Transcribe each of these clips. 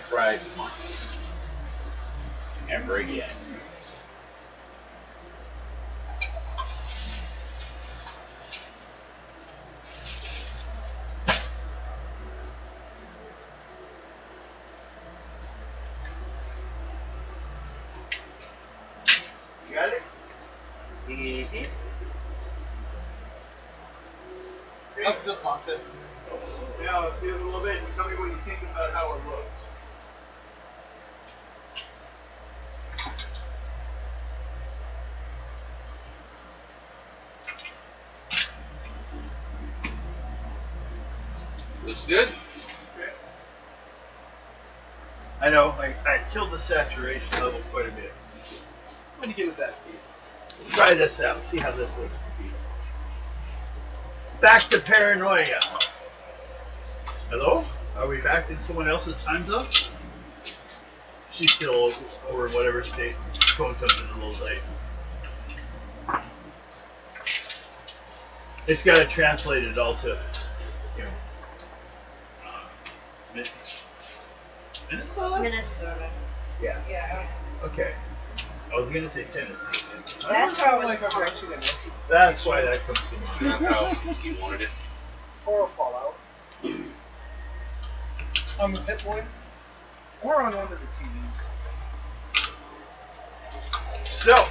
fried once. Ever again. You got it? Mm-hmm. Oh, just lost it. Now, give it a little bit and tell me what you think about how it looks. Looks good. Okay. I know, I killed the saturation level quite a bit. I'm going to give it that feed. Try this out, see how this looks. Back to Paranoia. Hello? Are we back in someone else's time zone? She's still over whatever state. Phone comes in a little late. It's got to translate it all to, you know, Minnesota? Minnesota. Yeah. Yeah. Okay. I was gonna say Tennessee. That's I how don't it like was I'm called. actually gonna answer. That's why that comes to mind. That's how he wanted it. Or Fallout. I'm a Pit Boy. Or on one of the TVs. So,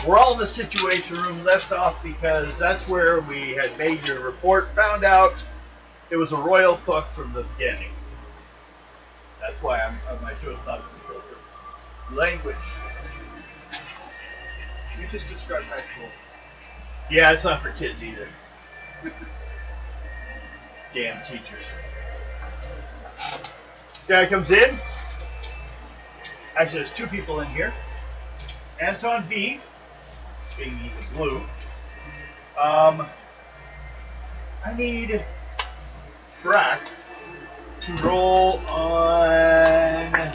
we're all in the situation room, left off because that's where we had made your report, found out it was a royal fuck from the beginning. That's why my show's not filtered. Language. You just described high school. Yeah, it's not for kids either. Damn teachers. Guy comes in. Actually, there's two people in here. Anton B, being even blue. I need Brack to roll on.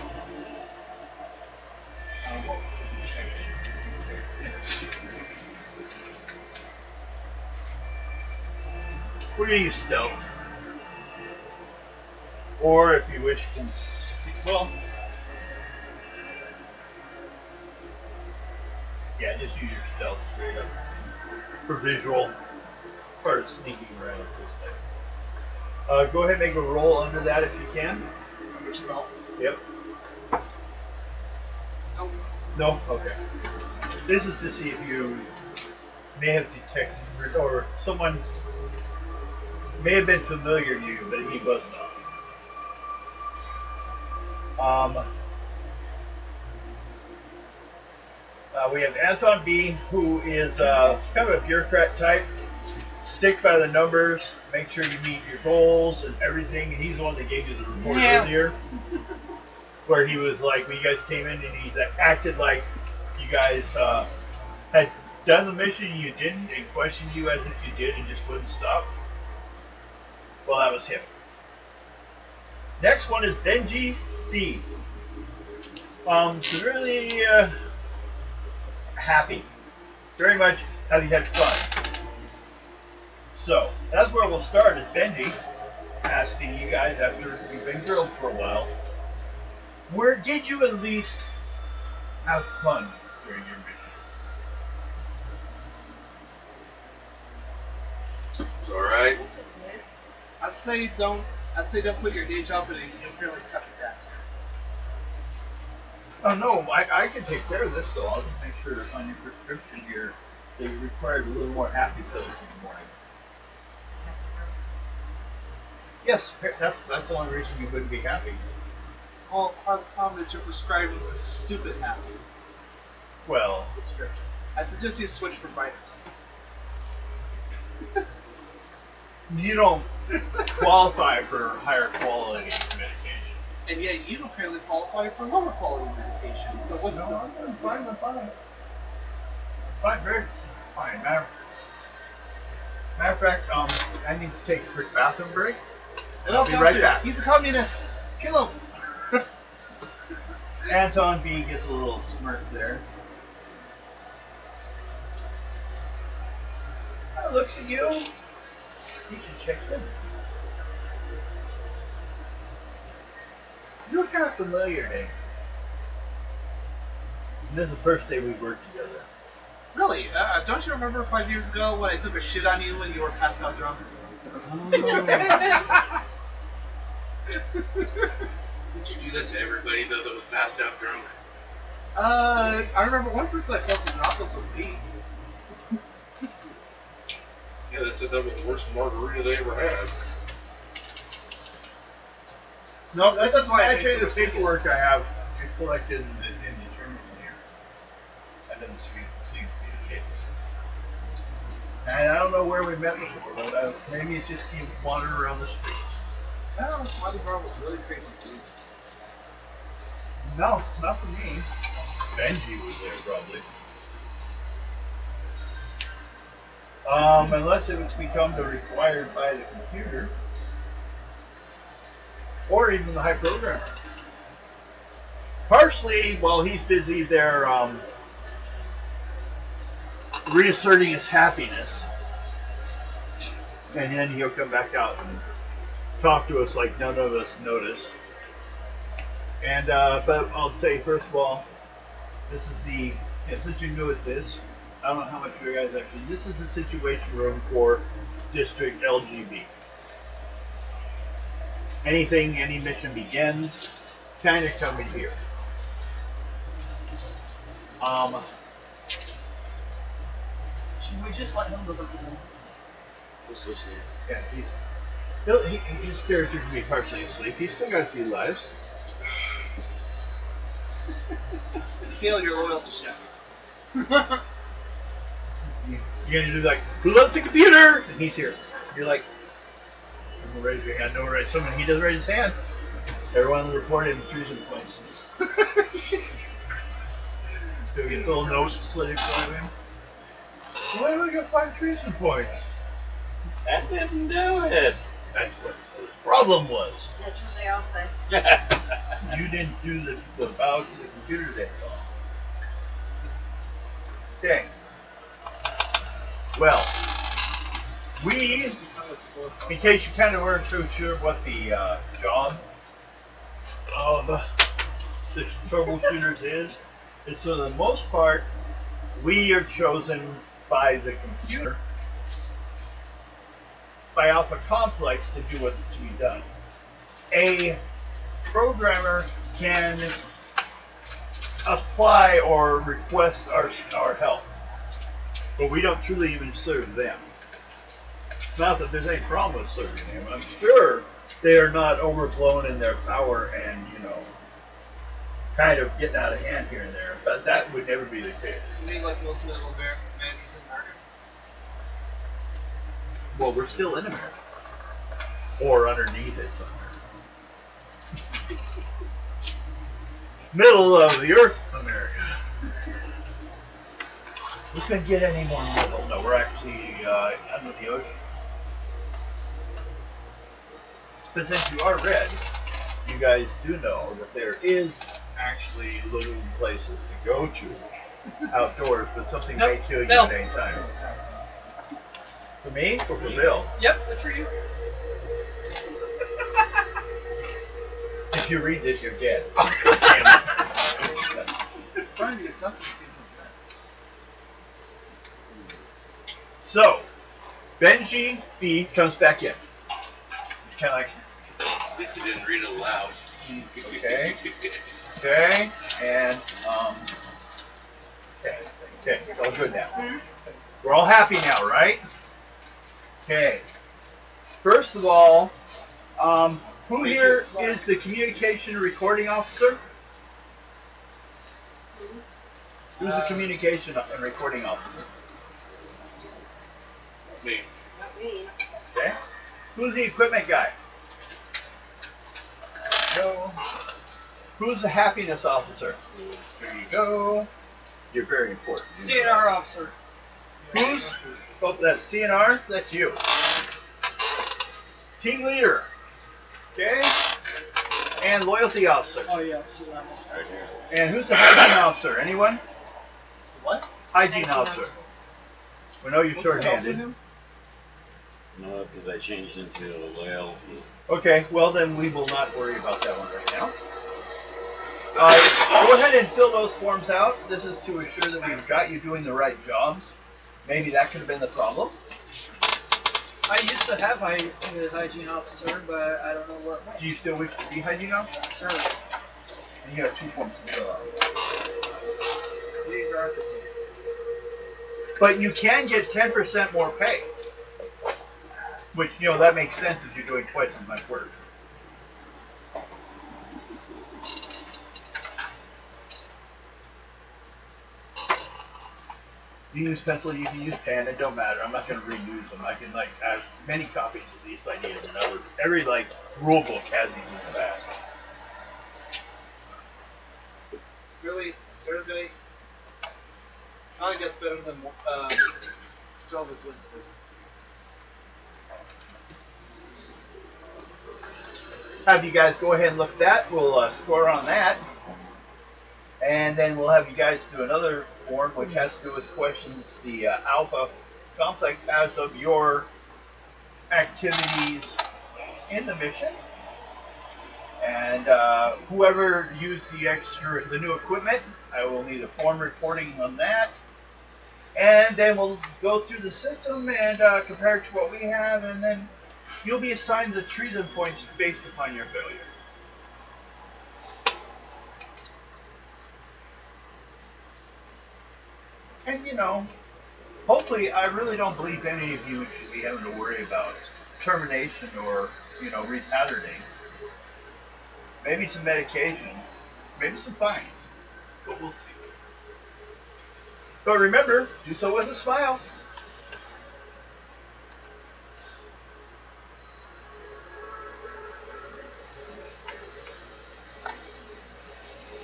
We're going to use stealth. Or if you wish, well, yeah, just use your stealth straight up for visual, part of sneaking around. Go ahead and make a roll under that if you can. Under stealth. Yep. Nope. No? Okay. This is to see if you may have detected, or someone may have been familiar to you, but he was not. We have Anton B, who is kind of a bureaucrat type. Stick by the numbers, make sure you meet your goals and everything. And he's the one that gave you the report earlier, where he was like, when you guys came in, and he's acted like you guys had done the mission and you didn't, and questioned you as if you did and just wouldn't stop. Well, that was him. Next one is Benji B. Really happy. Very much having had fun. So, that's where we'll start, is Benji asking you guys, after you've been grilled for a while, where did you at least have fun during your mission? Alright. I'd say don't quit your day job, but you'll fairly suck at that. Oh no, I can take care of this though. I'll just make sure on your prescription here they required a little more happy pills in the morning. Yes, that's the only reason you wouldn't be happy. Well, part of the problem is you're prescribing a stupid happy Well, prescription. I suggest you switch providers. you don't qualify for higher quality medication. And yet you don't apparently qualify for lower quality medication. So what's the... I'm fine. Fine, very fine. Matter of fact, I need to take a quick bathroom break. And I'll be right back. He's a communist. Kill him. Anton B gets a little smirk there. Looks at you. You should check them. You look kind of familiar, Dave. And this is the first day we worked together. Really? Don't you remember 5 years ago when I took a shit on you when you were passed out drunk? Did you do that to everybody though that was passed out drunk? I remember one person I felt the drop was me. Yeah, they said that was the worst margarita they ever had. No, that's why I actually made the so much paperwork I have collected in the terminal here. I didn't see the case. And I don't know where we met before, but maybe it's just he wandered around the streets. I don't know, this Mardi Gras was really crazy for you. No, not for me. Benji was there probably. Unless it was become required by the computer. Or even the high programmer. Partially, while he's busy there reasserting his happiness. And then he'll come back out and talk to us like none of us noticed. And, but I'll tell you, first of all, this is the, since you're new at this, I don't know how much you guys actually, this is the situation room for District LGB. Anything, any mission begins, kind of come in here. Should we just let him look at the door? What's this thing? Yeah, his character can be partially asleep. He's still got a few lives. You failed your loyalty check. You're gonna do like, who loves the computer? And he's here. You're like, don't raise your hand. No, right? Someone he doesn't raise his hand. Everyone reported treason points. So he gets a little note slid from him. Why do we get 5 treason points? I didn't do it. That's what the problem was. That's what they all say. You didn't do the bow to the computer that all. Okay. Well, we, in case you kind of weren't so sure what the job of the troubleshooters is for the most part, we are chosen by the computer, by Alpha Complex to do what's to be done. A programmer can apply or request our help, but we don't truly even serve them. Not that there's any problem with serving them. I'm sure they are not overblown in their power and, kind of getting out of hand here and there, but that would never be the case. You mean like most middle American humanities in America? Well, we're still in America. Or underneath it somewhere. Middle of the earth, America. We couldn't get any more middle. No, we're actually under the ocean. But since you are red, you guys do know that there is actually little places to go to outdoors, but something may kill you at any time. For me or for Bill? Yep, that's for you. If you read this, you're dead. Sorry to get sensitive. So, Benji B comes back in. He's kind of like, At least he didn't read it aloud. okay, okay, and okay, it's all good now. We're all happy now, right? Okay. First of all, who here is the communication recording officer? Who's the communication and recording officer? Me. Not me. Okay. Who's the equipment guy? Go. Who's the happiness officer? There you go. You're very important. CNR officer. Who's? Oh, that's CNR. That's you. Team leader. Okay. And loyalty officer. Oh yeah, so that one. Right here. And who's the hygiene officer? Anyone? What? Hygiene officer. We know you're What's the else in short-handed. him? No, because I changed into a loyalty. Okay, well then we will not worry about that one right now. Go ahead and fill those forms out. This is to assure that we've got you doing the right jobs. Maybe that could have been the problem. I used to have the hygiene officer, but I don't know where it went. Do you still wish to be hygiene officer? Sure. And you have 2 forms to fill out. But you can get 10% more pay. Which, you know, that makes sense if you're doing twice as much work. You can use pencil, you can use pen, it don't matter. I'm not going to reuse them. I can like have many copies of these if I need them. Every like rule book has these in the back. Really, survey. I guess better than 12 as witnesses. Have you guys go ahead and look at that. We'll score on that. And then we'll have you guys do another form which has to do with questions the Alpha Complex has of your activities in the mission. And whoever used the new equipment, I will need a form reporting on that. And then we'll go through the system and compare it to what we have, and then you'll be assigned the treason points based upon your failure. And you know, hopefully, I really don't believe any of you should be having to worry about termination or, you know, retarding. Maybe some medication, maybe some fines, but we'll see. But remember, do so with a smile.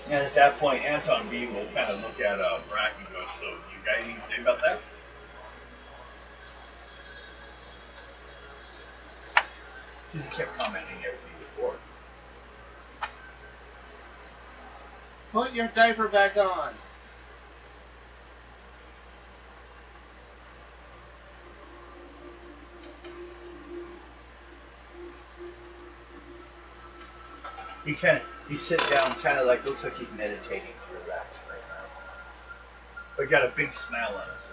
And at that point, Anton B will kind of look at Brack and go, so you got anything to say about that? He kept commenting everything before. Put your diaper back on. He sits down, kind of like, looks like he's meditating to relax right now. But got a big smile on his face.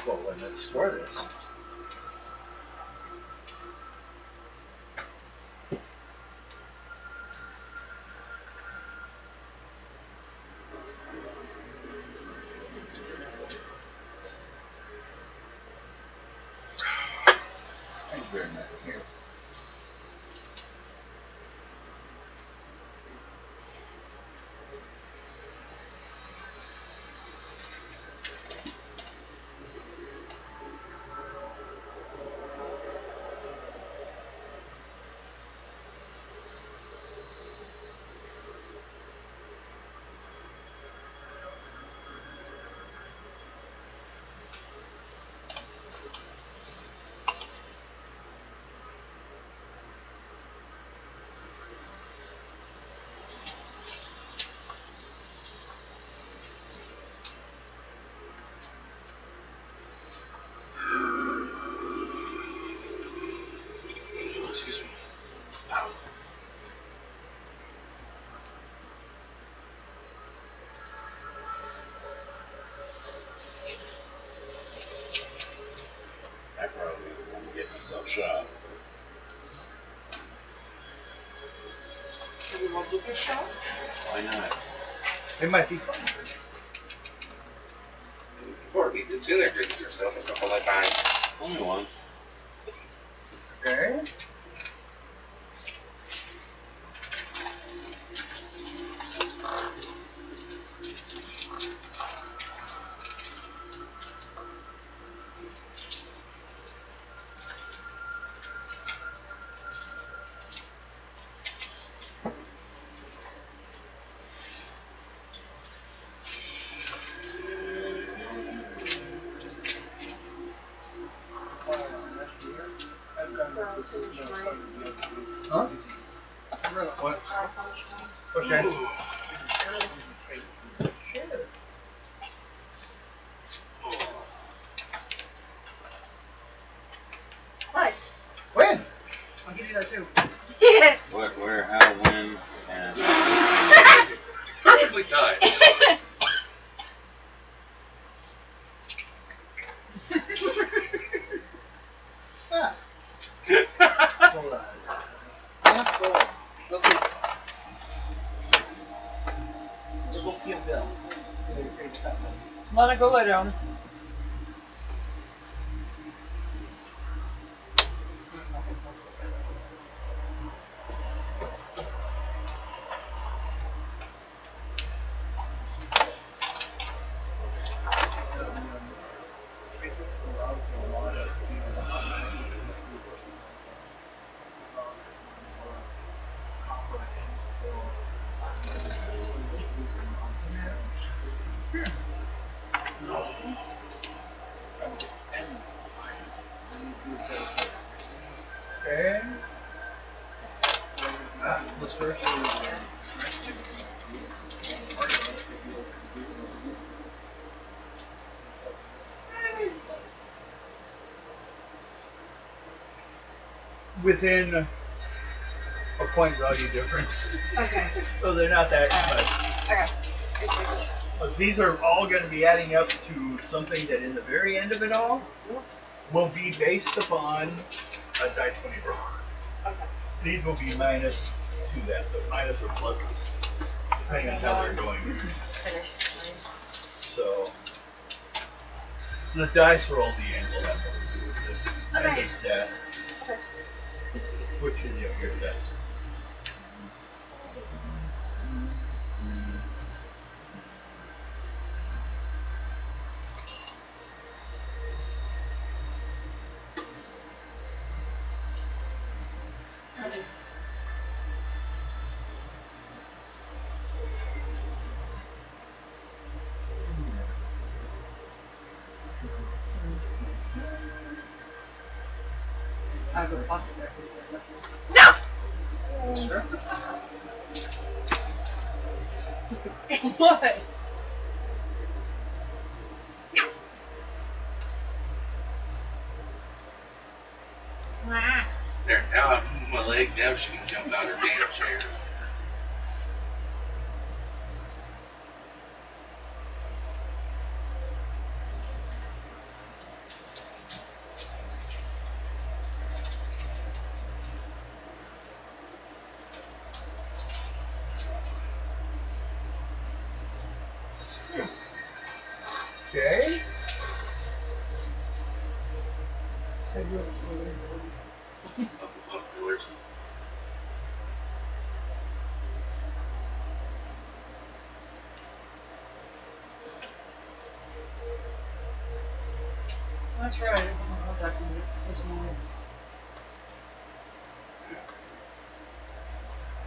Well, let's score this. Here. Excuse me. I probably want to get myself shot. Do we want to get shot? Why not? It might be fun. Before we did see that drinking yourself a couple of times. Only once. Okay. Huh? What? Okay. time. Ah, hold on. Yeah, go on. Let's see. It will feel Bill. Lana, go lay down. Okay. Let's first. Within a point value difference. Okay. So they're not that much. Okay. But these are all going to be adding up to something that in the very end of it all will be based upon a die 20 roll. Okay. These will be minus to that, but minus or pluses, depending on how they're going. Finish. So the dice roll the end will have to do with it. And Okay. it's that. Okay. Which is your dice. I have a pocket there. What? There, now I've moved my leg. Now she can jump out her damn chair. Okay. Up pillars. That's right. I didn't put my contacts in it this morning.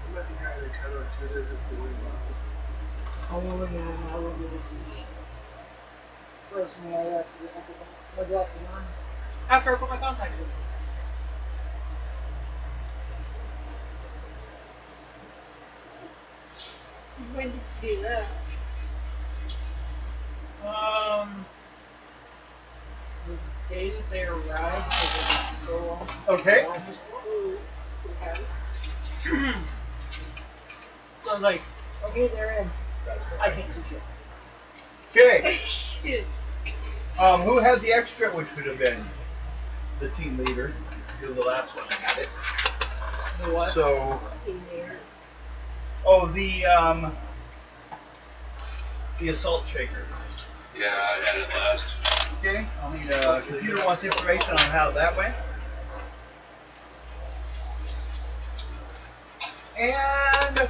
I'm not the guy that tried on Twitter with the wearing glasses. I will be on my will be some shit. Trust me, I accidentally put my glasses on. After I put my contacts in. When did you do that? The day that they arrived, because it was so long since Okay. Okay. So I was like, okay, they're in. That's I right. can't see shit. Okay. Shit. Who had the extra, which would have been the team leader? You're the last one that had it. The what? So, Team leader. oh, the assault shaker. Yeah, I had it last. Okay. I'll need computer wants information on how that went. And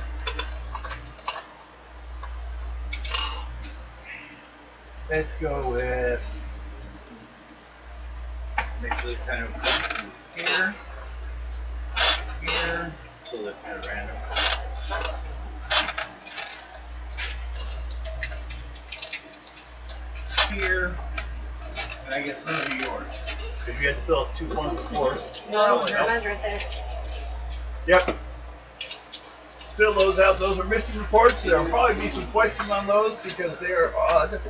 let's go with make sure they're kind of here, here, so they're kind of random. Here, and I guess those are yours because you had to fill out 2 forms before. No, Mine's right there. Yep. Fill those out. Those are mission reports. There'll probably be some questions on those because they are odd.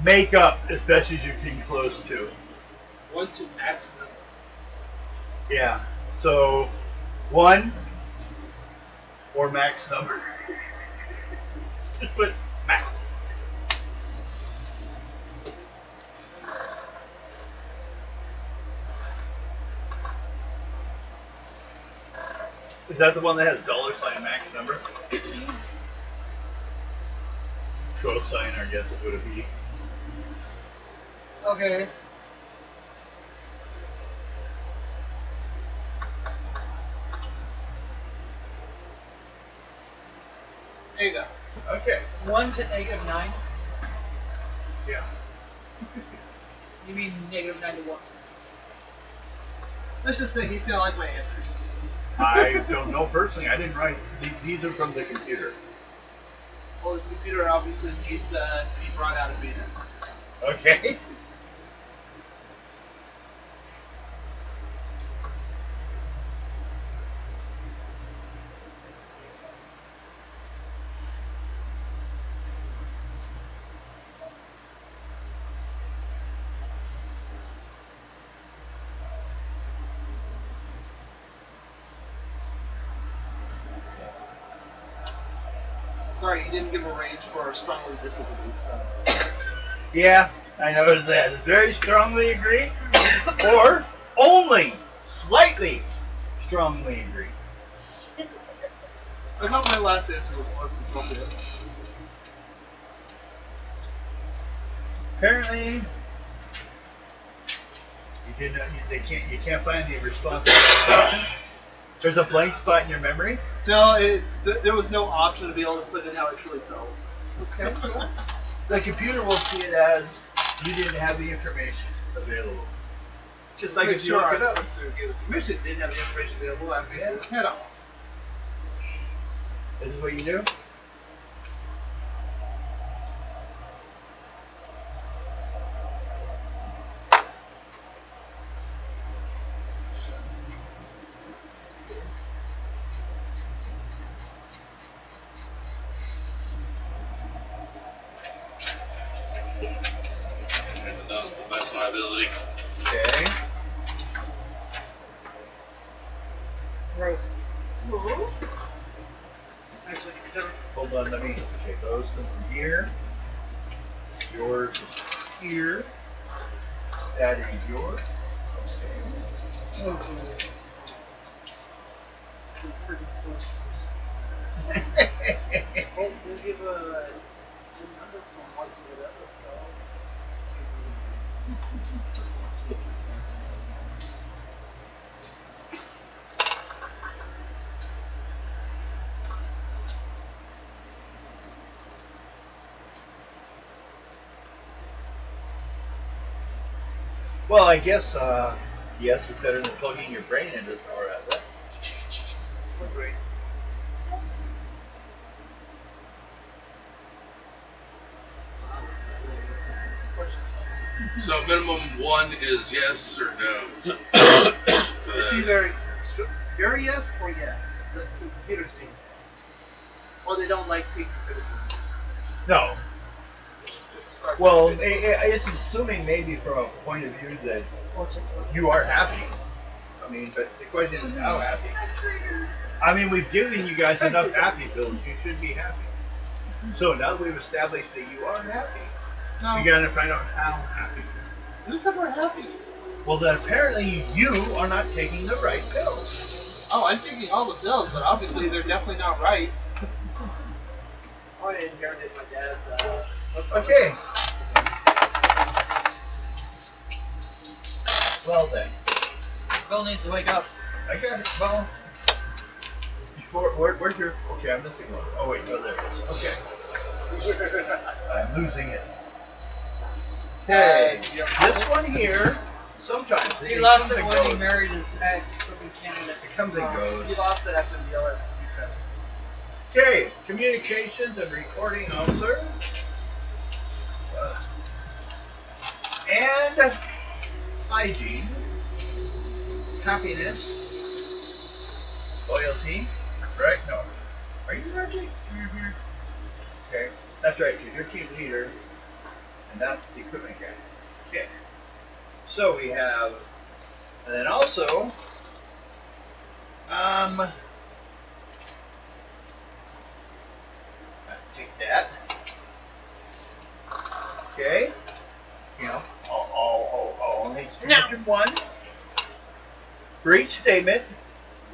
Make up as best as you can close to. 1, 2 accident. Yeah. So 1 or max number. Just put max. Is that the one that has $ max number? $, I guess it would be. Okay. There you go. Okay. 1 to -9. Yeah. You mean -9 to 1? Let's just say he's gonna like my answers. I don't know personally. I didn't write. These are from the computer. Well, this computer obviously needs to be brought out of beta. Okay. Sorry, you didn't give a range for strongly disagree, so. Yeah, I noticed that. Very strongly agree, or only slightly strongly agree. I thought my last answer was most appropriate. Apparently, you did not. You can't find the response. There's a blank spot in your memory. No, there was no option to be able to put in how I truly felt. Okay. The computer will see it as you didn't have the information available. Just like if you look it up. Mission didn't have the information available. I made his head off. This is what you do? That's the best of my ability. Okay. Rose. Actually, never. Hold on, let me. Okay, those come from here. Yours is here. That is yours. Okay. Well, we'll give a number from 1 to whatever, so. Well, I guess, yes, it's better than plugging your brain into the power outlet. Great. So minimum 1 is yes or no. It's either very yes or yes. The computer's being. Or they don't like taking criticism. No. Just Well, it's assuming maybe from a point of view that you are happy. I mean, but the question is how happy. I mean, we've given you guys enough happy pills. You should be happy. So now that we've established that you are happy, No. you gotta find out how happy. Who said we're happy? Well, then apparently you are not taking the right pills. Oh, I'm taking all the pills, but obviously they're definitely not right. I inherited my dad's. Okay. Well then, Bill needs to wake up. I got it. Well, before where's your? Okay, I'm missing one. Oh wait, no, there it is. Okay. I'm losing it. Okay, this one here. Sometimes He it lost comes it and when he goes. married his ex up in Canada. It comes and goes. He lost it after the LSD test. Okay, communications and recording officer. And hygiene, happiness, loyalty, right? No. Are you Reggie? Mm-hmm. Okay, that's right, because you're team leader, and that's the equipment guy. Okay. So we have, and then also, Take that. Okay. You know, I'll only mention one. For each statement,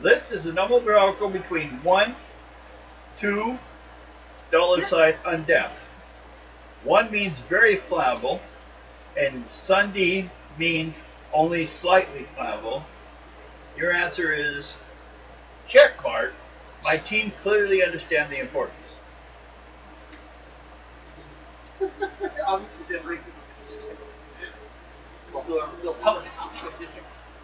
list is the numerical between 1, 2, $sign undeaf. 1 means very flammable, and Sunday means only slightly flammable. Your answer is check mark. My team clearly understand the importance. Obviously didn't read the public option, did you?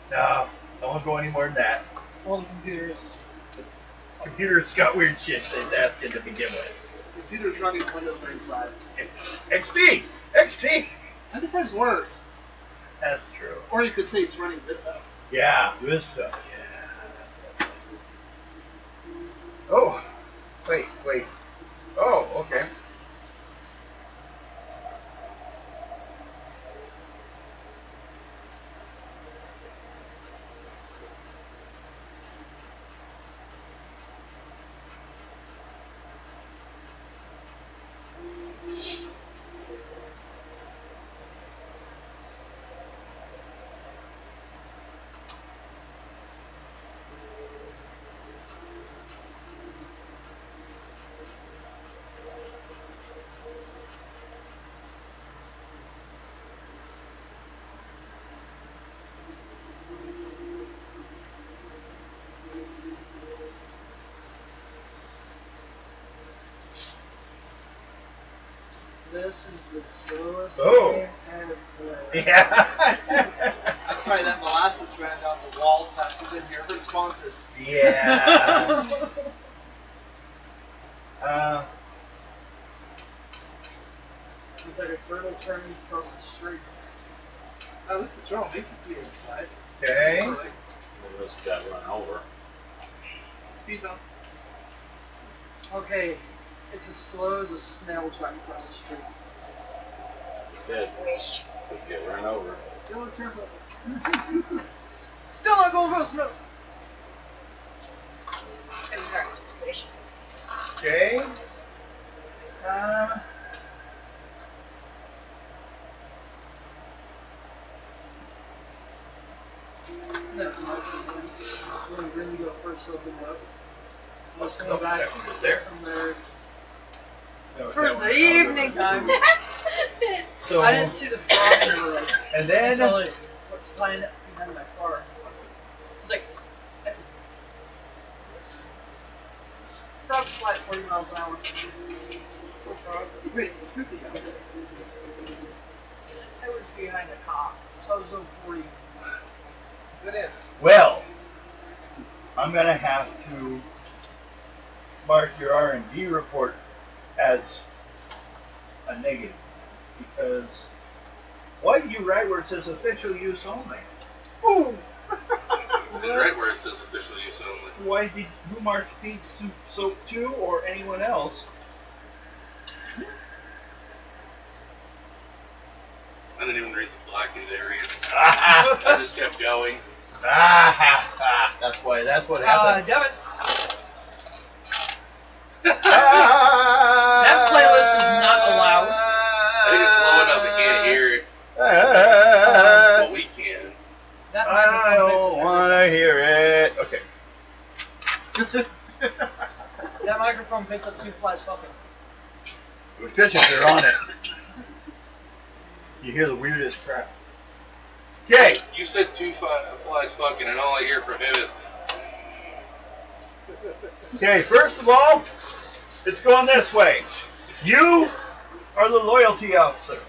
No, don't go any more than that. All the computers. Computer's got weird shit that's asking to begin with. Computer's running Windows 95. XP! XP! 95's worse. That's true. Or you could say it's running Vista. Yeah, Vista. Yeah. Oh, wait. Oh, okay. This is the slowest Oh. game ever. Yeah. I'm sorry, that molasses ran down the wall faster than your responses. Yeah. It's like a turtle turning across the street. Oh, this is Joel Mason's the other side. Okay. Alright. We'll just got run over. Speed bump. Okay, it's as slow as a snail trying to cross the street. He said, Squish. we get run over. Yellow turbo. Still not going fast enough. Squish. Okay. No, when you go first open up. Let's Oh, go back that one was there. from there. That was Towards that the one. evening time. So, I didn't see the frog in the road and then, until it was flying up behind my car. It's like frogs fly 40 miles an hour. Poor frog. Wait, 50 now. It was behind a cop, so I was on 40. Good answer. well, I'm going to have to mark your R&D report as a negative. Because why did you write where it says official use only? Ooh! And right where it says official use only. Why did you mark Feed Soap 2 or anyone else? I didn't even read the blackened area. I just kept going. That's why. That's what happened. Damn it. That playlist is not allowed. I think it's low enough I can't hear it. But we can. That I microphone don't fits want to hear it. Okay. That microphone picks up 2 flies fucking. It would pitch if they're on it. You hear the weirdest crap. Okay. You said 2 flies fucking, and all I hear from him is. Okay. First of all, it's going this way. You are the loyalty officer,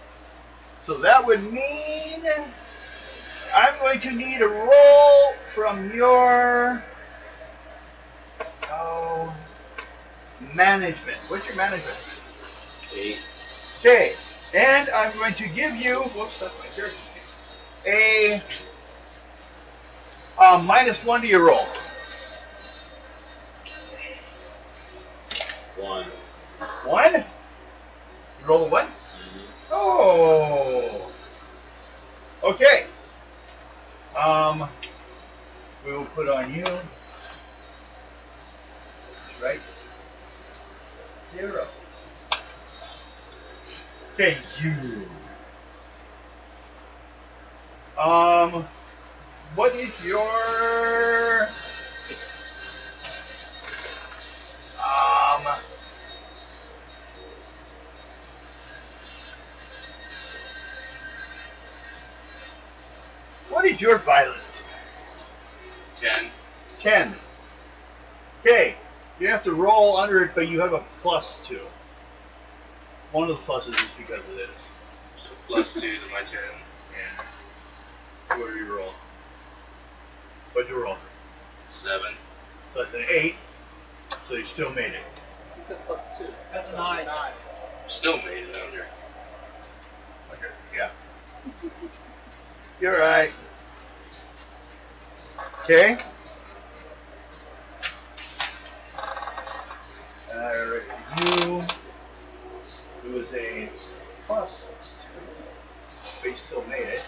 so that would mean I'm going to need a roll from your management. What's your management? 8. Okay, and I'm going to give you, whoops, that's my character sheet, a -1 to your roll. 1. 1? You roll a 1? Oh. Okay. We will put on you right? 0. Okay, you. What is your what is your violence? 10. 10. Okay, you have to roll under it, but you have a +2. One of the pluses is because of this. So +2 to my 10. Yeah. What do you roll? What'd you roll? 7. So that's an 8. So you still made it. He said +2. That's a 9. Still made it under. Okay. Yeah. You're right. Okay. Alright, you. It was a +2. But you still made it.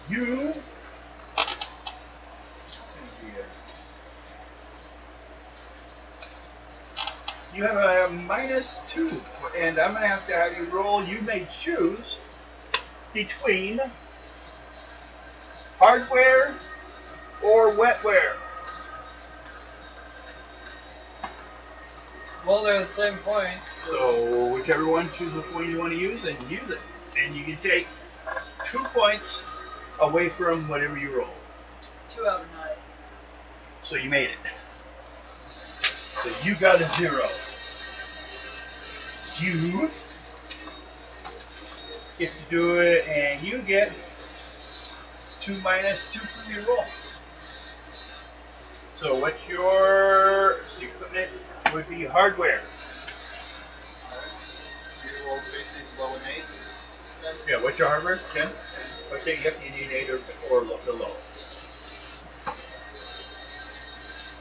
You. You have a -2, and I'm going to have you roll. You may choose between hardware or wetware. Well, they're the same points. So whichever one, choose which one you want to use and use it. And you can take 2 points away from whatever you roll. 2 out of 9. So you made it. So you got a 0. You get to do it, and you get 2 minus 2 from your roll. So what's your equipment would be hardware. You rolled basically below an 8. Yeah, what's your hardware? 10? Okay, yep, you need 8 or below.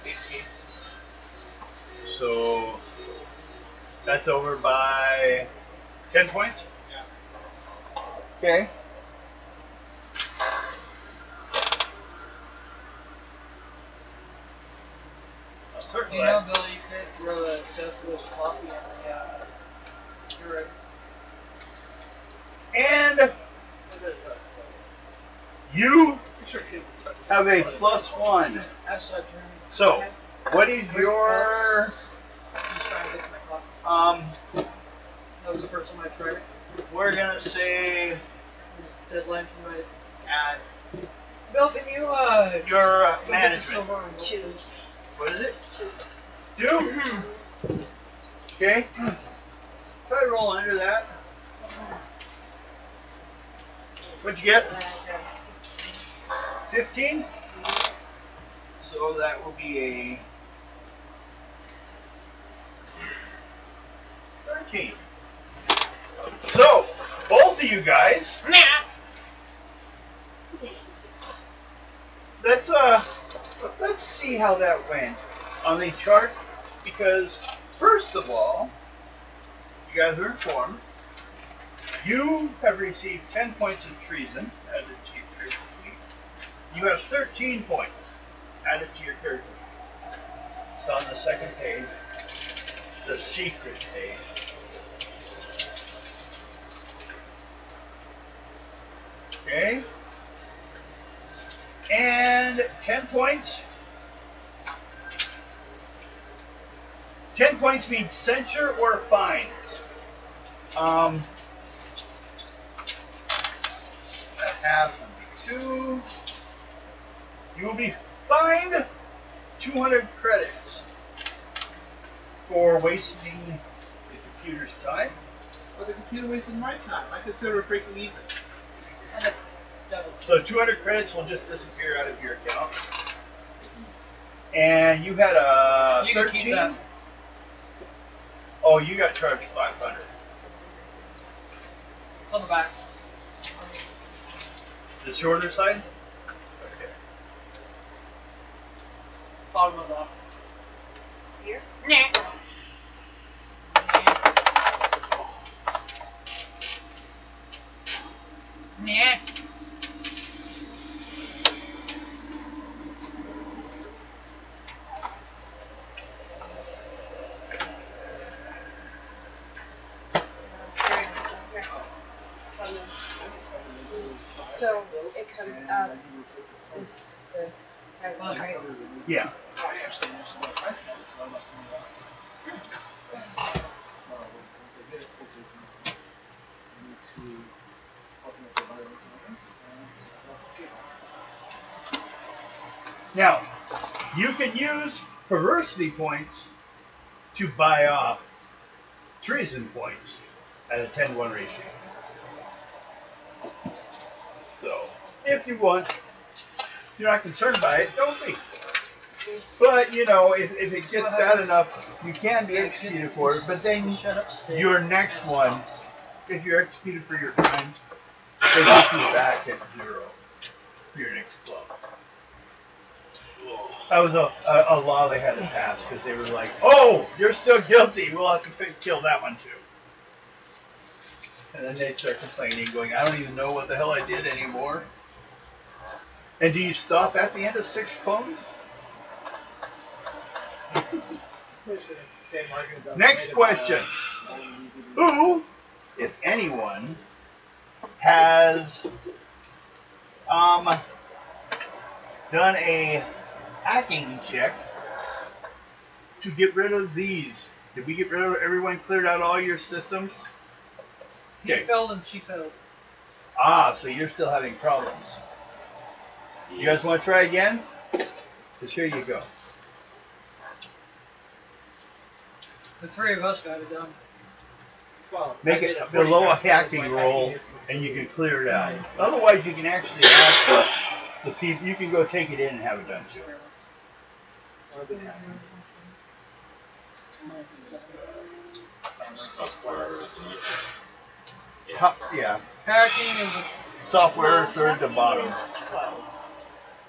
18. So that's over by 10 points? Yeah. Okay. You know, Billy, you could throw a Death Wish coffee in the you're right. And What is that? you Sure, kids. have a +1. Actually, I've turned. So, what is your Just trying to get to my classes. That was the first time I tried it. we're gonna say Deadline for my ad. Bill, can you your go get the management. silver and gold, please? What is it? Do. Okay. Try to roll under that. What'd you get? 15? So that will be a 13. So, both of you guys, let's see how that went on the chart, because first of all, you guys are informed. You have received 10 points of treason added to your character sheet. You have 13 points added to your character sheet. It's on the second page, the secret page. Okay. And 10 points. 10 points means censure or fine. A half would be 2. You will be fined 200 credits for wasting the computer's time. Well, the computer wasted my time. I consider it breaking even. And that's double. So 200 credits will just disappear out of your account. And you had a You can 13. keep that. Oh, you got charged 500. It's on the back. The shorter side? Okay. Bottom of that. Here? Nah. Nah. that is the Arizona, right? Yeah. I actually mentioned that right now. I'm not familiar. So once I get it, hopefully tomorrow, I need to open up the violence lines and start up the cable. Now, you can use perversity points to buy off treason points at a 10-to-1 ratio. So, if you want, you're not concerned by it, don't be. But, you know, if it gets bad enough, you can be executed for it, but then your next one, if you're executed for your crimes, they put you back at 0 for your next club. That was a law they had to pass because they were like, oh, you're still guilty. We'll have to kill that one too. And then they start complaining, going, I don't even know what the hell I did anymore. And do you stop at the end of 6 clones? Next question. Who, if anyone, has done a hacking check to get rid of these? Did we get rid of everyone? Cleared out all your systems? He failed and she failed. Ah, so you're still having problems. You guys want to try again? Because here you go. The 3 of us got it done. Well, Make it below a hacking roll, and you can clear it out. Otherwise, you can actually ask the people. You can go take it in and have it done too. Yeah. Hacking is Software, third to bottom.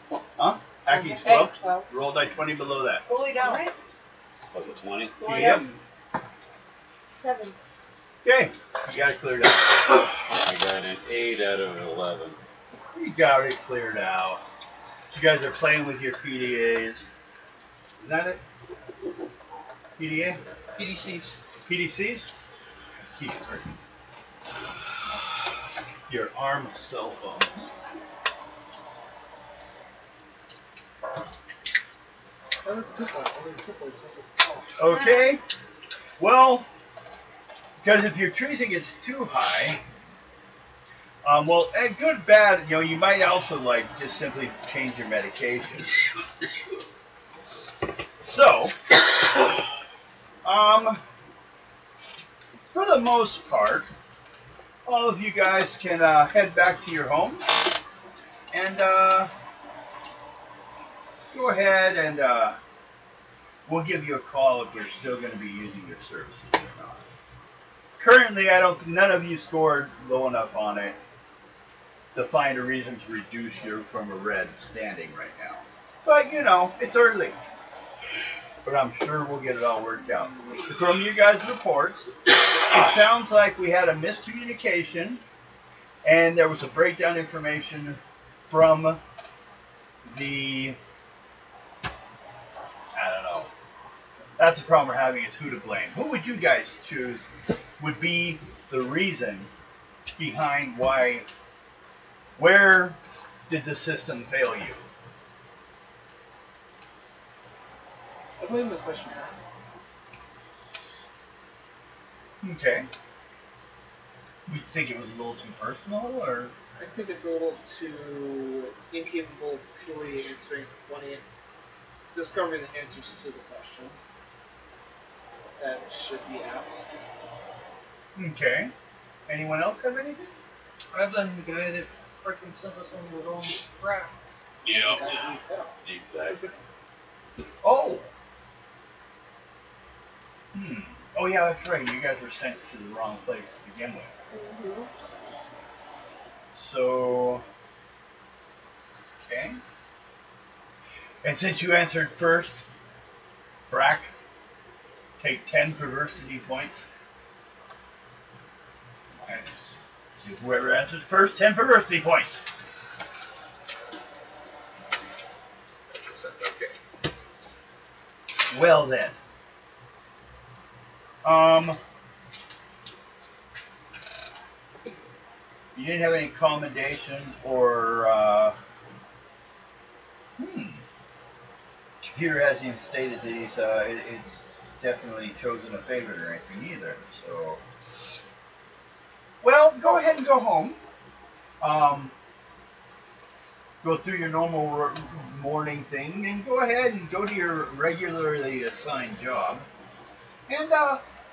12. Huh? Hacking 12? Roll die 20 below that. Fully down, right? Was it 20? Yep. 7. Okay. You got it cleared out. I got an 8 out of 11. You got it cleared out. You guys are playing with your PDAs. Is that it? PDA? PDCs. PDCs? Keyboard. Your ARM cell phones. Okay. Well, because if your treason gets too high, well, and good, bad, you know, you might also like just simply change your medication. So, for the most part, all of you guys can head back to your homes and go ahead and we'll give you a call if you're still going to be using your services or not. Currently, none of you scored low enough on it to find a reason to reduce you from a red standing right now. But, you know, it's early. But I'm sure we'll get it all worked out. From you guys' reports, it sounds like we had a miscommunication and there was a breakdown information from the, I don't know. That's the problem we're having, is who to blame. Who would you guys choose would be the reason behind where did the system fail you? I blame the question mark. Okay. You think it was a little too personal, or? I think it's a little too incapable of purely discovering the answers to the questions that should be asked. Okay. Anyone else have anything? I blame the guy that freaking sent us on the wrong crap. Yeah. The guy who fell. Exactly. Oh! Oh yeah, that's right. You guys were sent to the wrong place to begin with. Mm-hmm. So... Okay. And since you answered first, Brack, take 10 perversity points. And whoever answers first, 10 perversity points. Okay. Well then. You didn't have any commendations or Peter hasn't even stated that he's it's definitely chosen a favorite or anything either. So, well, go ahead and go home. Go through your normal morning thing, and go ahead and go to your regularly assigned job, and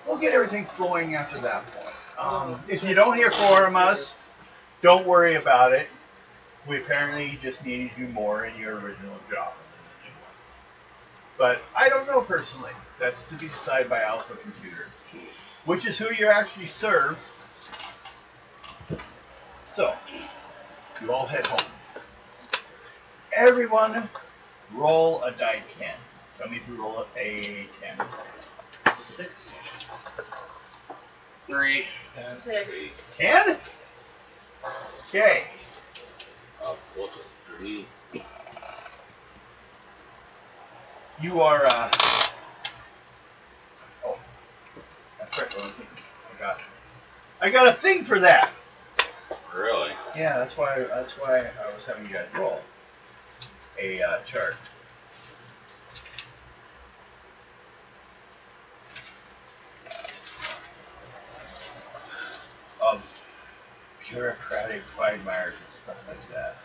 we'll get everything flowing after that point. If you don't hear from us, don't worry about it. We apparently just needed you more in your original job. But I don't know personally. That's to be decided by Alpha Computer, which is who you actually serve. So, you all head home. Everyone, roll a die 10. Tell me if you roll a 10. 6. 3. 6. 10? Okay. What's a 3? You are, oh, that's right. I got a thing for that. Really? Yeah, that's why I was having you guys roll a chart. Of bureaucratic quagmires and stuff like that.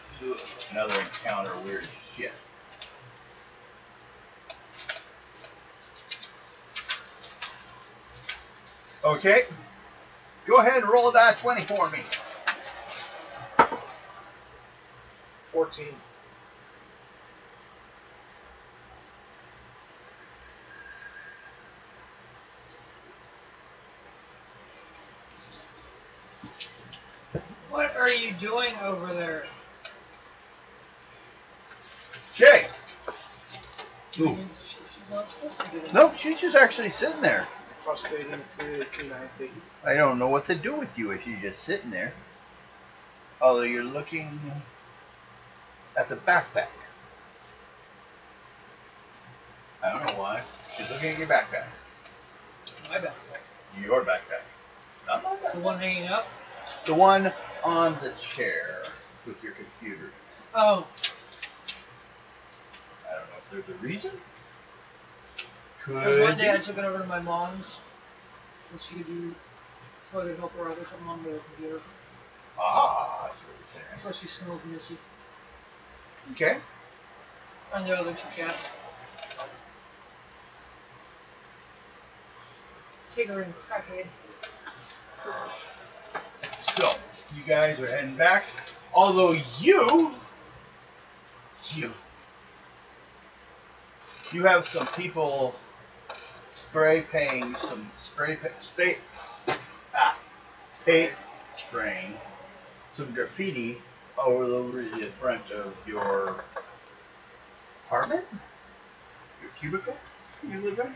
Another encounter weird as shit. Okay. Go ahead and roll that 20 for me. 14. What are you doing over there? Okay. She's not supposed to do that. Nope, she's just actually sitting there. Frustrating to P90. I don't know what to do with you if you're just sitting there. Although you're looking at the backpack. I don't know why. She's looking at your backpack. My backpack. Your backpack. Not my backpack. The one hanging up? The one on the chair with your computer. Oh. I don't know if there's a reason. Because one day I Could took it over to my mom's. So she could do, so I could help her out or something on the computer. Ah, I see what you're saying. So she smells missy. Okay. And the other 2 cats. Take her in, crackhead. So, you guys are heading back. Although you have some people spraying some graffiti over the front of your apartment, your cubicle you live in,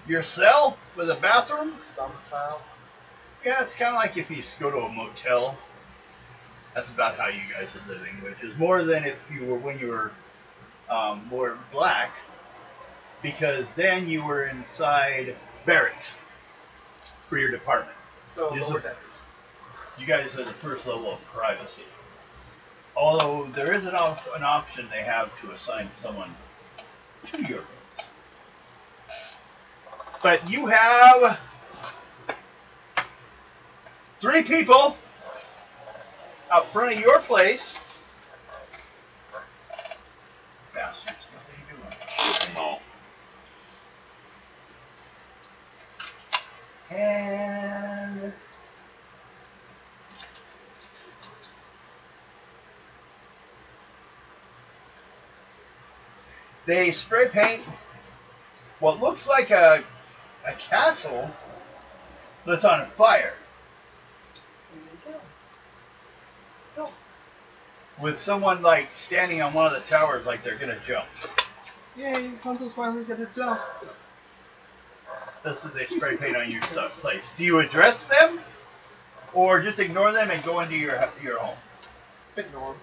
your cell with a bathroom. Domicile. Yeah, it's kind of like if you go to a motel. That's about how you guys are living, which is more than if you were when you were more black, because then you were inside barracks for your department. So These lower are- deckers. You guys are the first level of privacy. Although there is an option they have to assign someone to your room. But you have 3 people out front of your place. Bastards, what are you doing? No. And they spray paint what looks like a castle that's on fire. With someone like standing on one of the towers like they're gonna jump. Yay, Hunter's finally get a jump. That's what they spray paint on your stuff place. Do you address them? Or just ignore them and go into your home? Ignore.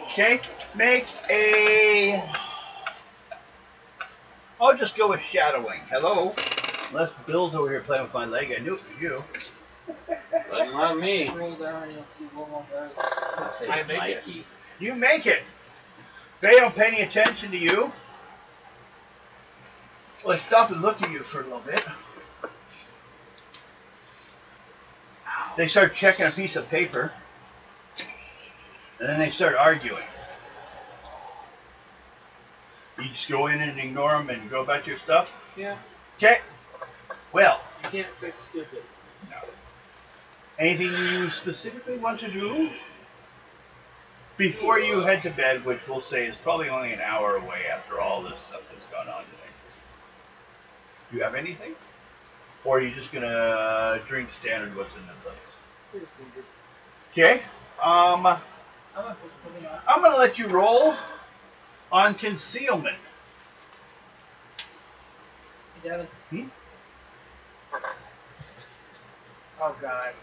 Okay? Make a... I'll just go with shadowing. Hello? Unless Bill's over here playing with my leg. I knew it was you. But not me. Scroll down and you'll see one more guy. I say I make it. Mikey. You make it. They don't pay any attention to you. Well, they stop and look at you for a little bit. They start checking a piece of paper. And then they start arguing. You just go in and ignore them and go about your stuff? Yeah. Okay. Well. You can't fix stupid. No. Anything you specifically want to do before you head to bed, which we'll say is probably only an hour away after all this stuff that's gone on today? Do you have anything? Or are you just going to drink standard what's in the place? Pretty stupid. Okay. I'm gonna put something on. I'm going to let you roll on concealment. Hey, Devin. Hmm? Oh, God.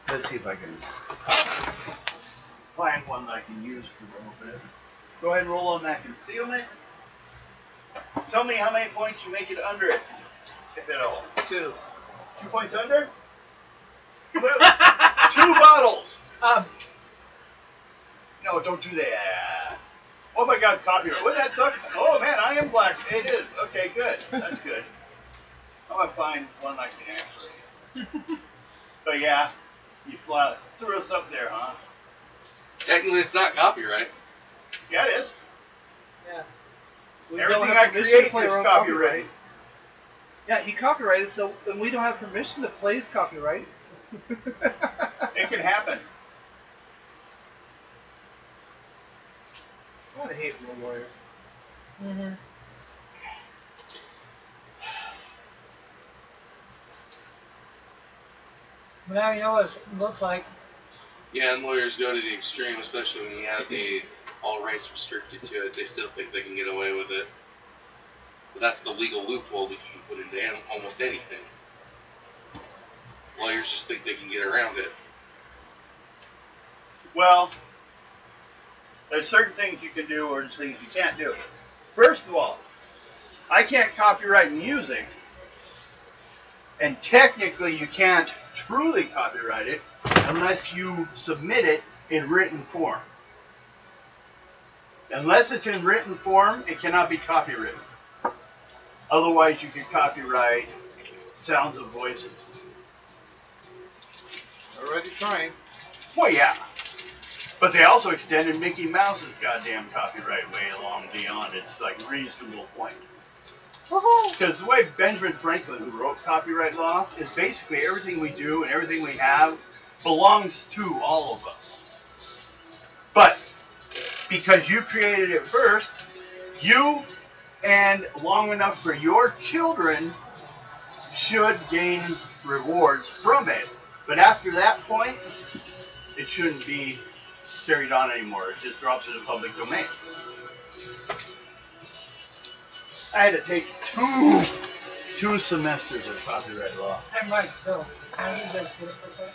Let's see if I can find one that I can use for a little bit. Go ahead and roll on that concealment. Tell me how many points you make it under it, if at all. 2. 2 points under? 2 bottles. No, don't do that. Oh my God, copyright. Would that suck? Oh man, I am black. It is. Okay, good. That's good. I'm gonna find one I can actually. But yeah, you fly. Threw us up there, huh? Technically, it's not copyright. Yeah, it is. Yeah. We Everything don't have I permission create to play is our own copyrighted. Yeah, he copyrighted, so and we don't have permission to play his copyright. It can happen. God, I hate real lawyers. Mm-hmm. Now you know what it looks like. Yeah, and lawyers go to the extreme, especially when you have the all rights restricted to it. They still think they can get away with it. But that's the legal loophole that you can put into almost anything. Lawyers just think they can get around it. Well, there's certain things you can do or there's things you can't do. First of all, I can't copyright music, and technically you can't truly copyright it unless you submit it in written form. Unless it's in written form, it cannot be copywritten. Otherwise, you can copyright sounds of voices. Already trying. Well, yeah. But they also extended Mickey Mouse's goddamn copyright way along beyond its like reasonable point. Because the way Benjamin Franklin, who wrote copyright law, is basically everything we do and everything we have belongs to all of us. But because you created it first, you and long enough for your children should gain rewards from it. But after that point, it shouldn't be carried on anymore. It just drops in the public domain. I had to take two semesters of copyright law. Hey, Mike, Bill, can I use that shit for a second?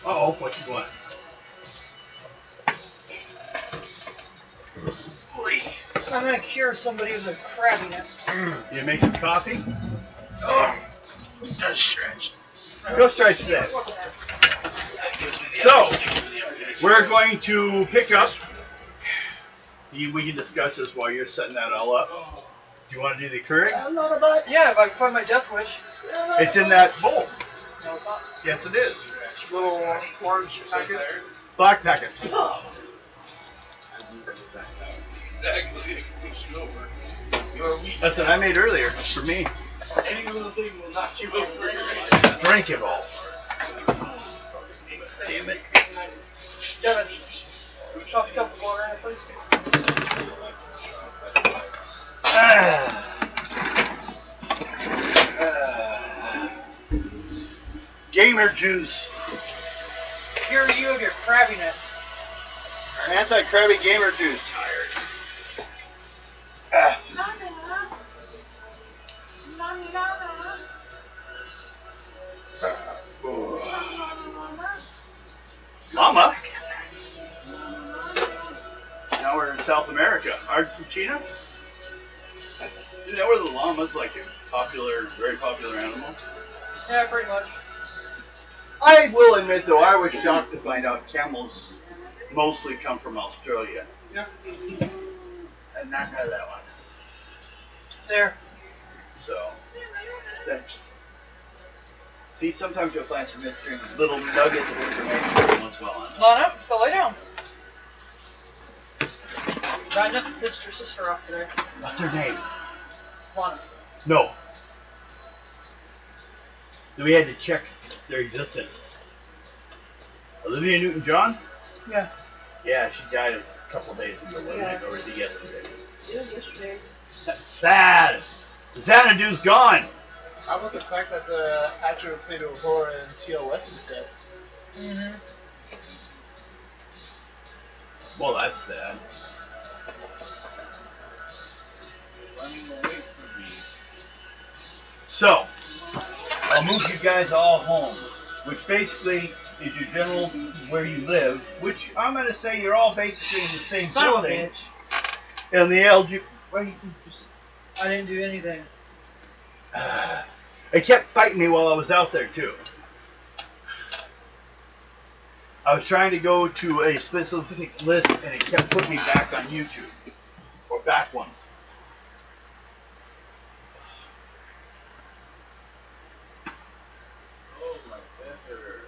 Uh-oh, what you want? I'm gonna cure somebody with a crabbiness. You make some coffee? Oh, just stretch. Go stretch that. So, we're going to pick up. We can discuss this while you're setting that all up. Do you want to do the Keurig? Not about. Yeah, if I can find my death wish. It's in that bowl. No, it's not. Yes, it is. Little orange packet. Black packets. Exactly. Push you over. That's what I made earlier for me. Any little thing will knock you over. Drink it all. Damn it. Devin, toss a cup of water in it, please. Gamer juice. Cure you of your crabbiness. Anti-crabby gamer juice. Llama? Now we're in South America. Argentina? You know where the llama's like a popular, very popular animal? Yeah, pretty much. I will admit though, I was shocked to find out camels mostly come from Australia. Yeah. And not out of that one. There. So, thanks. See, sometimes you'll find some interesting little nuggets of information every once in a while. Lana, go lay down. I just pissed your sister off today. What's her name? Lana. No. We had to check their existence. Olivia Newton-John? Yeah. Yeah, she died a couple of days ago. Yeah. Or was it yesterday? Yeah, yesterday. That's sad. The Xanadu's gone. How about the fact that the actor who played Aurora in TOS is dead? Mm-hmm. Well, that's sad. Running away from me. So, I'll move you guys all home, which basically is your general where you live, which I'm going to say you're all basically in the same Son of a building. bitch. And the LG... Why you can just... I didn't do anything. They kept fighting me while I was out there, too. I was trying to go to a specific list, and it kept putting me back on YouTube. Or back one. Oh, my better.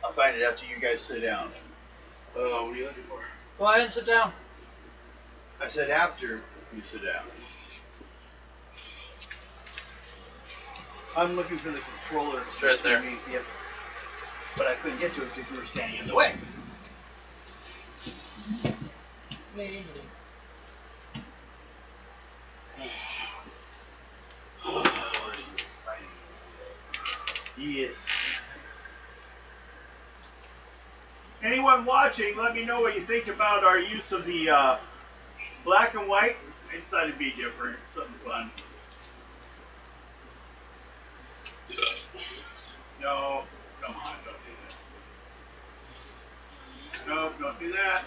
I'll find it after you guys sit down. What are you looking for? Go ahead and sit down. I said after you sit down. I'm looking for the controller. It's right there. Yep. But I couldn't get to it because you were standing in the way. Maybe. Yes. Anyone watching, let me know what you think about our use of the black and white. I just thought it'd be different, something fun. No, come on, don't do that. No, don't do that.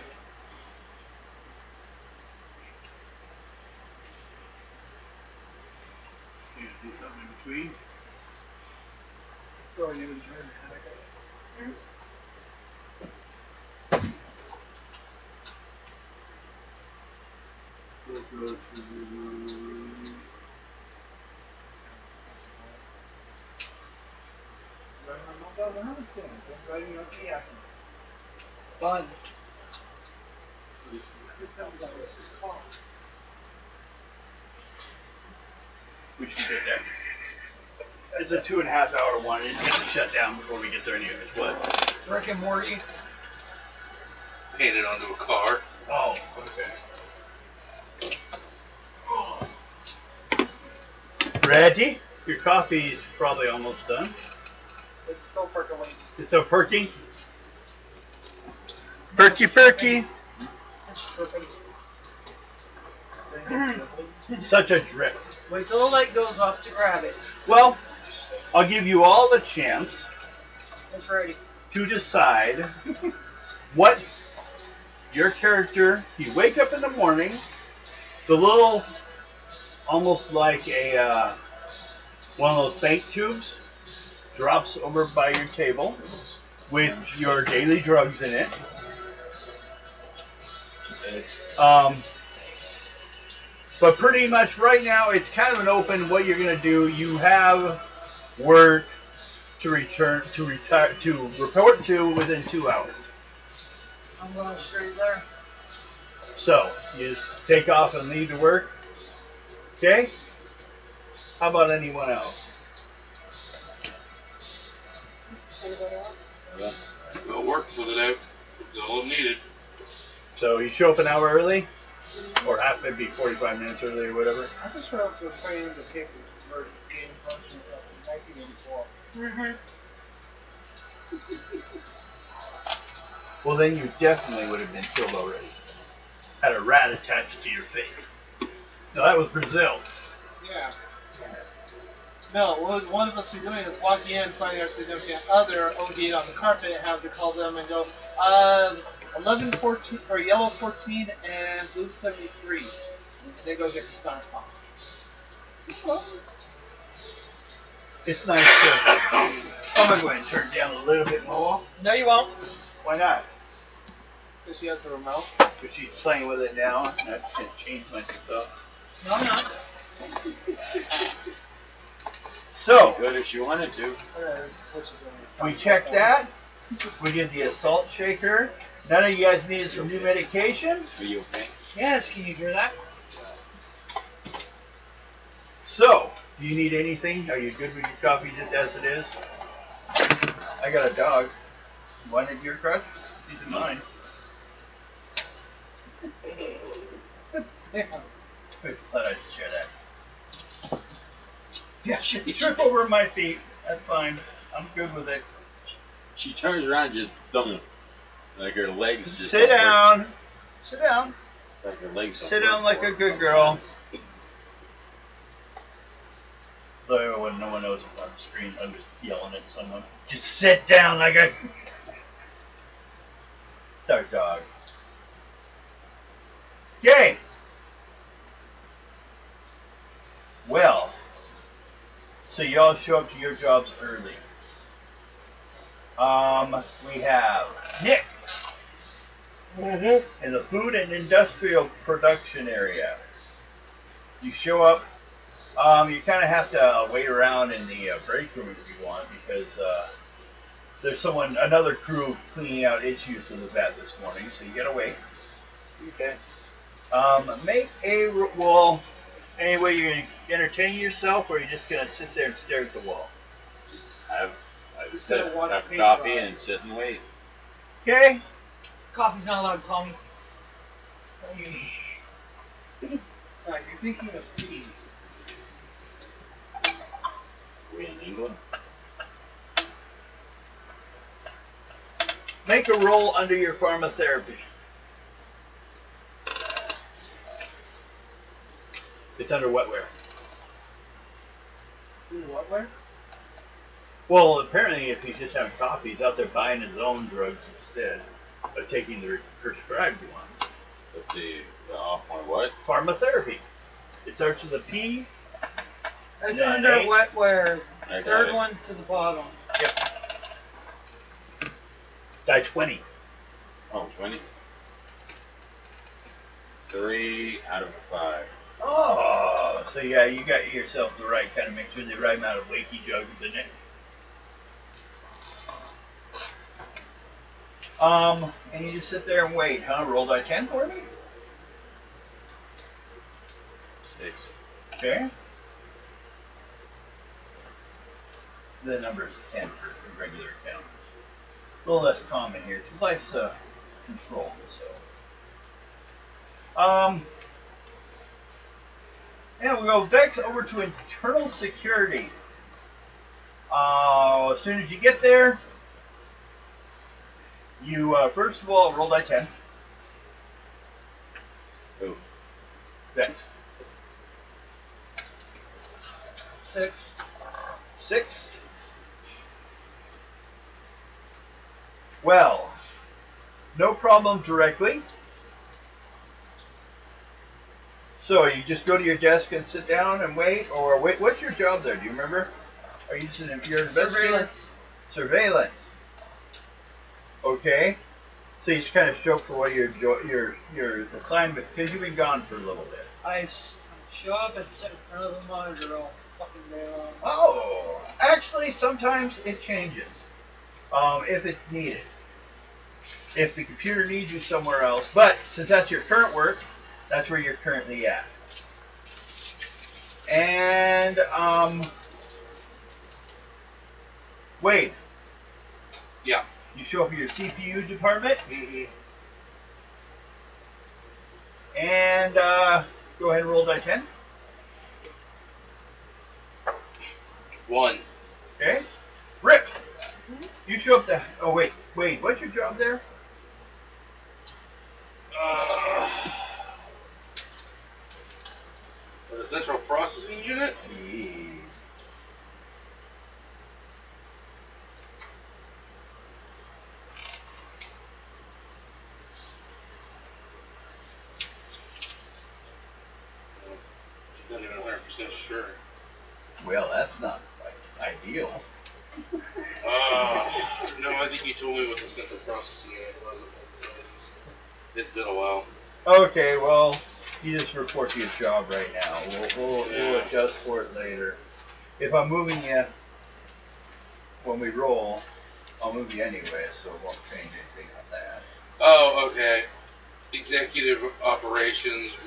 You gonna do something in between? So you enjoyed it. We'll go to Fun. This is called. we should get there. It's a 2.5 hour one. It's gonna shut down before we get there anyways. What? Rick and Morty. Painted onto a car. Oh, okay. Reggie, your coffee is probably almost done. It's still percolating. It's so perky. Perky, perky. It's tripping. Such a drip. Wait till the light goes up to grab it. Well, I'll give you all the chance It's ready. to decide what your character, you wake up in the morning, the little, almost like a, one of those bank tubes drops over by your table with your daily drugs in it. But pretty much right now, it's kind of an open what you're going to do. You have work to report to within 2 hours. I'm going straight there. So, you just take off and leave to work. Okay? How about anyone else? Anybody else? Go work with it out. That's all I'm needed. So, you show up an hour early? Or maybe 45 minutes early or whatever? I just realized we're playing the game function in 1984. Well, then you definitely would have been killed already. Had a rat attached to your face. No, that was Brazil. Yeah. No, what one of us be doing is walking in, finding our significant other OD'd on the carpet, and have to call them and go, 11-14, or yellow 14 and blue 73. And they go get the stomach pump. It's nice to. I'm gonna go ahead and turn it down a little bit more. No, you won't. Why not? Because she has a remote. Because she's playing with it now, and I can't change my stuff. No, I'm not. So, Good if she wanted to. we checked that. We did the assault shaker. None of you guys needed some new medication. Are you okay? Yes, can you hear that? So, do you need anything? Are you good with your coffee just as it is? I got a dog. One at your crutch? These are mine. I thought I'd share that. Yeah, she trip over my feet. That's fine. I'm good with it. She turns around just don't. Like her legs just Sit don't work. down. Sit down. Like her legs don't Sit work down like for a her good girl. sometimes. Though when no one knows if I'm screen, I'm just yelling at someone. Just sit down like a. It's our dog. Okay. Well, so you all show up to your jobs early. We have Nick in the food and industrial production area. You show up. You kind of have to wait around in the break room if you want, because there's another crew cleaning out its use of the vat this morning, so you gotta wait. Okay. Make a wall. Any way you're gonna entertain yourself, or are you just gonna sit there and stare at the wall? Just have Instead of watching paint coffee dry. and sit and wait. Okay. Coffee's not allowed to call me. Alright, you're thinking of tea. We in England? Make a roll under your pharmacotherapy. It's under wetware. What, where? Well, apparently, if he's just having coffee, he's out there buying his own drugs instead of taking the prescribed ones. Let's see. Off my what? Pharmacotherapy. It starts with a P. It's Yeah, under eight. wetware. I got Third it. one to the bottom. Yep. Die 20. Oh, 20. 3 out of 5. Oh, so yeah, you got yourself the right kind of mixture, the right amount of wakey jugs in it. And you just sit there and wait, huh? Roll die 10 for me. 6. Okay. The number is 10 for regular encounters. A little less common here, because life's controlled, so. Yeah, we go Vex over to internal security. As soon as you get there, you first of all roll die 10. Who? Vex. 6. 6. Well, no problem directly. So you just go to your desk and sit down and wait, or wait. What's your job there? Do you remember? Are you just you're an investigator? Surveillance. Surveillance. Okay. So you just kind of show for what your assignment, because you've been gone for a little bit. I show up and sit in front of the monitor all fucking day long. Oh, actually, sometimes it changes. If it's needed. If the computer needs you somewhere else. But since that's your current work, that's where you're currently at. And, Wade. Yeah. You show up at your CPU department. And, go ahead and roll die 10. 1. Okay. Rip. You show up to, oh wait, what's your job there? The central processing unit? Not even 100% sure. Well, that's not right. ideal. No, I think you told me what the central processing unit was. It's been a while. Okay, well, you just report your job right now. We'll Yeah. adjust for it later. If I'm moving you when we roll, I'll move you anyway, so it won't change anything on that. Oh, okay. Executive operations,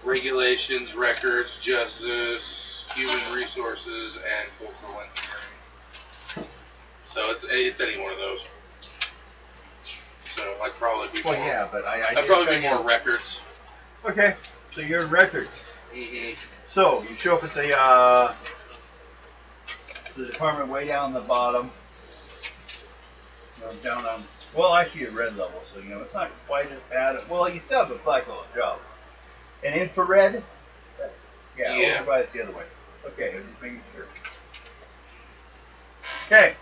regulations, records, justice, human resources, and cultural engineering. So it's any one of those. So I'd probably be Well, more. yeah, but I'd did probably try be to- more records. Okay, so you're in records. Mm-hmm. So you show up at the department way down the bottom. You know, down on, well, actually a red level, so you know it's not quite as bad. Well, you still have a black level job. And infrared? Yeah, over by it the other way. Okay, I'm just making sure. Okay.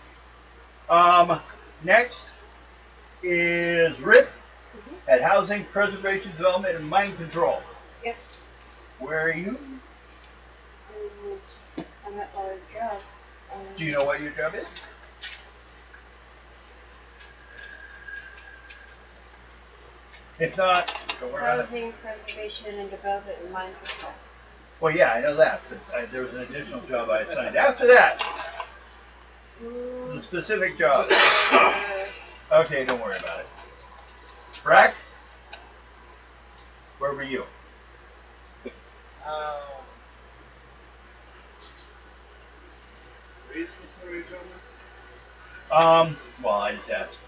Next is RIP at Housing Preservation Development and Mine Control. Yep. Where are you? I'm at our job. Do you know what your job is? If not, don't worry about it. Housing, preservation, and development and mine control. Well, yeah, I know that, but there was an additional job I assigned. After that, the specific job. Okay, don't worry about it. Brack? Where were you? Well, I just asked,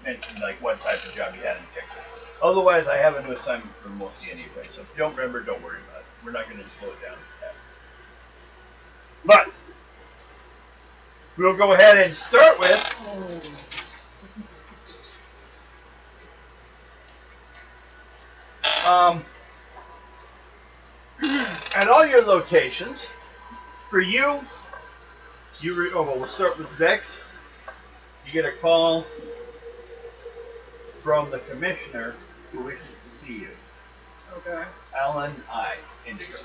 mentioned like what type of job you had in Texas. Otherwise, I have a new assignment for mostly anyway. So if you don't remember, don't worry about it. We're not going to slow it down to that. But we'll go ahead and start with at all your locations. For you, we'll start with Vex. You get a call from the commissioner who wishes to see you. Okay. Alan I. Indigo.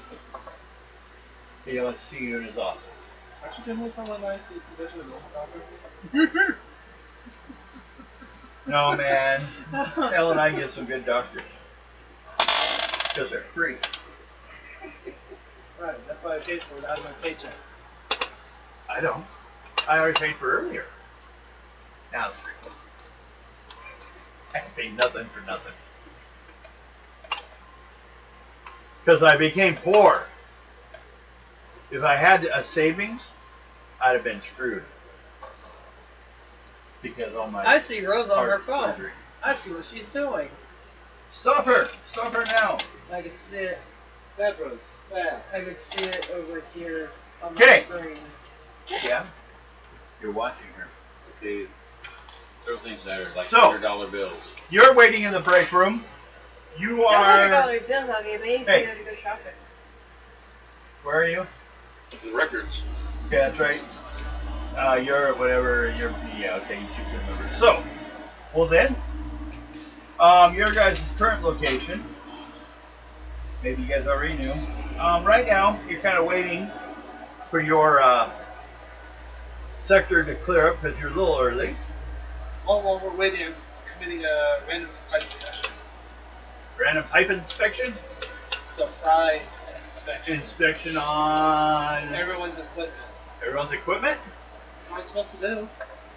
He wants to see you in his office. Actually, didn't we someone nice see condition of the doctor? No, man. Alan I get some good doctors. Because they're free. Right, that's why I paid for it out of my paycheck. I don't. I already paid for earlier. Now it's free. I paid nothing for nothing. Because I became poor. If I had a savings, I'd have been screwed. Because all my I see Rose on her heart phone. surgery. I see what she's doing. Stop her! Stop her now! I can see it. Bad Rose. Bad. I can see it over here on my Okay. screen. Yeah? You're watching her. Okay. Throw things at her like So- $100 bills. You're waiting in the break room. You Those are... $100 bills I'll give me if Hey. you go to go shopping. Where are you? The records. Okay, that's right. You're whatever. Yeah. Okay, you should remember. So, well then, your guys' current location. Maybe you guys already knew. Right now, you're kind of waiting for your sector to clear up because you're a little early. All while we're waiting, I'm committing a random surprise inspection. Random pipe inspection. Surprise inspection. Inspection on Everyone's equipment. everyone's equipment. That's what I'm supposed to do.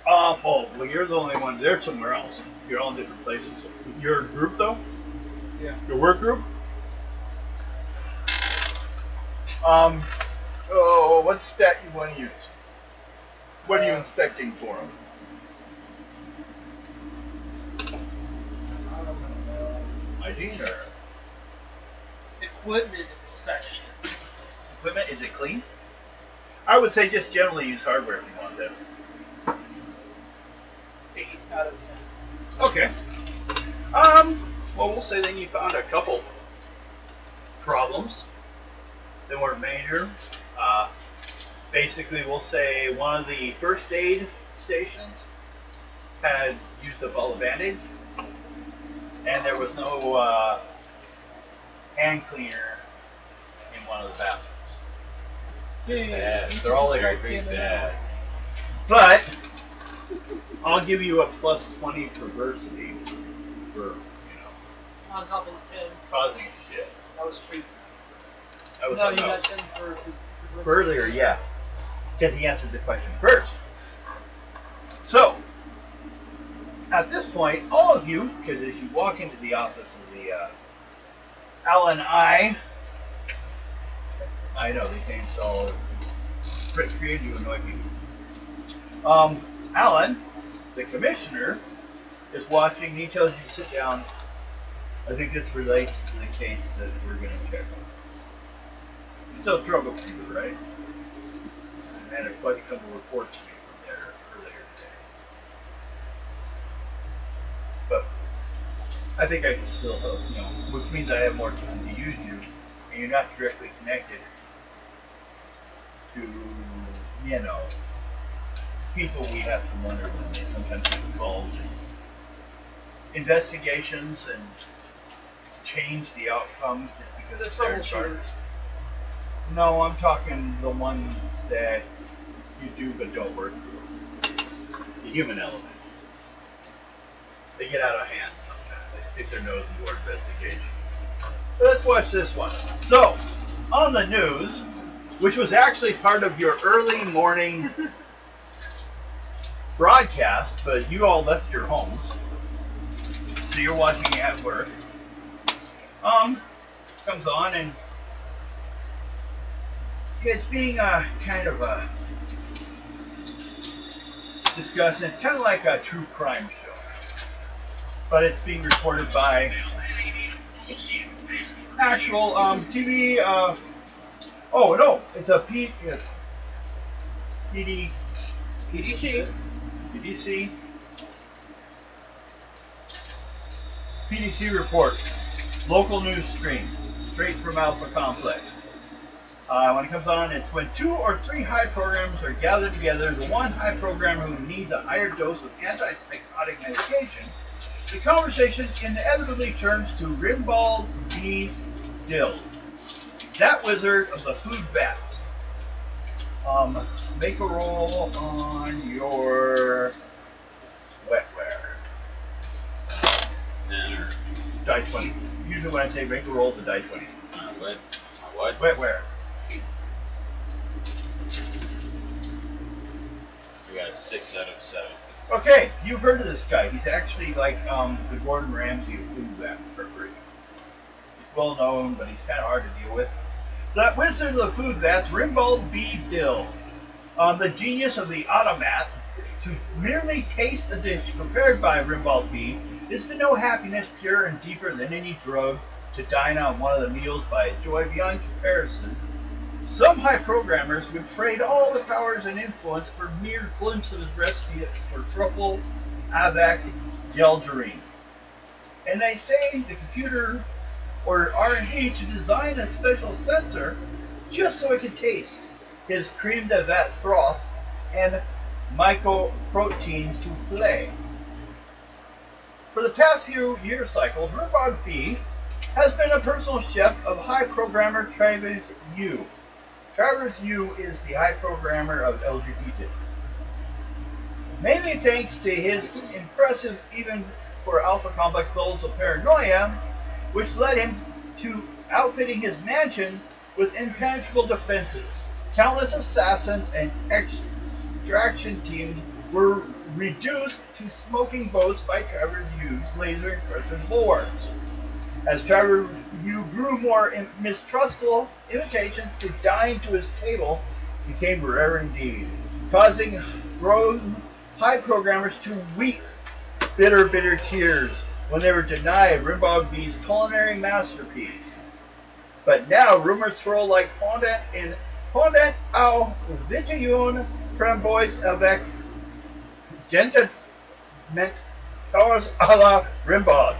Oh, well, you're the only one. They're somewhere else. You're all in different places. Your group, though? Yeah. Your work group? Oh, what stat you want to use? What are you inspecting for them? ID or Equipment inspection. equipment? Is it clean? I would say just generally use hardware if you want that. 8 out of 10. Okay. Well, we'll say then you found a couple problems. They weren't major. Basically, we'll say one of the first aid stations had used up all the Band-Aids, and there was no hand cleaner in one of the bathrooms. Bad. They're all like great bad. But I'll give you a plus 20 perversity for On top of the 10. causing shit. That was crazy. That was No, you something got else. 10 for Earlier, yeah. Because he answered the question first. So, at this point, all of you, because as you walk into the office of the Alan I know these names all created you annoy people. Alan, the commissioner, is watching. He tells you to sit down. I think this relates to the case that we're going to check on. You still trouble fever, right? I had quite a couple reports to me from there earlier today. But I think I can still help, which means I have more time to use you, and you're not directly connected to, people we have to wonder when they sometimes get involved in investigations and change the outcome just The because they're in charge. troubleshooters. No, I'm talking the ones that you do but don't work through. The human element. They get out of hand sometimes. They stick their nose into our investigations. Let's watch this one. So, on the news, which was actually part of your early morning broadcast, but you all left your homes, so you're watching it at work. Comes on and it's being kind of discussed. It's kind of like a true crime show, but it's being reported by actual TV. Oh no, it's a PDC report. Local news stream, straight from Alpha Complex. When it comes on, it's when 2 or 3 high programmers are gathered together, the one high programmer who needs a higher dose of antipsychotic medication, the conversation inevitably turns to Rimbald B. Dill, that wizard of the food vats. Make a roll on your wetware. Die 20. Usually when I say make a roll, the die 20. What? Wetware. We got a 6 out of 7. Okay, you've heard of this guy. He's actually like the Gordon Ramsay of food vat preparation. He's well known, but he's kind of hard to deal with. That wizard of the food vats, Rimbald B. Dill, the genius of the automat, to merely taste a dish prepared by Rimbald B. is to know happiness pure and deeper than any drug, to dine on one of the meals by a joy beyond comparison. Some high programmers would trade all the powers and influence for mere glimpse of his recipe for truffle, avec, gelgerine. And they say the computer or R&D to design a special sensor just so it could taste his creme de vat froth and mycoprotein souffle. For the past few year cycles, Rimbald B has been a personal chef of high programmer Travis Yu. Travis Yu is the high programmer of LGBT. Mainly thanks to his impressive, even for Alpha Complex goals of paranoia, which led him to outfitting his mansion with impenetrable defenses. Countless assassins and extraction teams were reduced to smoking boats by Travis Yu's laser encrusted lore. As Travis Yu grew more mistrustful, invitations to dine to his table became rare indeed, causing grown high programmers to weep bitter tears when they were denied Rimbald B's culinary masterpiece. But now rumors swirl like fondant au vitiune framboise avec gentiment à la Rimbald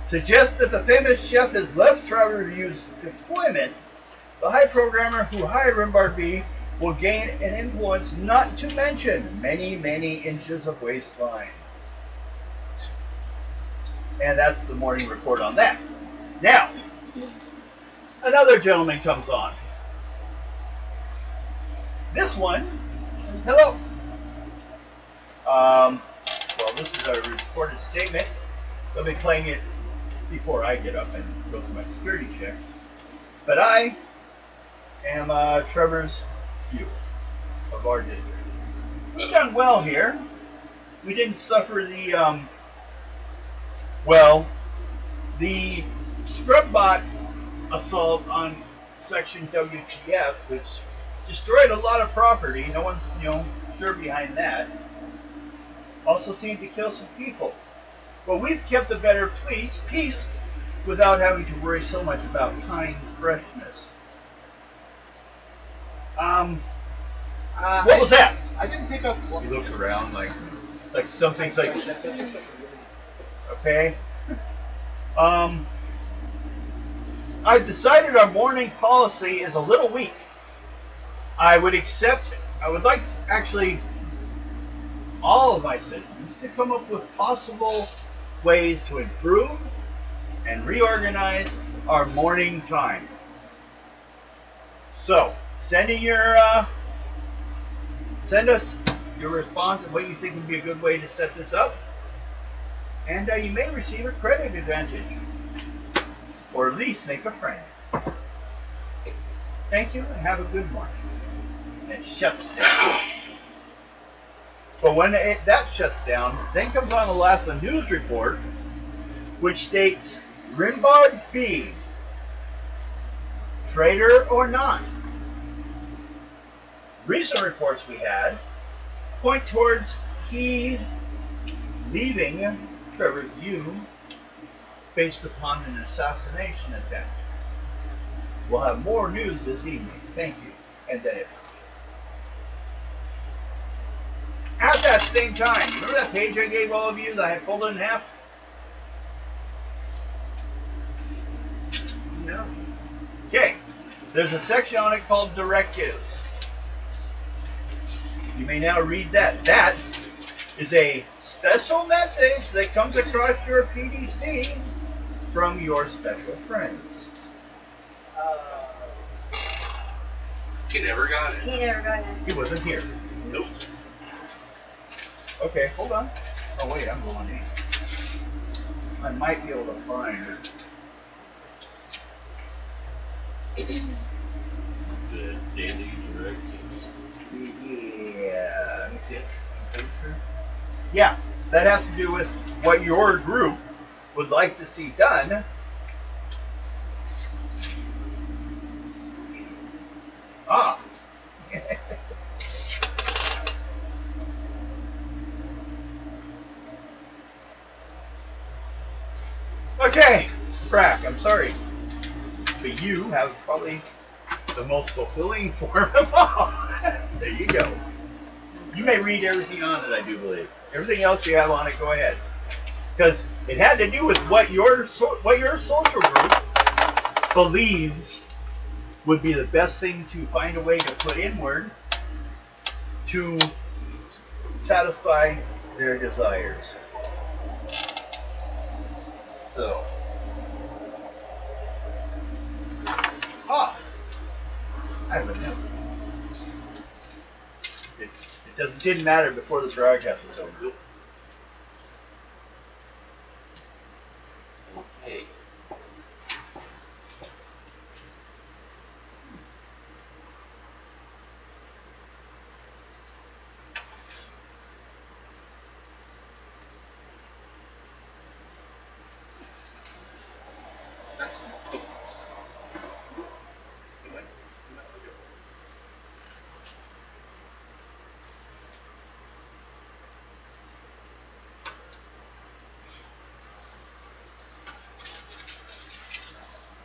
suggests that the famous chef has left Travis Yu's employment. The high programmer who hired Rimbald B will gain an influence not to mention many inches of waistline. And that's the morning report on that. Now, another gentleman comes on. This one, hello. Well, this is a recorded statement. They'll be playing it before I get up and go through my security check. But I am Trevor's view of our district. We've done well here. We didn't suffer the, the Scrubbot assault on Section WTF, which destroyed a lot of property. No one's, sure behind that. Also seemed to kill some people. But we've kept a better peace without having to worry so much about kind freshness. What was that? I didn't pick up what. He looked around like something's like. Okay. I've decided our morning policy is a little weak. I would like actually all of my citizens to come up with possible ways to improve and reorganize our morning time. So, send us your response of what you think would be a good way to set this up, and you may receive a credit advantage, or at least make a friend. Thank you, and have a good morning. And it shuts down. But when that shuts down, then comes on the last a news report, which states, Rimbard B, traitor or not. Recent reports we had point towards he leaving Trevor's view based upon an assassination attempt. We'll have more news this evening. Thank you. And then at that same time, remember that page I gave all of you that I had folded in half? No. Okay. There's a section on it called Directives. You may now read that. That is a special message that comes across your PDC from your special friends. He never got it. He never got it. He wasn't here. Nope. Okay, hold on. Oh wait, I'm going in. I might be able to find The daily directives. Yeah, let me see it. Yeah, that has to do with what your group would like to see done. Ah. Okay, Brack, I'm sorry, but you have probably the most fulfilling form of all. There you go. You may read everything on it, I do believe. Everything else you have on it, go ahead. Because it had to do with what your social group believes would be the best thing to find a way to put inward to satisfy their desires. So, I have a note. It didn't matter before the broadcast was over. Okay.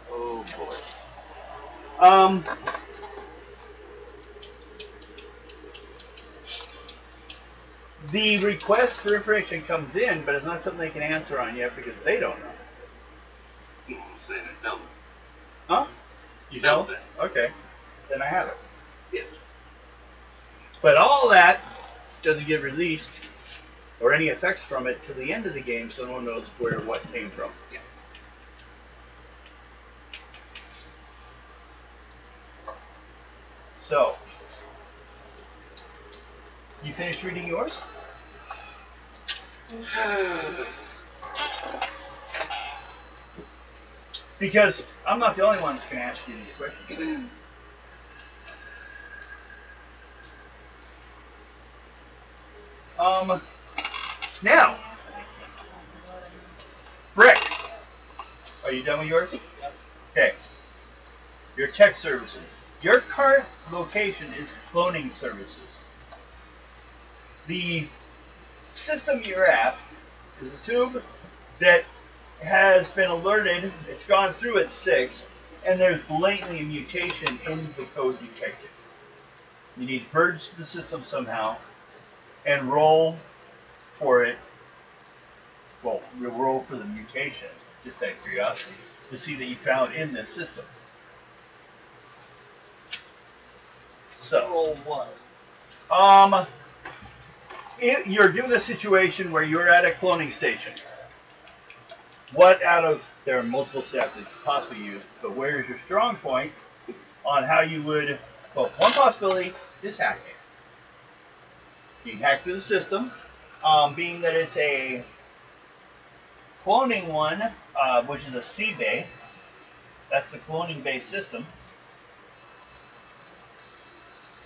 Oh boy. The request for information comes in, but it's not something they can answer on yet because they don't know. Well, I'm saying I tell them. Huh? You Tell don't? them. Okay. Then I have it. Yes. But all that doesn't get released or any effects from it to the end of the game, so no one knows where what came from. Yes. So, You finished reading yours? Because I'm not the only one that's going to ask you these questions. Now, Brick, are you done with yours? Yep. Okay. Your tech services. Your current location is cloning services. The system you're at is a tube that has been alerted, it's gone through its 6, and there's blatantly a mutation in the code detected. You need to purge the system somehow and roll for it. Well, we'll roll for the mutation, just out of curiosity, to see that you found in this system. So, Roll what? You're given a situation where you're at a cloning station. What out of, there are multiple steps that you could possibly use, but where is your strong point on how you would, well, one possibility is hacking. You can hack through the system, being that it's a cloning one, which is a C-Bay. That's the cloning-based system.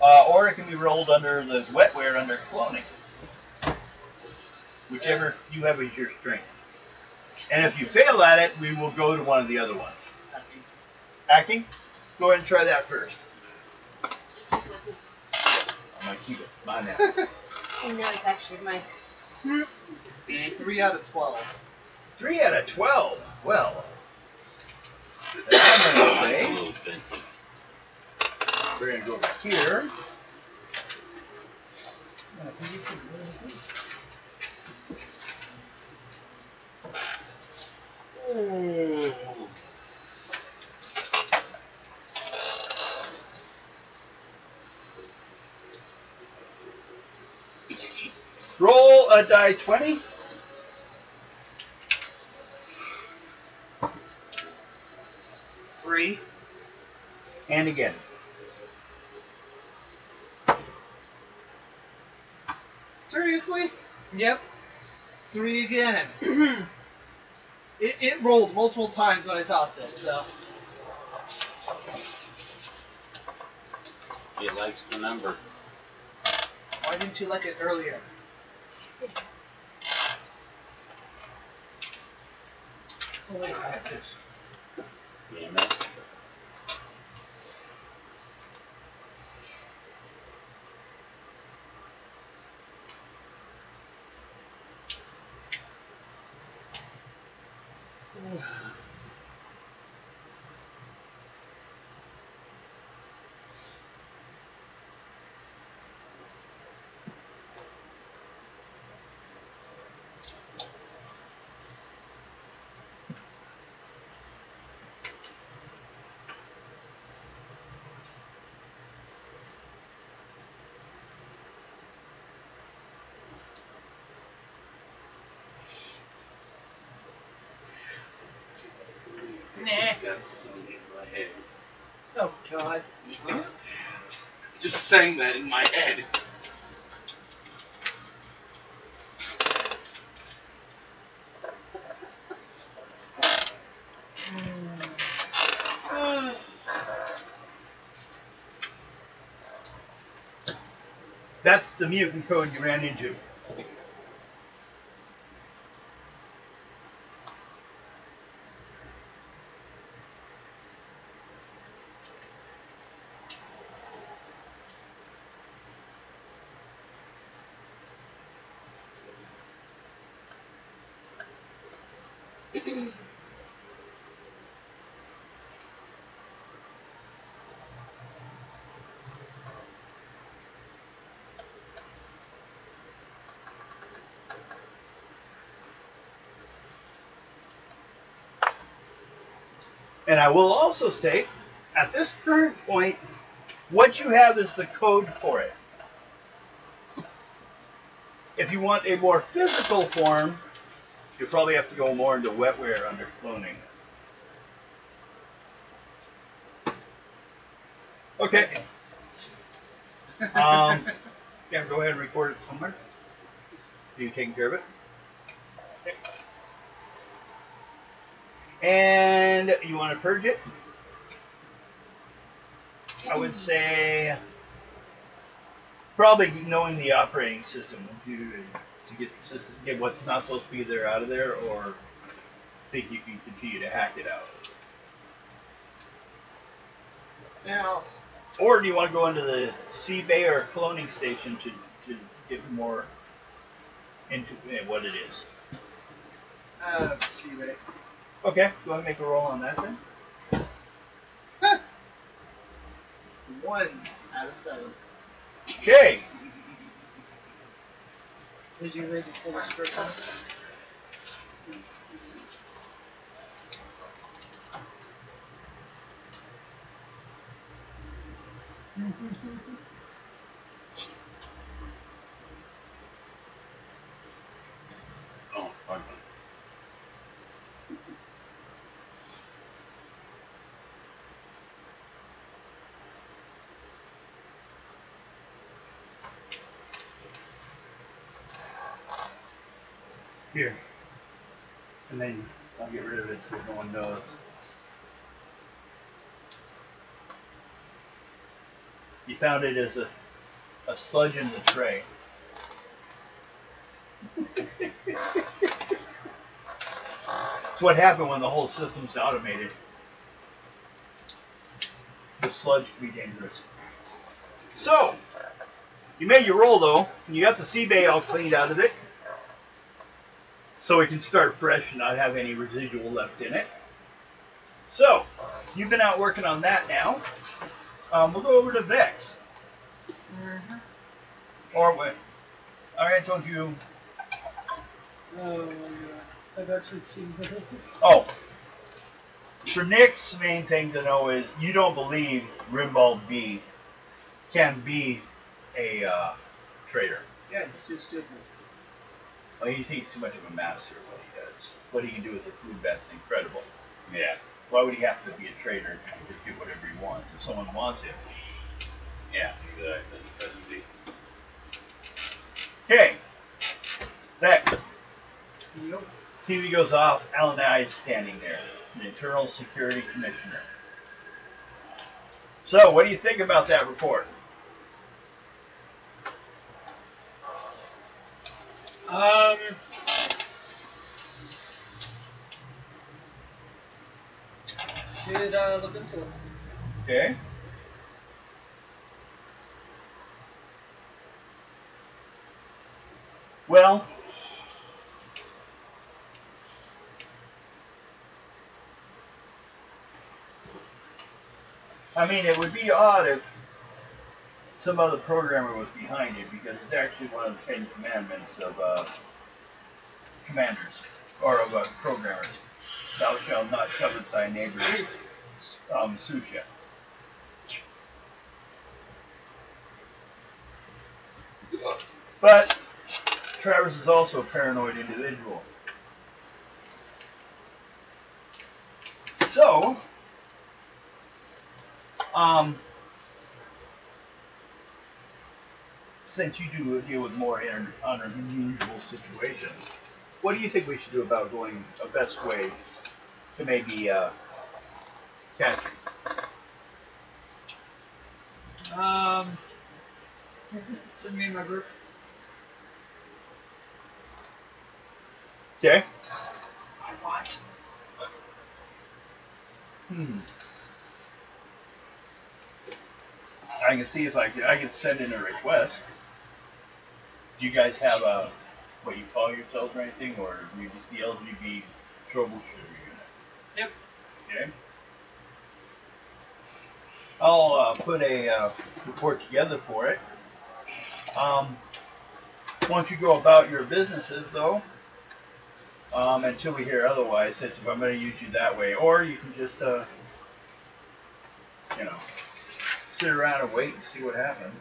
Or it can be rolled under the wetware under cloning. Whichever you have as your strength. And if you fail at it, we will go to one of the other ones. Hacking? Go ahead and try that first. I'm going to keep it. Mine now. No, it's actually Mike's. 3 out of 12. 3 out of 12. Well, that's what I'm Mine's a going to little say. vintage. We're going to go over here. Roll a die 20. Three. And again. Seriously? Yep. 3 again. It rolled multiple times when I tossed it, so. It likes the number. Why didn't you like it earlier? Oh, wait, I have this. EMS. Nah. Got sung in my head. Oh God. Just sang that in my head. That's the mutant code you ran into. And I will also state, at this current point, what you have is the code for it. If you want a more physical form, you'll probably have to go more into wetware under cloning. Okay. Yeah, go ahead and record it somewhere. Are you taking care of it? Okay. And you want to purge it? I would say probably knowing the operating system to get the system, get what's not supposed to be there out of there, or think you can continue to hack it out. Now, or do you want to go into the C-Bay or cloning station to get more into what it is? See, right? Okay, go ahead and make a roll on that then. 1 out of 7. Okay. Did you read the full script? Oh, fuck. Here. And then I'll get rid of it so no one knows. You found it as a sludge in the tray. It's what happened when the whole system's automated. The sludge can be dangerous. So, you made your roll though, and you got the C-Bay all cleaned out of it. So we can start fresh and not have any residual left in it. So, you've been out working on that now. We'll go over to Vex. Mm-hmm. Or what? I told you. Oh my god. I've actually seen this. Oh. For Nick's main thing to know is you don't believe Rimbald B can be a trader. Yeah, it's too stupid. Well, you think he's too much of a master at what he does. What he can do with the food that's incredible. Yeah. Why would he have to be a trader and just do whatever he wants if someone wants him? Yeah, exactly. Because the Okay. Next. Nope. TV goes off. Alan I is standing there, the Internal Security Commissioner. So, what do you think about that report? Should look into it. Okay. Well, I mean, it would be odd if some other programmer was behind it, because it's actually one of the 10 commandments of commanders, or of programmers. Thou shalt not covet thy neighbor's susha. But Travis is also a paranoid individual. So, since you do deal with more unusual situations, what do you think we should do about going a best way to maybe catch you? Send me in my group. Okay. I want. I can see if I can send in a request. Do you guys have a what you call yourselves or anything, or do you just the LGB troubleshooter unit? Yep. Okay. I'll put a report together for it. Once you go about your businesses, though, until we hear otherwise, that's if I'm going to use you that way, or you can just, sit around and wait and see what happens.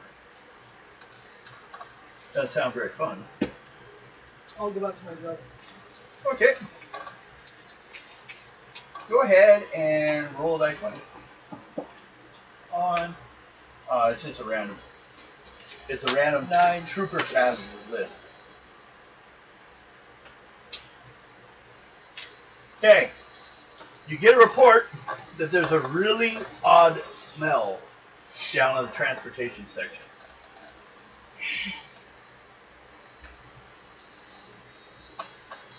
Doesn't sound very fun. I'll go back to my job. Okay. Go ahead and roll a die 20. On. It's just a random. It's a random 9. trooper task list. Okay. You get a report that there's a really odd smell down in the transportation section.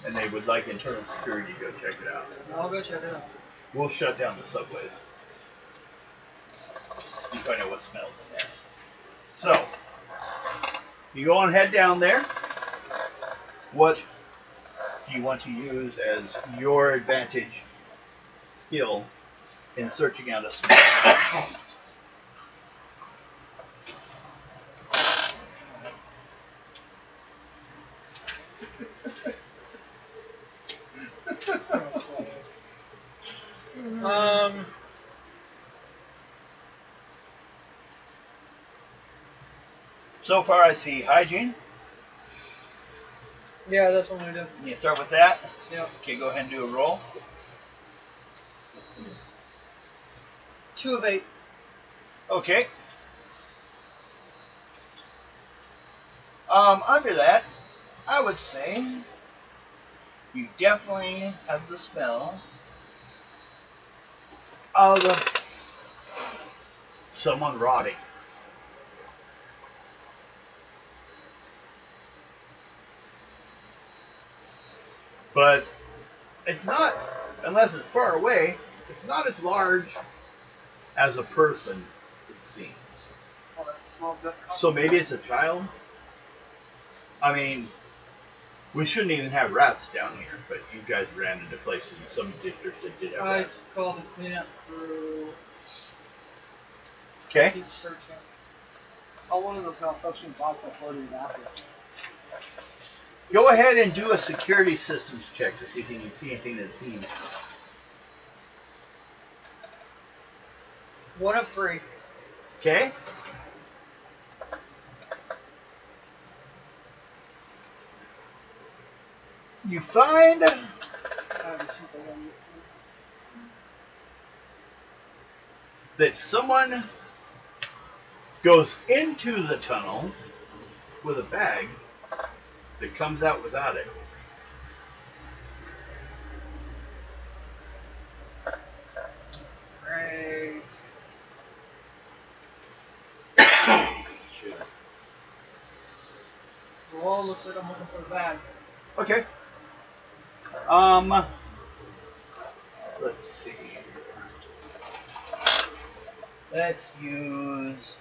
And they would like internal security to go check it out. I'll go check it out. We'll shut down the subways. You find out what smells in there. So, you go on and head down there. What do you want to use as your advantage skill in searching out a smell? So far I see hygiene. Yeah, that's what I'm gonna do. You start with that. Yep. Okay, go ahead and do a roll. 2 of 8. Okay. Under that, I would say you definitely have the smell of someone rotting. But it's not, unless it's far away, it's not as large as a person, it seems. Oh, that's a small difference. So maybe it's a child? I mean, we shouldn't even have rats down here, but you guys ran into places in some districts that did have I rats. called the cleanup crew. Okay? Keep searching. Oh, one of those malfunctioning bots that's loaded with acid. Go ahead and do a security systems check to see if you can see anything that's seen. 1 of 3. Okay? You find that someone goes into the tunnel with a bag that comes out without it. Great. Well, looks like I'm looking for the bag. Okay. Let's see. Let's use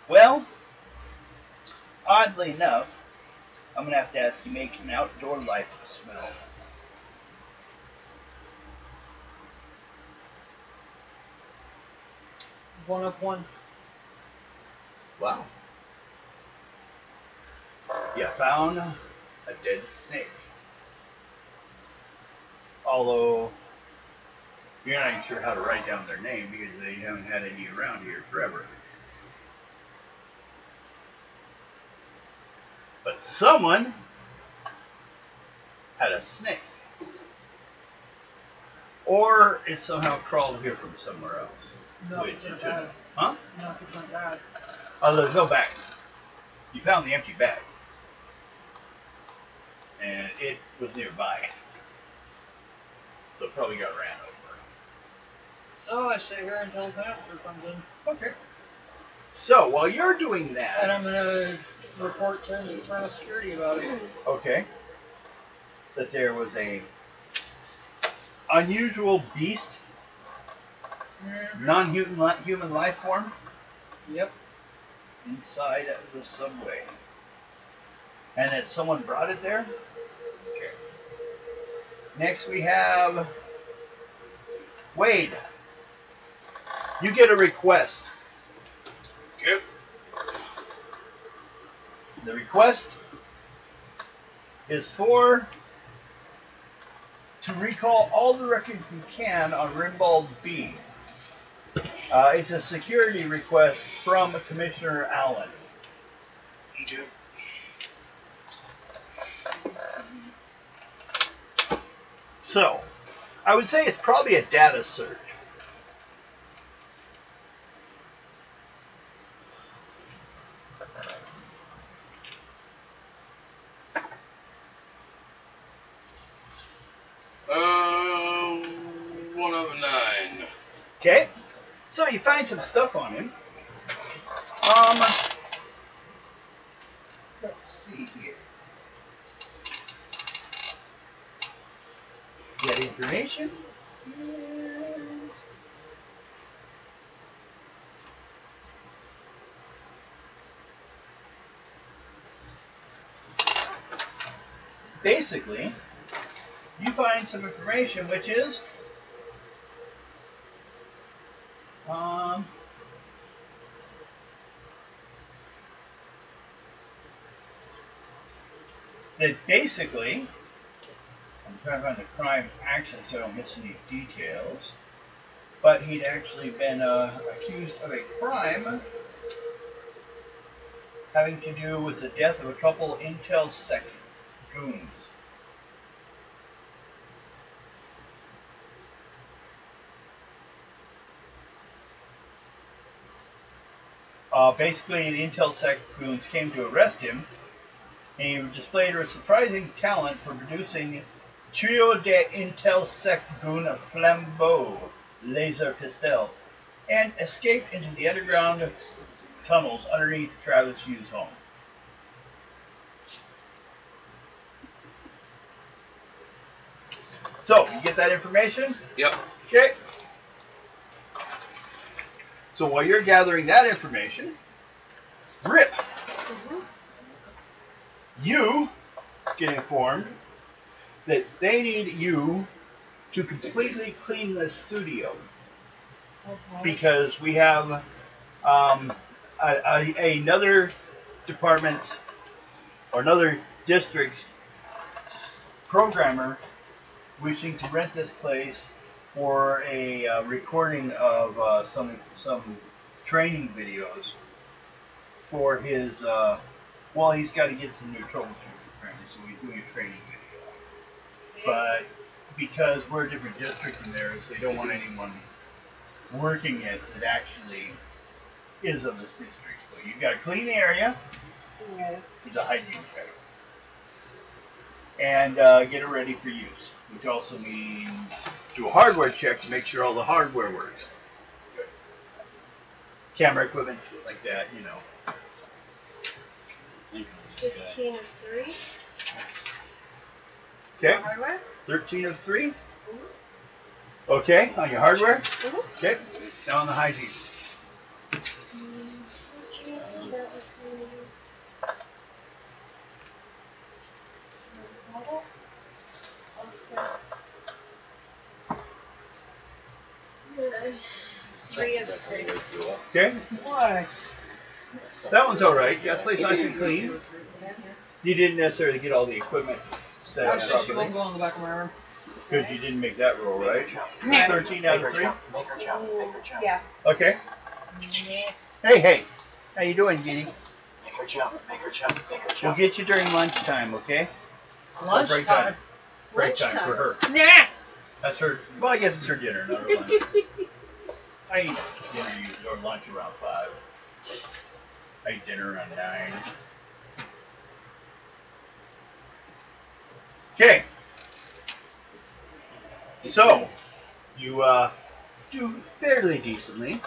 well, oddly enough, I'm going to have to ask you make an outdoor life smell. One of 1. Wow. You found a dead snake. Although, you're not even sure how to write down their name because they haven't had any around here forever. But someone had a snake. Or it somehow crawled here from somewhere else. No, it's not bad. Huh? No, it's not bad. Oh, there's no bag. You found the empty bag. And it was nearby. So it probably got ran over. So I stay here until the pastor comes in. Okay. So while you're doing And that, I'm gonna report to the internal security about it. okay, that there was a unusual beast, non-human life form, Yep. inside of the subway, and that someone brought it there. Okay. Next we have Wade. You get a request. Okay. The request is to recall all the records you can on Rimbald B. It's a security request from Commissioner Allen. YouTube. So, I would say it's probably a data search. One of 9. Okay, so you find some stuff on him. Let's see here. Get information. Basically, you find some information which is that basically, I'm trying to find the crime action so I don't miss any details, but he'd actually been accused of a crime having to do with the death of a couple Intel Sec goons. Basically, the Intel Sec goons came to arrest him, and he displayed a surprising talent for producing Trio de Intel Sec Goon Flambeau laser pistol, and escaped into the underground tunnels underneath Travis Hughes' home. So, you get that information? Yep. Okay. So while you're gathering that information, Rip, you get informed that they need you to completely clean the studio because we have another department's or another district's programmer wishing to rent this place for a recording of some training videos for his. Well, he's got to get some new troubleshooting apparently, so he's doing a training video. But because we're a different district than theirs, they don't want anyone working it that actually is of this district. So you've got to clean the area. There's a hygiene check. And get it ready for use, which also means do a hardware check to make sure all the hardware works. Good. Camera equipment, shit like that, you know. 15 of 3. Okay. Hardware? 13 of 3. Okay, on your hardware. Okay. Now on the hygiene. Three of 6. Okay. What? That one's all right. You got the place nice and clean. You didn't necessarily get all the equipment set up Actually, she properly won't go in the back of my room. because you didn't make that roll, right? 13 out of 3. Yeah. Okay. Hey. How you doing, Giddy? Make her jump. We'll get you during lunchtime, okay? Lunchtime. Break time for her. Yeah. That's her. Well, I guess it's her dinner, not her lunch. I eat dinner usually, or lunch around 5. I eat dinner around 9. Okay. So, you do fairly decently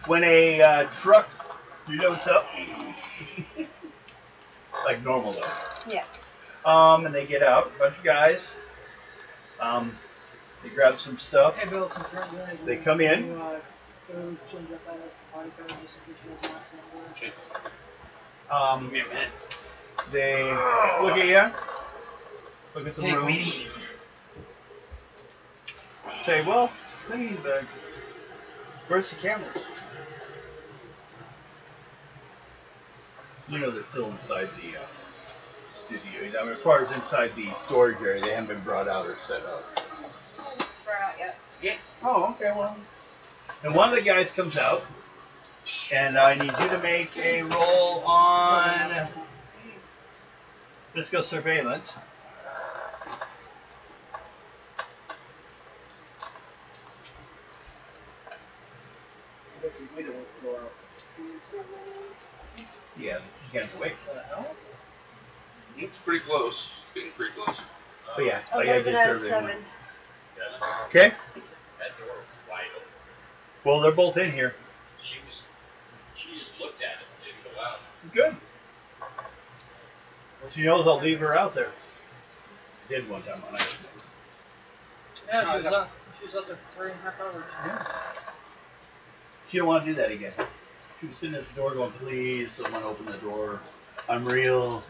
when a truck loads up, like normal though. Yeah. And they get out, a bunch of guys. They grab some stuff. Hey, Bill, since you're not doing anything, They come in. can you, go change up that body card just in case you have an accident. Give me a minute. They look at you, look at the room, say, well, clean, but where's the cameras? You know they're still inside the studio. I mean, as far as inside the storage area, they haven't been brought out or set up. We're out yet. Yeah. Oh, okay, well. And one of the guys comes out, and I need you to make a roll on Let's go surveillance. I guess the window was still out. Yeah, you can't wait. What the hell? It's pretty close. It's getting pretty close. But yeah, I gotta 11 get out of survey 7. one. Okay. That door was wide open. Well, they're both in here. She just looked at it and didn't go out. Good. She knows I'll leave her out there. I did one time on it. Yeah, she was up there for 3.5 hours. Yeah. She don't want to do that again. She was sitting at the door going, please, someone open the door. I'm real.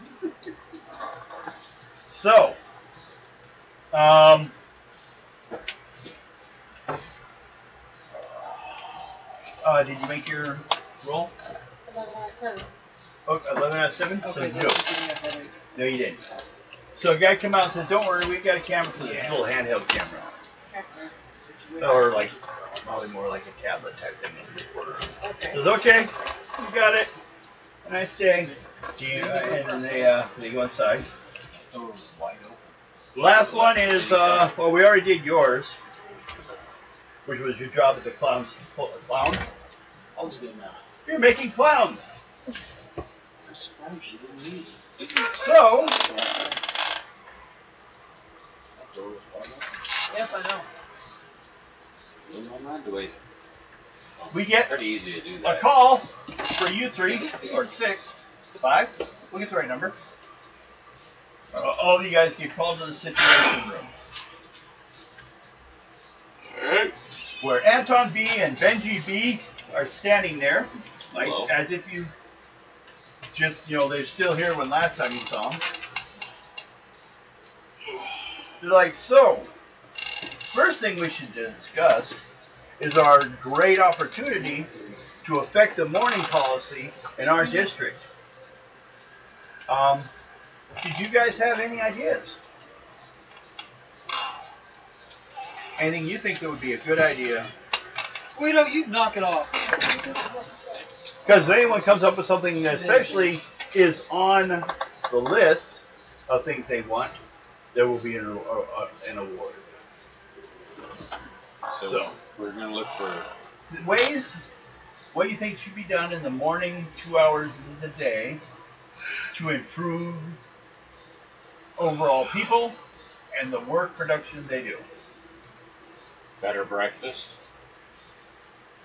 So, did you make your roll? 11 out of 7. Oh, 11 out of 7? So Okay, no. that's giving me a headache. No, you didn't. So a guy come out and said, don't worry, we've got a camera for this little handheld camera. Or like, probably more like a tablet type thing in the recorder. Okay. Says, okay, you got it. Nice day. And then they go inside. Door was wide open. Last one is, well, we already did yours, which was your job at the clown. I was good now. You're making clowns. I'm surprised she didn't leave. So, That door was wide open. Yes, I know. Didn't know mine to wait. we get Pretty easy to do a that. call for you 3, or 6, 5, we'll get the right number. All of you guys get called to the situation room, Alright. where Anton B and Benji B are standing there, like Hello. as if you just, they're still here when last time you saw them. They're like, so, first thing we should discuss is our great opportunity to affect the mourning policy in our district. Did you guys have any ideas? Anything you think that would be a good idea? Guido, you knock it off. Because if anyone comes up with something that especially is on the list of things they want, there will be an award. So we're going to look for Ways, what do you think should be done in the morning 2 hours of the day to improve overall people and the work production they do? better breakfast.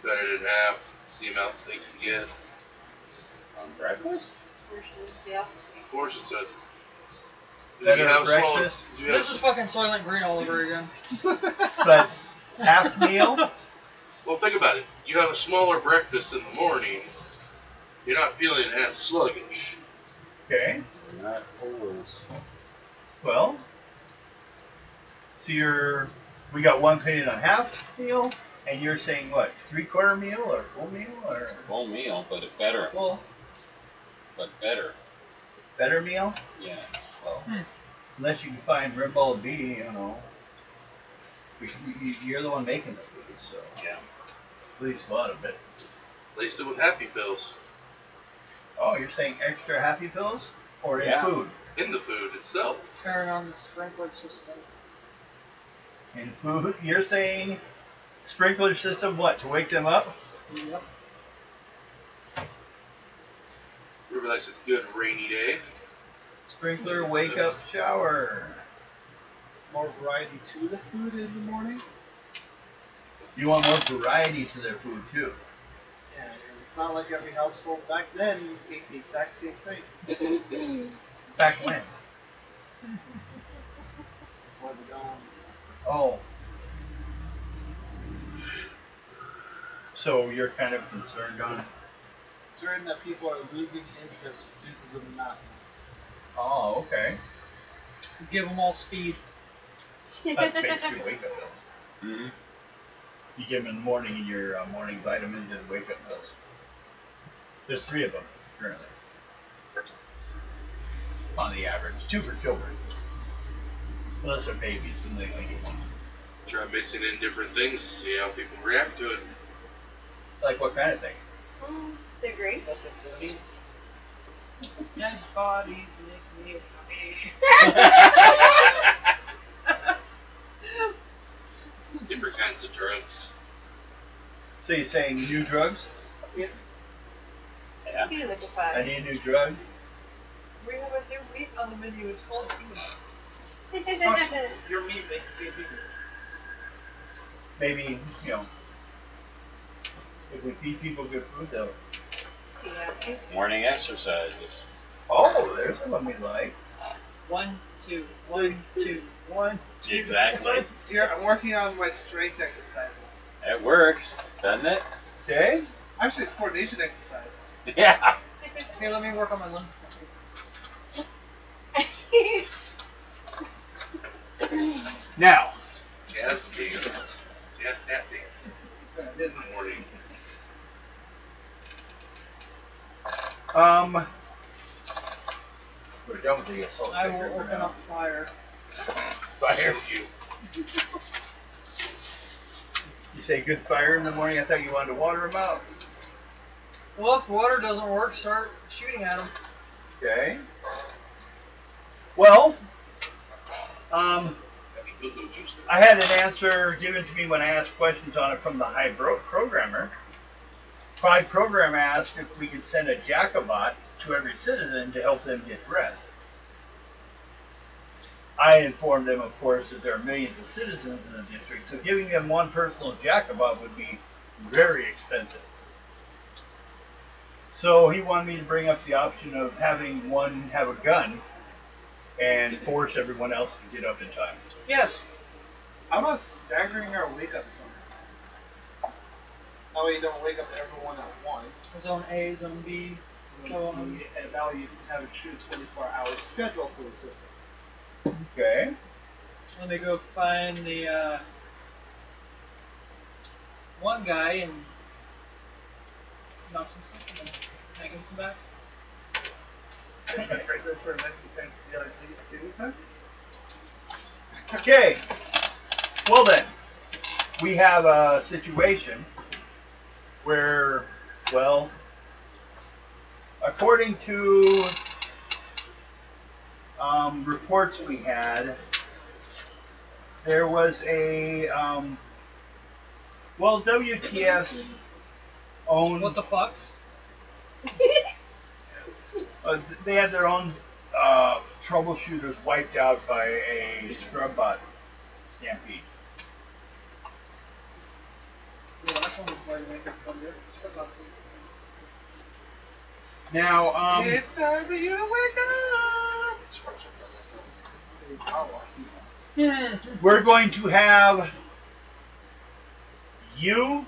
Cut it in half, the amount they can get. On breakfast? Portions, yeah. Portion size. 'Cause if Better you have a smaller, breakfast? if you have This is fucking Soylent Green all over again. But half meal? well, think about it. You have a smaller breakfast in the morning. You're not feeling as sluggish. Okay. Not always. Well, so we got one opinion on half meal, and you're saying what, 3/4 meal or full meal or Full meal, but it better. full, But better. better meal? Yeah. Well, unless you can find Rimbald B, you're the one making the food, so Yeah. at least a lot of it. Laced it with happy pills Oh, you're saying extra happy pills or in Yeah. food? in the food itself. Turn on the sprinkler system. In food, you're saying sprinkler system what, to wake them up? Yep. Remember, that's a good rainy day. Sprinkler wake up shower. More variety to the food in the morning. You want more variety to their food too. Yeah, and it's not like every household back then ate the exact same thing. Back when? Before the domes. Oh. So you're kind of concerned on. Certain that people are losing interest due to the monotony. Oh, okay. Give them all speed. That's basically wake up pills. Mm-hmm. You give them in the morning in your morning vitamins and wake up pills. There's 3 of them currently. On the average. 2 for children. Unless they're babies and they only get 1. Try mixing in different things to see how people react to it. Like what kind of thing? They're great. Dead bodies make me Different kinds of drugs. So you're saying new drugs? Yeah. Be liquefied. I need a new drug. We have a new meat on the menu. It's called human. Your meat makes you vegan. Maybe, you know, if we feed people good food, they'll. Yeah. Morning exercises. Oh, there's one we like. 1, 2, 1, 2, 1, 2. Exactly. Dear, I'm working on my strength exercises. It works, doesn't it? Okay. Actually, it's coordination exercise. Yeah. Here, let me work on my lung. Now, Jazz dance. Jazz tap dance. I did In the morning. we're done with the assault I shaker will for open now. up fire. Fire. You. You say good fire in the morning. I thought you wanted to water them out. Well, if water doesn't work, start shooting at them. Okay. Well, That'd be good little juice. I had an answer given to me when I asked questions on it from the high programmer. Pride program asked if we could send a Jacobot to every citizen to help them get rest. I informed them, of course, that there are millions of citizens in the district, so giving them one personal Jacobot would be very expensive. So he wanted me to bring up the option of having one have a gun and force everyone else to get up in time. Yes. How about staggering our wake up times? That way you don't wake up everyone at once. Zone A, Zone B. So on. And that way you can have a true 24-hour schedule to the system. Okay. Let me go find the one guy and knock some stuff and then make him come back. Franklin for a 1910 see this time? Okay. Well then, we have a situation where, well, according to reports we had, there was a, well, WTS owned, What the fucks? they had their own troubleshooters wiped out by a scrubbot stampede. The last one was where you make it come here. Scrub box. Now, It's time for you to wake up! Say, power. we're going to have you,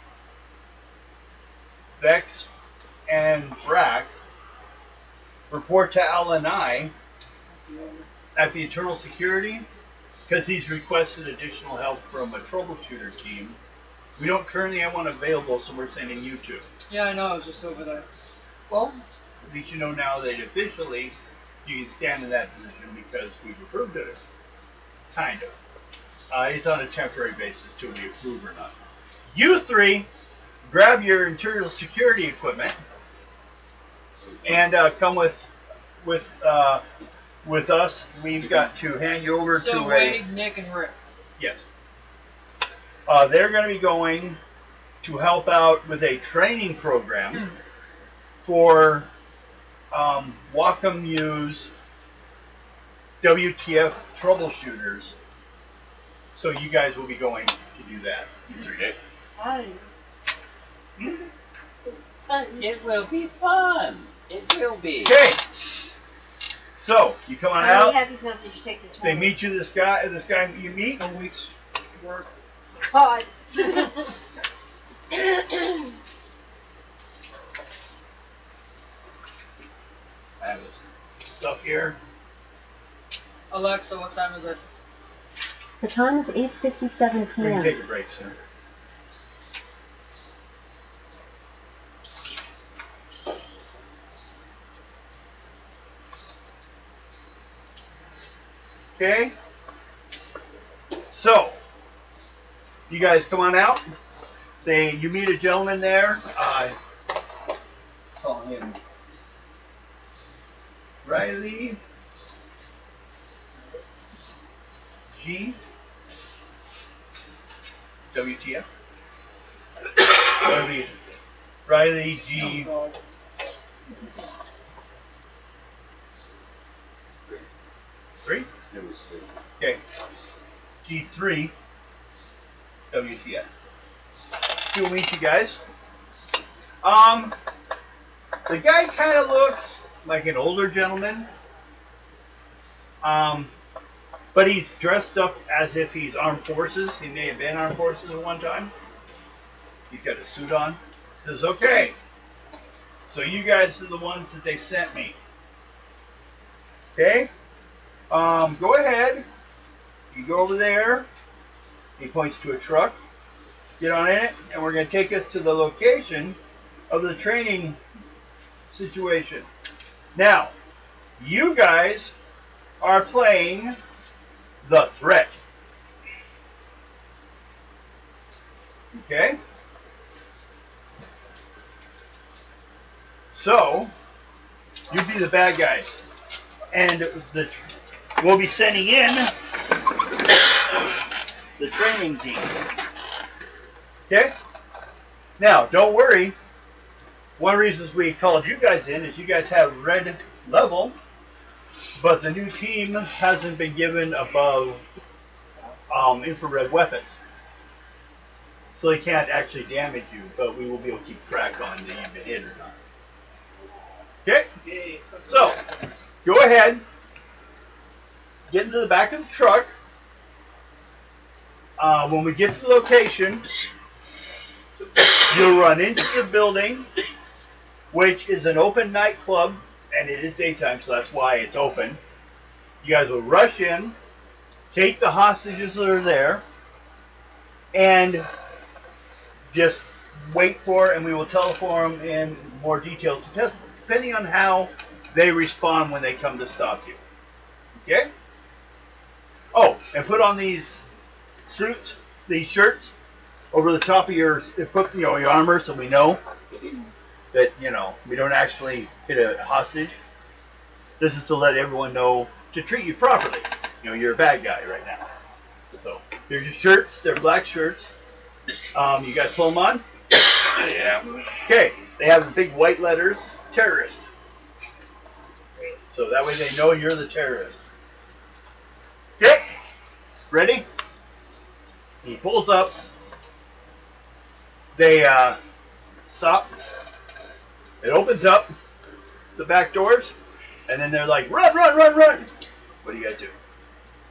Vex, and Brack report to LNI at the Internal Security because he's requested additional help from a troubleshooter team. We don't currently have one available, so we're sending you two. Yeah, I know. I was just over there. Well, at least you know now that officially you can stand in that position because we've approved it. Kind of. It's on a temporary basis till we approve or not. You three, grab your internal security equipment and come with us. We've got to hand you over So to Wade, Nick, and Rick. yes. They're going to be going to help out with a training program for Wacom U's WTF troubleshooters. So you guys will be going to do that. 3 days. Fine. It will be fun. It will be. Okay. So you come on I'm really out. happy because you should take this They one. meet you. This guy you meet. A week's worth. God. I have this stuff here. Alexa, what time is it? The time is 8:57 We can p.m. take a break, sir. Okay. So, you guys come on out. You meet a gentleman there. Call him Riley. G. WTF. Riley G. Oh, God. 3? It was Okay. G3. WTF. We'll meet you guys. The guy kind of looks like an older gentleman. But he's dressed up as if he's armed forces. He may have been armed forces at one time. He's got a suit on. Says, okay, so you guys are the ones that they sent me. Okay? Go ahead. You go over there. He points to a truck. Get on in it, and we're going to take us to the location of the training situation. Now, you guys are playing the threat. Okay? So, you be the bad guys. And we'll be sending in the training team. Okay? Now, don't worry. One of the reasons we called you guys in is you guys have red level, but the new team hasn't been given above infrared weapons. So they can't actually damage you, but we will be able to keep track on that you've been hit or not. Okay? So, go ahead. Get into the back of the truck. When we get to the location, you'll run into the building, which is an open nightclub, and it is daytime, so that's why it's open. You guys will rush in, take the hostages that are there, and just wait for, and we will telephone them in more detail, depending on how they respond when they come to stop you. Okay? Oh, and put on these suits, these shirts, over the top of your, your armor, so we know that, we don't actually hit a hostage. This is to let everyone know to treat you properly. You're a bad guy right now. So, here's your shirts. They're black shirts. You guys pull them on? Yeah. Okay. They have the big white letters, terrorist. So that way they know you're the terrorist. Okay. Ready? He pulls up. They stop. It opens up the back doors, and then they're like, run, run, run, run. What do you guys do?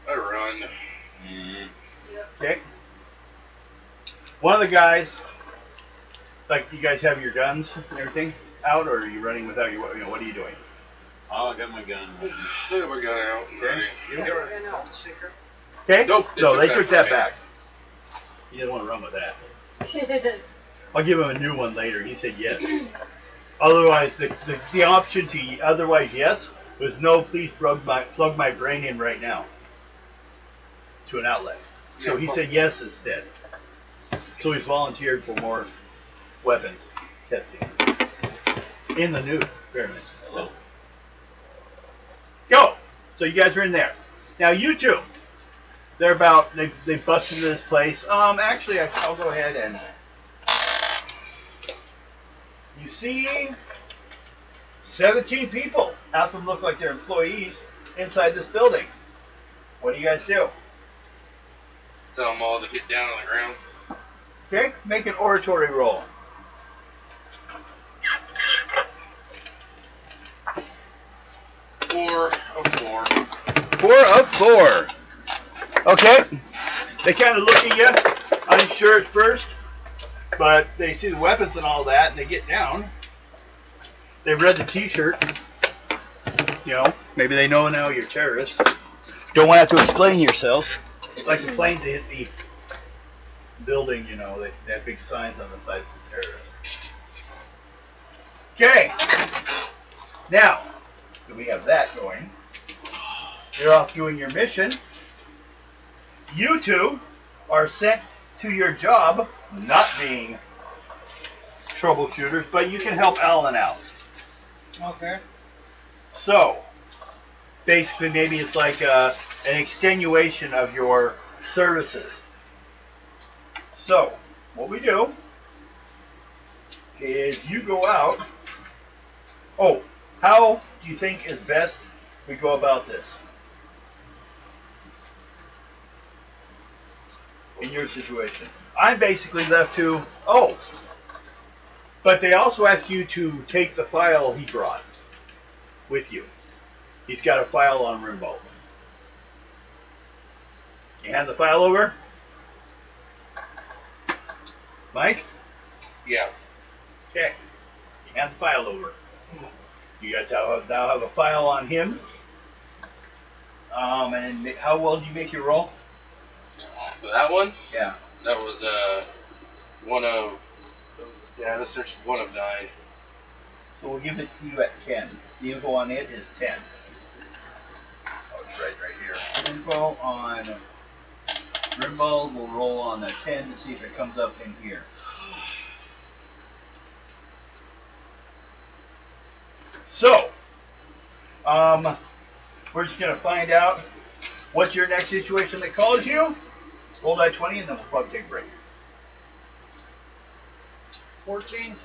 I run. Mm-hmm. Okay. One of the guys, like, you guys have your guns and everything out, or are you running without your, what are you doing? Oh, I got my gun. I got my gun out and ready. You're a salt shaker. Okay? Nope, No, they took that from me. back. He didn't want to run with that. I'll give him a new one later. He said yes. Otherwise, the option to otherwise yes was no, please plug my brain in right now to an outlet. So he said yes instead. So he's volunteered for more weapons testing in the new experiment. So. Go! So you guys are in there. Now you two, they're about, they busted into this place. Actually, I'll go ahead and, you see 17 people. Half of them look like they're employees inside this building. What do you guys do? Tell them all to get down on the ground. Okay, make an oratory roll. 4 of 4. 4 of 4. Okay. They kind of look at you, unsure at first, but they see the weapons and all that, and they get down. They've read the T-shirt. Maybe they know now you're terrorists. Don't want to have to explain yourselves. Like the planes that hit the building, they have big signs on the sides of terrorists. Okay. Now, we have that going. You're off doing your mission. You two are sent to your job, not being troubleshooters, but you can help Alan out. Okay. So, basically maybe it's like an extenuation of your services. So, what we do is you go out. Oh, how do you think is best we go about this? In your situation. I'm basically left to, but they also ask you to take the file he brought with you. He's got a file on Rimbo. You hand the file over? Mike? Yeah. Okay. You hand the file over. You guys now have a file on him. And how well did you make your roll? For that one, Yeah. that was one of. Yeah, I searched 1 of 9. So we'll give it to you at 10. The info on it is 10. Oh, it's right here. Info on Rimbo will roll on a 10 to see if it comes up in here. So, we're just going to find out what's your next situation that calls you. Roll die 20 and then we'll probably take a break. 14.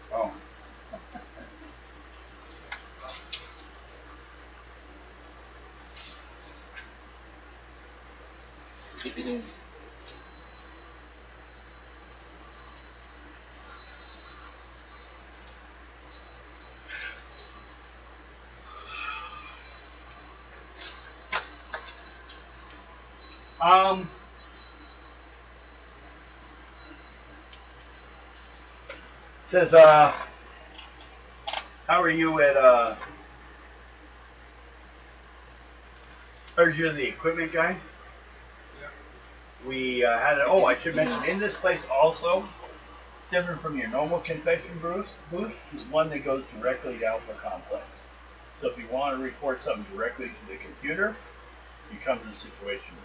Oh. Says, how are you at, are you the equipment guy? Yeah. We had I should mention, in this place also, different from your normal confection booth, is one that goes directly to Alpha Complex. So if you want to report something directly to the computer, you come to the situation room.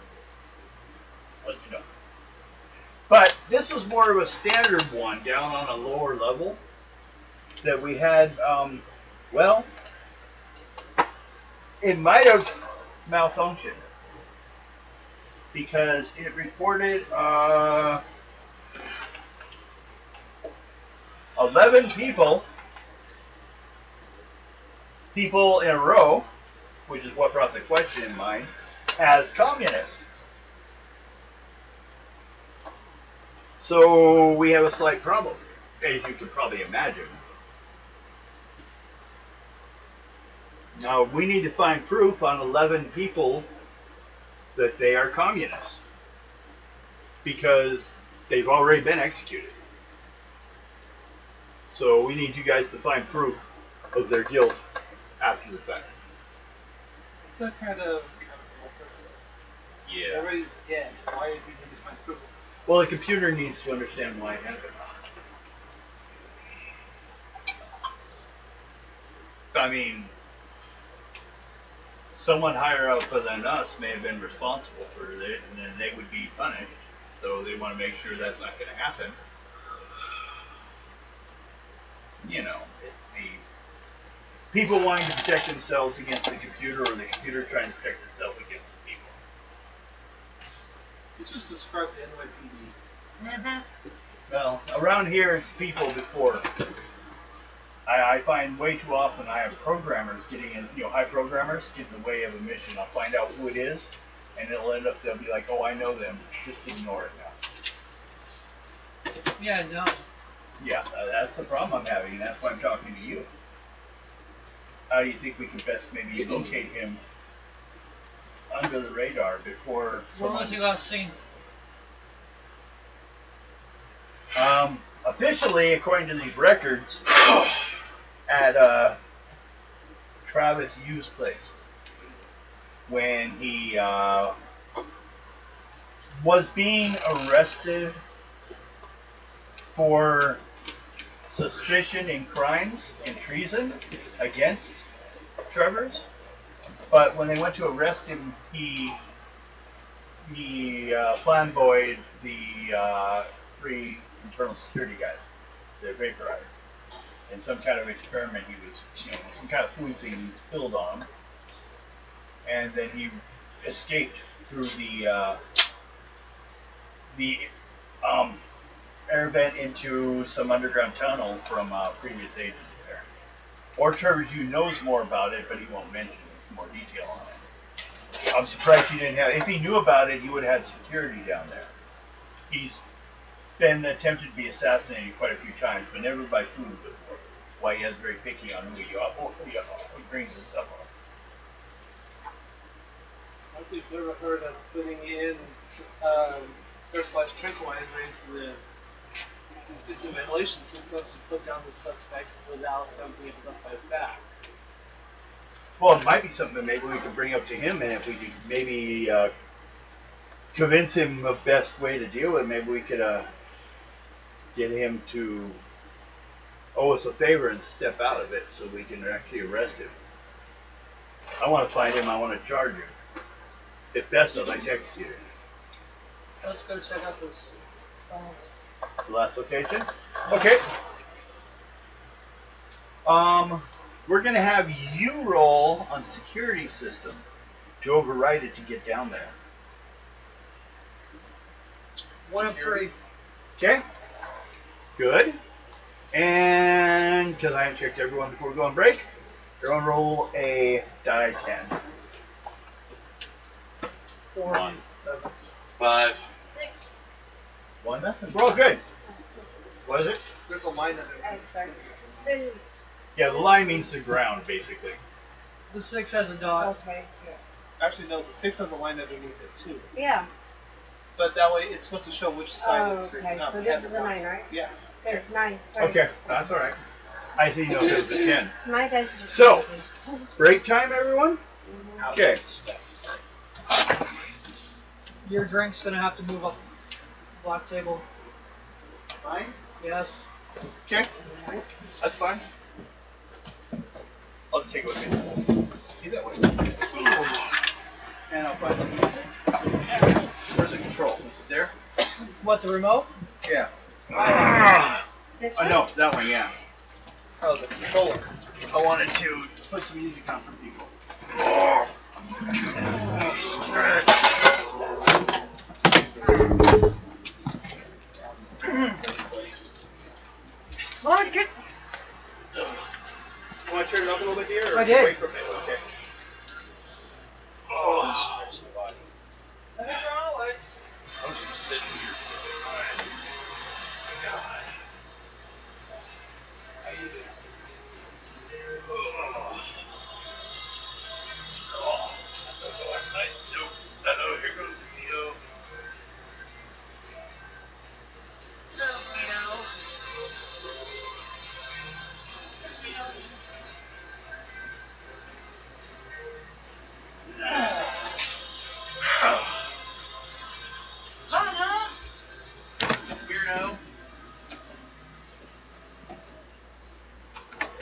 Let you know. But this was more of a standard one down on a lower level that we had, it might have malfunctioned because it reported 11 people in a row, which is what brought the question in mind, as communists. So we have a slight problem, as you can probably imagine. Now we need to find proof on 11 people that they are communists, because they've already been executed. So we need you guys to find proof of their guilt after the fact. It's that kind of Yeah. They're already dead. Why do you need to find proof? Well, the computer needs to understand why it happened. I mean, someone higher up than us may have been responsible for it, and then they would be punished. So they want to make sure that's not going to happen. You know, it's the people wanting to protect themselves against the computer, or the computer trying to protect itself against the people. You just described the NYPD. Mm-hmm. Well, around here it's people before. I find way too often I have programmers getting in, high programmers get in the way of a mission. I'll find out who it is, and they'll be like, oh, I know them. Just ignore it now. Yeah, no. Yeah, that's the problem I'm having, and that's why I'm talking to you. How do you think we can best maybe locate him under the radar before Where was he last seen? Officially, according to these records, at Travis Yu's place, when he was being arrested for suspicion in crimes and treason against Trevor's. But when they went to arrest him, he he flamboyed the 3 internal security guys. They're vaporized. In some kind of experiment, he was, some kind of food thing he spilled on him, and then he escaped through the air vent into some underground tunnel from previous agents there. Or Trevor Hugh knows more about it, but he won't mention more detail on it. I'm surprised he didn't have. If he knew about it, he would have had security down there. He's been attempted to be assassinated quite a few times, but never by food before. That's why he is very picky on who he brings his stuff on. Also, you've never heard of putting in personalized trick wire into the ventilation system to put down the suspect without them being able to fight back. Well, it might be something that maybe we could bring up to him, and if we could maybe convince him the best way to deal with it, maybe we could get him to owe us a favor and step out of it so we can actually arrest him. I want to find him, I want to charge him. If that's not, I text you. Let's go check out this tunnels. The last location? Okay. We're going to have you roll on security system to override it to get down there. 1 of 3. Okay. Good. And because I haven't checked everyone before we go on break, everyone roll a die 10. 4. 1. 7. 5. 6. 1. We're all good. What is it? There's a line under I it. started. Then, Yeah, the line means the ground, basically. The 6 has a dot. okay. Actually, no, the 6 has a line underneath it too. Yeah. But that way, it's supposed to show which side Oh, it's facing okay. up. So It this has is a a line. 9, right? Yeah. There's 9. Sorry. Okay, that's all right. I think no, it was a 10. My dice are So- crazy. Break time, everyone? Okay. Your drink's gonna have to move up the black table. Mine? Yes. Okay. That's fine. I'll take it with me. See that way. And I'll find the Where's the control? Is it there? What, the remote? Yeah. This Oh, one? no, that one, yeah. Oh, the controller. I wanted to put some music on for people. Come on, get. You want to turn it up a little bit here? Or I did. Wait for a minute, okay. Oh. I was just sitting here. How you doing? Last night. Nope. Uh-oh, here goes the video. Weirdo.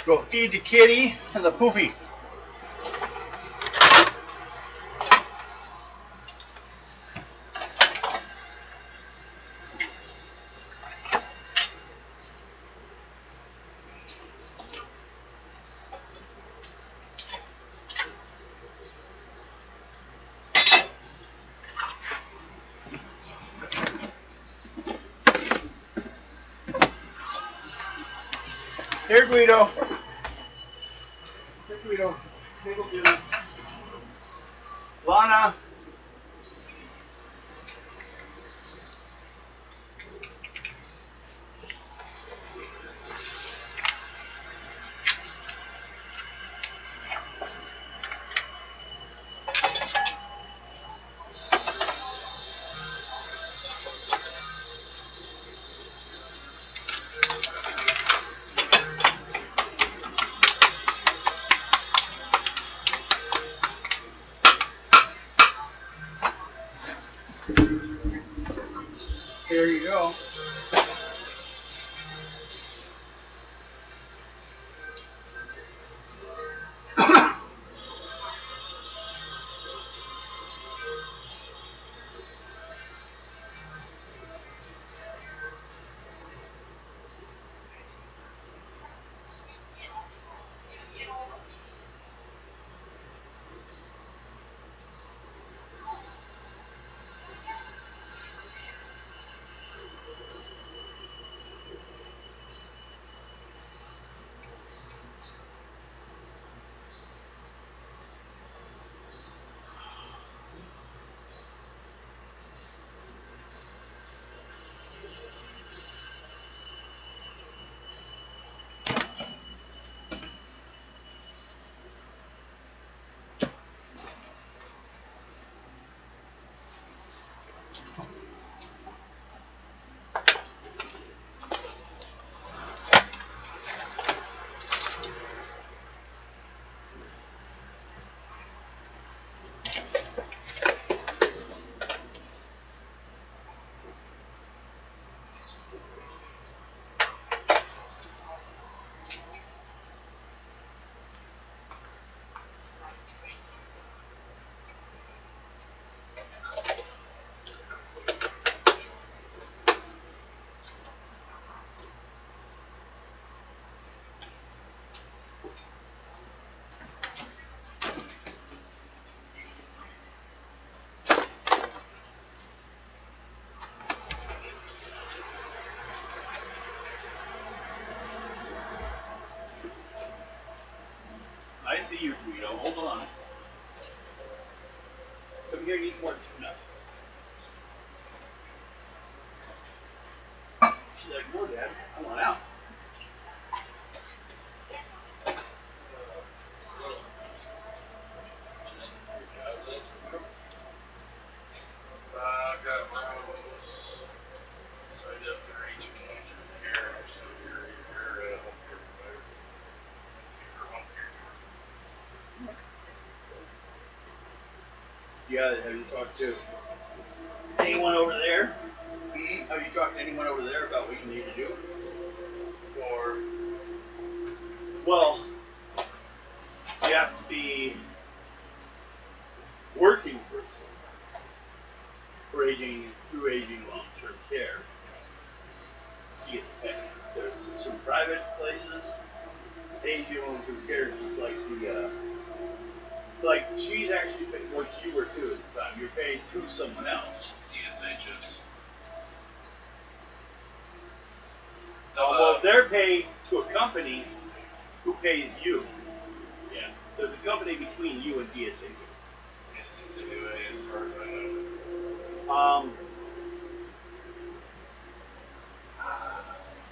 Go feed the kitty and the poopy. Here, Guido. Yes, we don't. Table duty. Lana. Here you go. I see you, Guido. Hold on. Come here and eat more tuna. She's like, no, Dad. I want out. I got Rose. Signed up for H1 care. So you're home care provider. You're home care. Yeah, have you talked to anyone over there? Have you talked to anyone over there about what you need to do? Or Well, you have to be working for aging through aging long-term care. You get paid. There's some private places. Aging long-term care is just like the like she's actually paid what you were too at the time. You're paid through someone else. DSHS. Well, they're paid to a company who pays you. Yeah. There's a company between you and DSHS. Yes, anyway, as far as I know.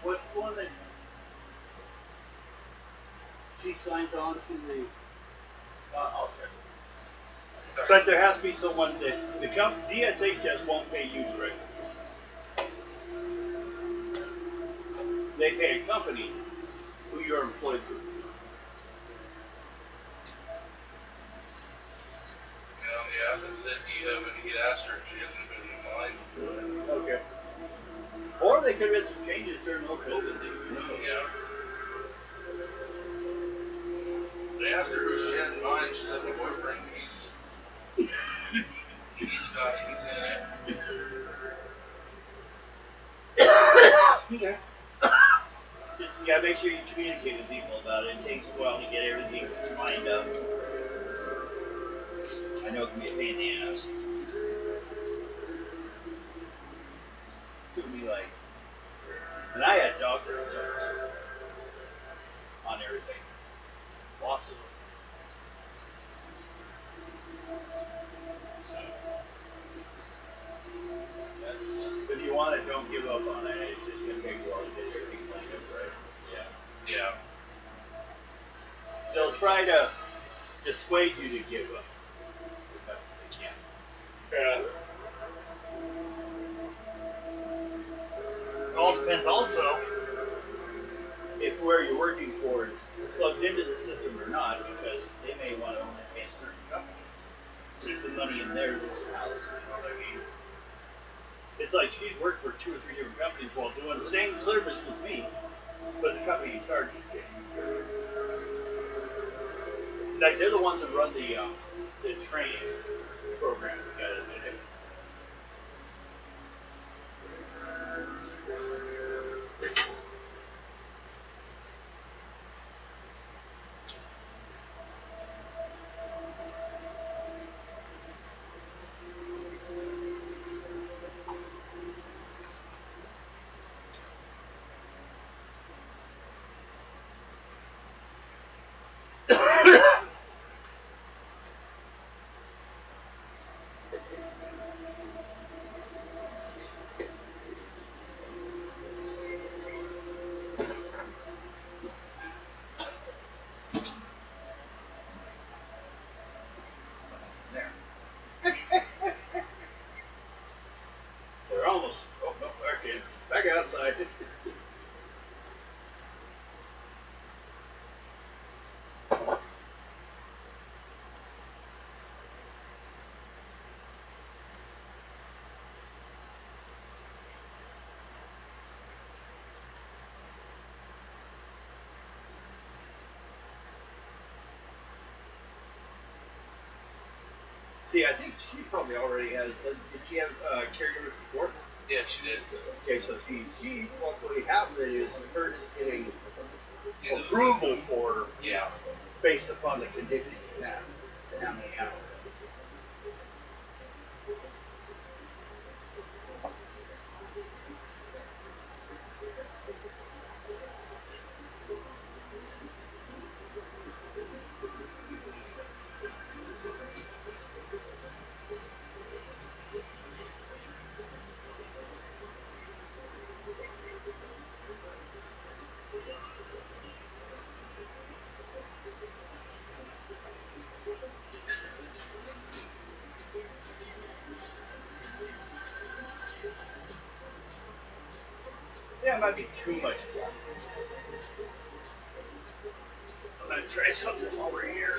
What's the one that she signs on to the? I'll check. But there has to be someone that the DSHS won't pay you directly. They pay a company who you're employed through. And on the app it said he'd asked her if she hasn't been in line. Okay. Or they could have had some changes during the COVID. Yeah. They asked her who she had in mind. She said my boyfriend. He's in it. Okay. Just, yeah, make sure you communicate with people about it. It takes a while to get everything lined up. I know it can be a pain in the ass. It could be like, and I had doctor notes on everything. Lots of them. So, that's, if you want it, don't give up on it. It's just going to take a while to get everything lined up, right? Yeah. Yeah. They'll try to dissuade you to give up. But they can't. Yeah. It all depends also if where you're working for is plugged into the system or not, because they may want to only pay certain companies. Keep the money in their little house, you know what I mean? It's like she'd worked for 2 or 3 different companies while doing the same service with me, but the company in charge is getting. Like they're the ones that run the training program we got in there. They're almost. Oh no, back in. Back outside. See, I think she probably already has. Did she have caregivers before? Yeah, she did. Okay, so she probably half of it is her just getting. Yeah, approval for Yeah. based upon the condition you have and how many hours. Yeah, it might be too much blood. I'm gonna try something over here.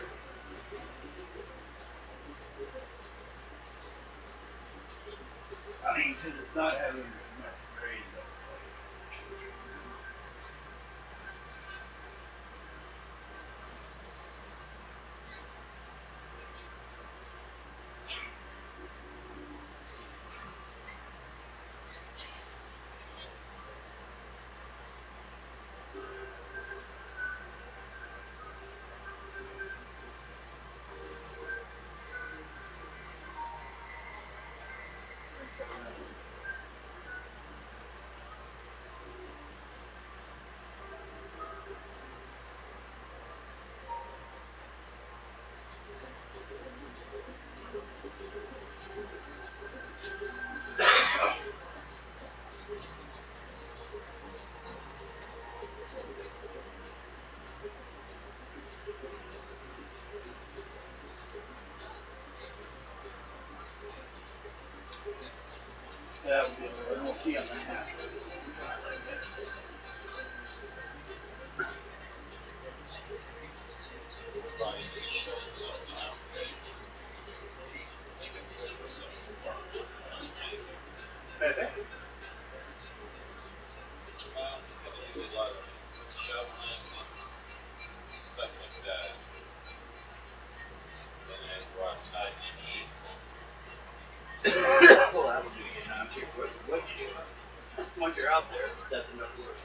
I mean, because it's not having much graze up. That would be what we'll see on the half. Maybe. Well, that'll do you enough. What you do. Once you're out there, that's enough work.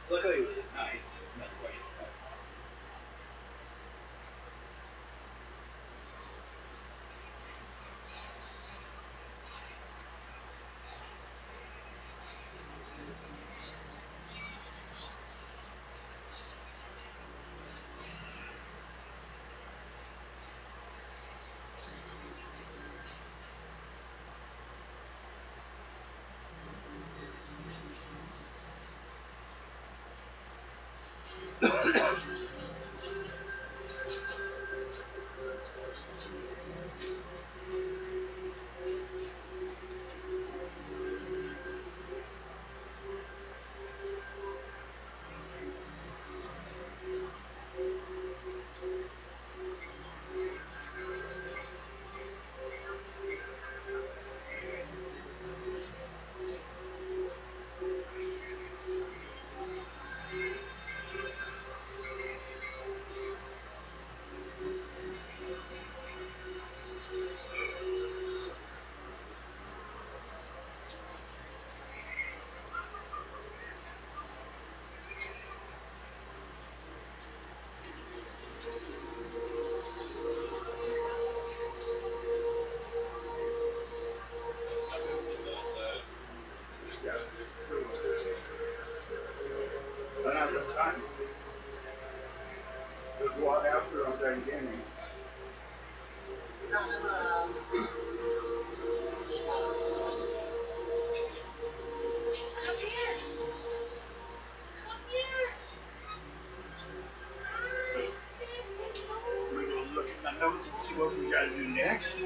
Luckily, it was at night. Not quite. But not this time. Just walk after I'm done getting. We're gonna look at my notes and see what we gotta do next.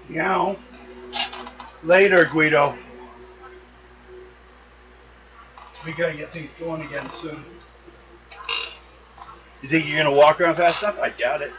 Yeah. Later, Guido. We gotta get things going again soon. You think you're gonna walk around fast enough? I doubt it.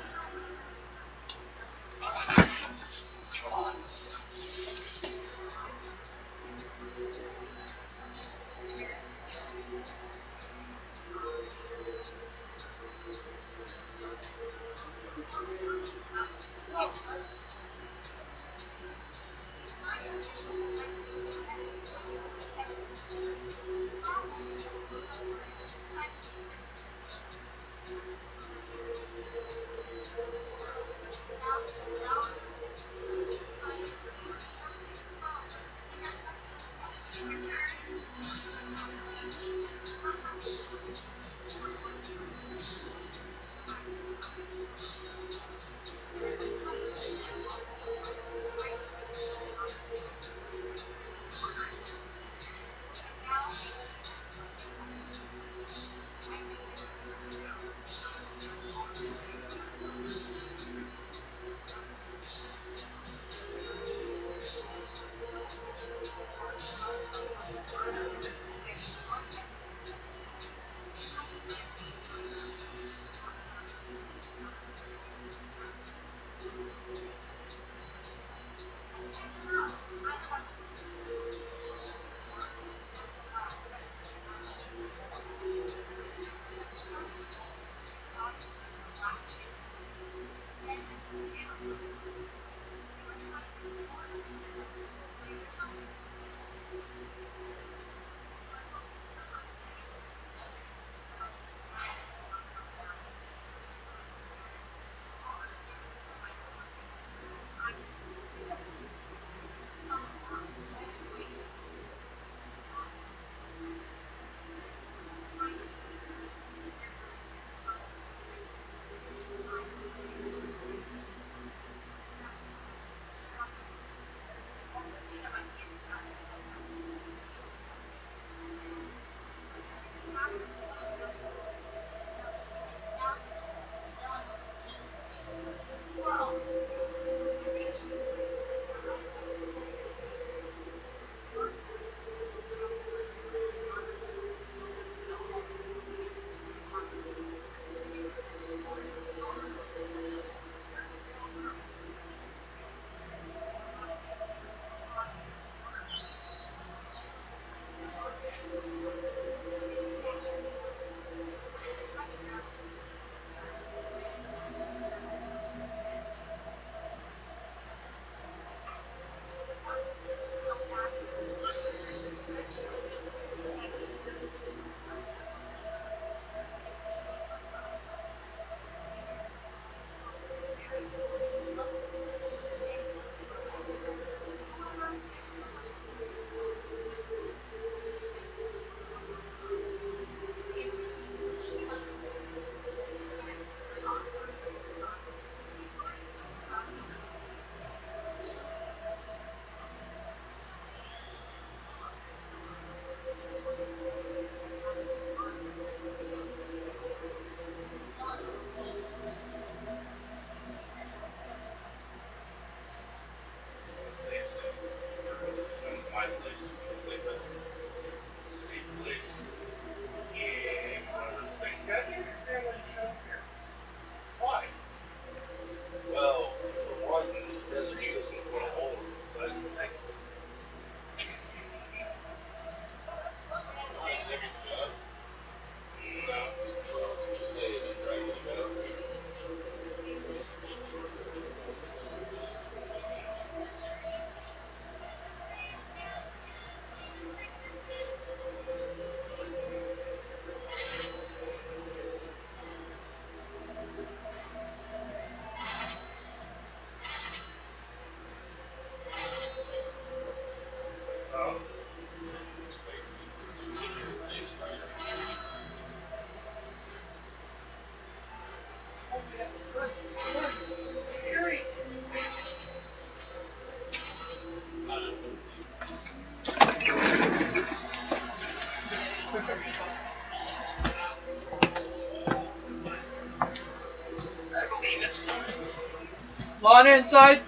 On inside.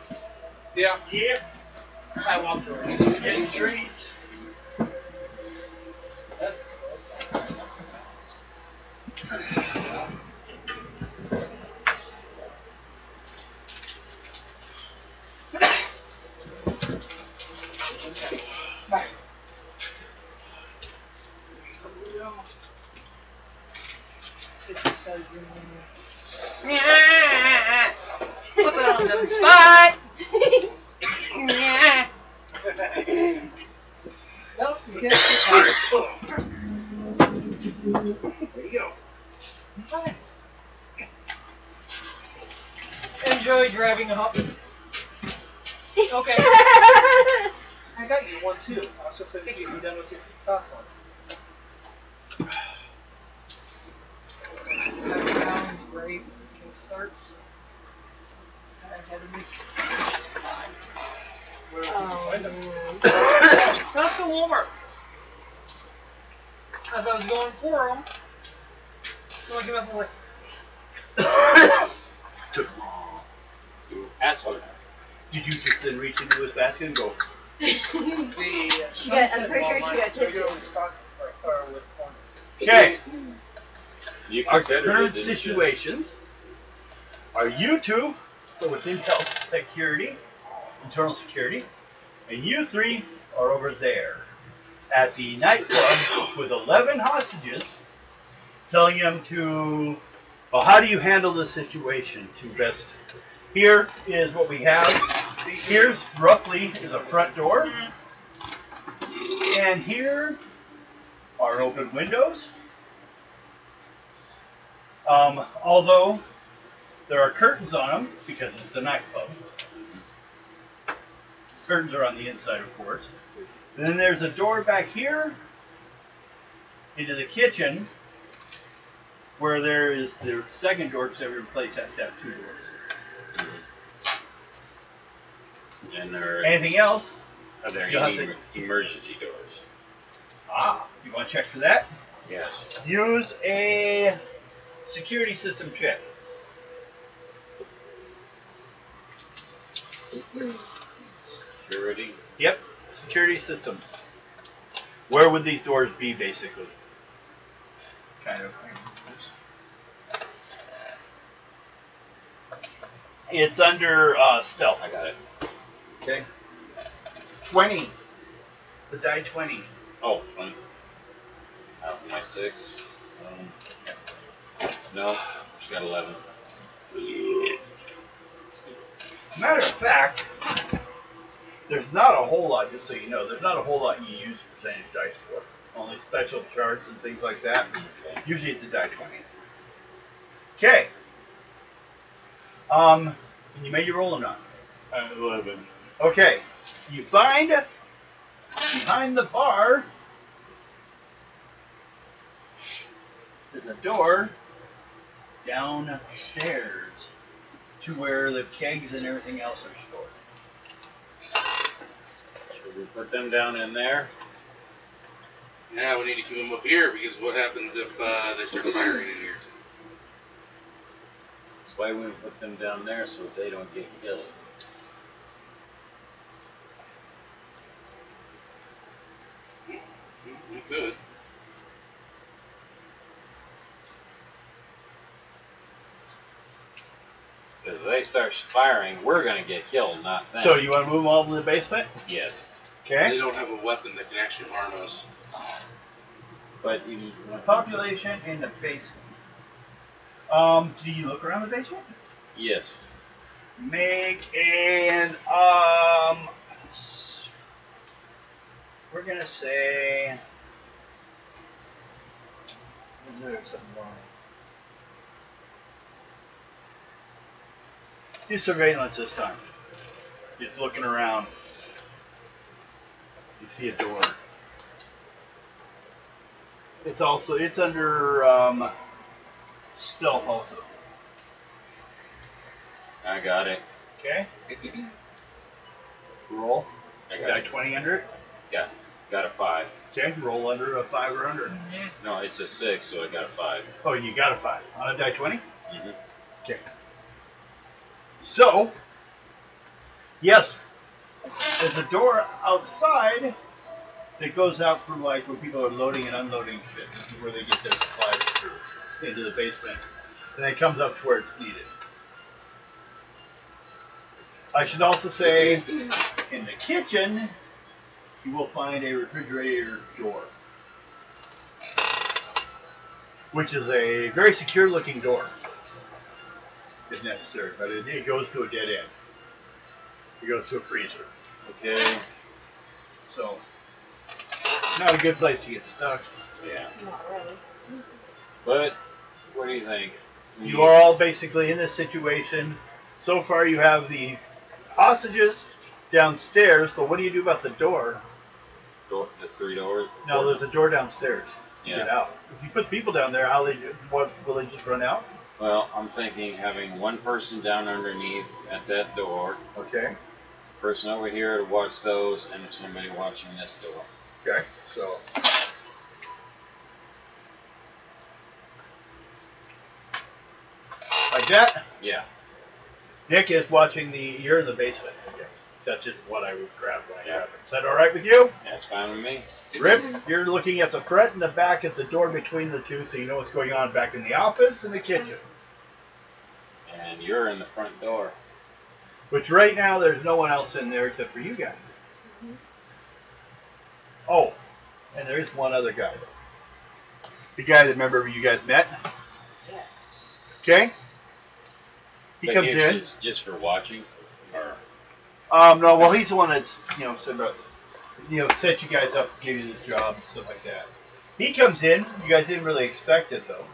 Yeah. Yep. I walked over. Getting treats. That's Put it on the spot. nope, you can't sit There you go. Enjoy driving up. Okay. I got you one too. I was just waiting for you to be done with your last one. Sounds great. Kick starts. It's kind of ahead of me. Where did you find them? That's the Walmart. As I was going for them, someone came up and went, Took them all. You asshole. Did you just then reach into his basket and go? The She got- I'm pretty sure she Walmart got is tipped. regularly stocked or with ornaments. Okay. You Our considered current it, didn't you? situations are you two are with Intel security, internal security, and you three are over there at the nightclub with 11 hostages, telling them to, well, how do you handle this situation to best? Here is what we have. Here's roughly is a front door, and here are open windows. Although there are curtains on them because it's a nightclub. Curtains are on the inside, of course. And then there's a door back here into the kitchen where there is the second door because every place has to have two doors. And there Anything else? are there You'll have any to- emergency doors? You want to check for that? Yes. Use a security system check. Security. Yep, security systems. Where would these doors be, basically? Kind of. It's under stealth. I got it. Okay. 20. The die 20. Oh, 20. Out of my 6. No, she's got 11. Matter of fact, there's not a whole lot, just so you know, there's not a whole lot you use percentage dice for. Only special charts and things like that. Usually it's a die 20. Okay. And you made your roll or not? 11. Okay. You find behind the bar there's a door downstairs to where the kegs and everything else are stored. Should we put them down in there? Yeah, we need to keep them up here because what happens if they start firing in here? That's why we put them down there so they don't get killed. We could. Because if they start firing, we're going to get killed, not them. So you want to move them all to the basement? Yes. They Okay. don't have a weapon that can actually harm us. But you need Population in the basement. Do you look around the basement? Yes. Make an we're gonna say is there something wrong? Do surveillance this time. Just looking around. You see a door. It's under stealth also. I got it. Okay. Roll. I Got got a it. 20 under it. Yeah. Got a 5. Okay. Roll under a 5 or under. No, it's a 6, so I got a 5. Oh, you got a 5 on a die 20. Mm-hmm. Okay. So Yes. There's a door outside that goes out from like where people are loading and unloading shit. This is where they get their supplies through into the basement. And then it comes up to where it's needed. I should also say, in the kitchen, you will find a refrigerator door, which is a very secure looking door, if necessary, but it goes to a dead end. It goes to a freezer. Okay. So, not a good place to get stuck. Yeah. Not really. But what do you think? You are all basically in this situation. So far, you have the hostages downstairs, but what do you do about the door? The 3 doors? No, there's a door downstairs to Yeah. get out. If you put people down there, what will they just run out? Well, I'm thinking having one person down underneath at that door, Okay. person over here to watch those, and somebody watching this door. Okay. So. Like that? Yeah. Nick is watching you're in the basement, I guess. That's just what I would grab when I Yeah. grab it. Is that alright with you? That's fine with me. Rip, you're looking at the front and the back at the door between the two, so you know what's going on back in the office and the kitchen. And you're in the front door. Which right now there's no one else in there except for you guys. Oh, and there's one other guy. The guy that remember you guys met. Yeah. Okay. He But comes he's in. just for watching, or No, well he's the one that's said about set you guys up, give you this job and stuff like that. He comes in. You guys didn't really expect it though.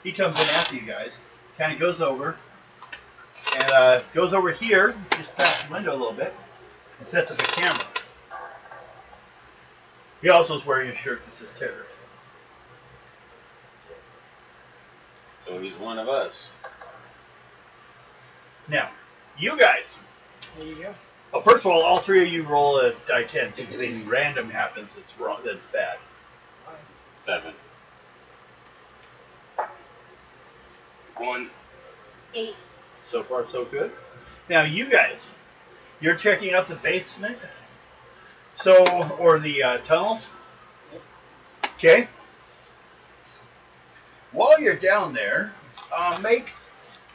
He comes in after you guys. Kind of goes over and goes over here, just past the window a little bit, and sets up a camera. He also is wearing a shirt that says terrorist. so he's one of us. Now, you guys. There you go. Well, first of all three of you roll a die 10. See if anything random happens that's wrong, that's bad. 7. 1. 8. So far, so good. Now, you guys, you're checking out the basement, or the tunnels. Okay. While you're down there, make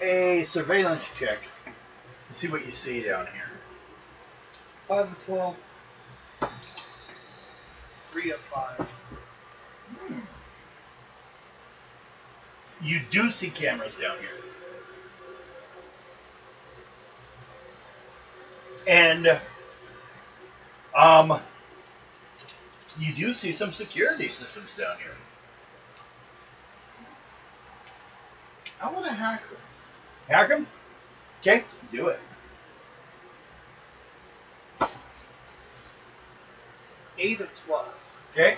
a surveillance check to see what you see down here. 5 of 12. 3 of 5. You do see cameras down here. And you do see some security systems down here. I want to hack them. Hack them? Okay, do it. 8 of 12. Okay.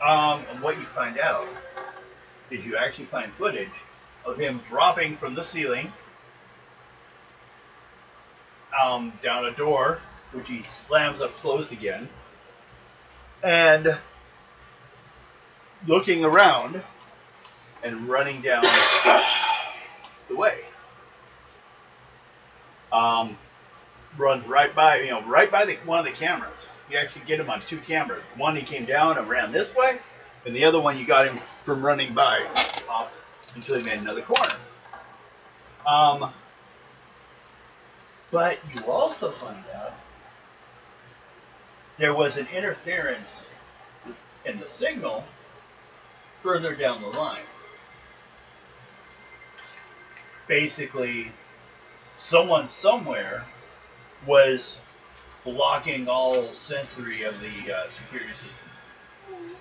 And what you find out is you actually find footage of him dropping from the ceiling down a door, which he slams up closed again, and looking around and running down the way. Runs right by, one of the cameras. You actually get him on 2 cameras. One, he came down and ran this way, and the other one, you got him from running by off until he made another corner. But you also find out there was an interference in the signal further down the line. Basically, someone somewhere was blocking all sensory of the security system.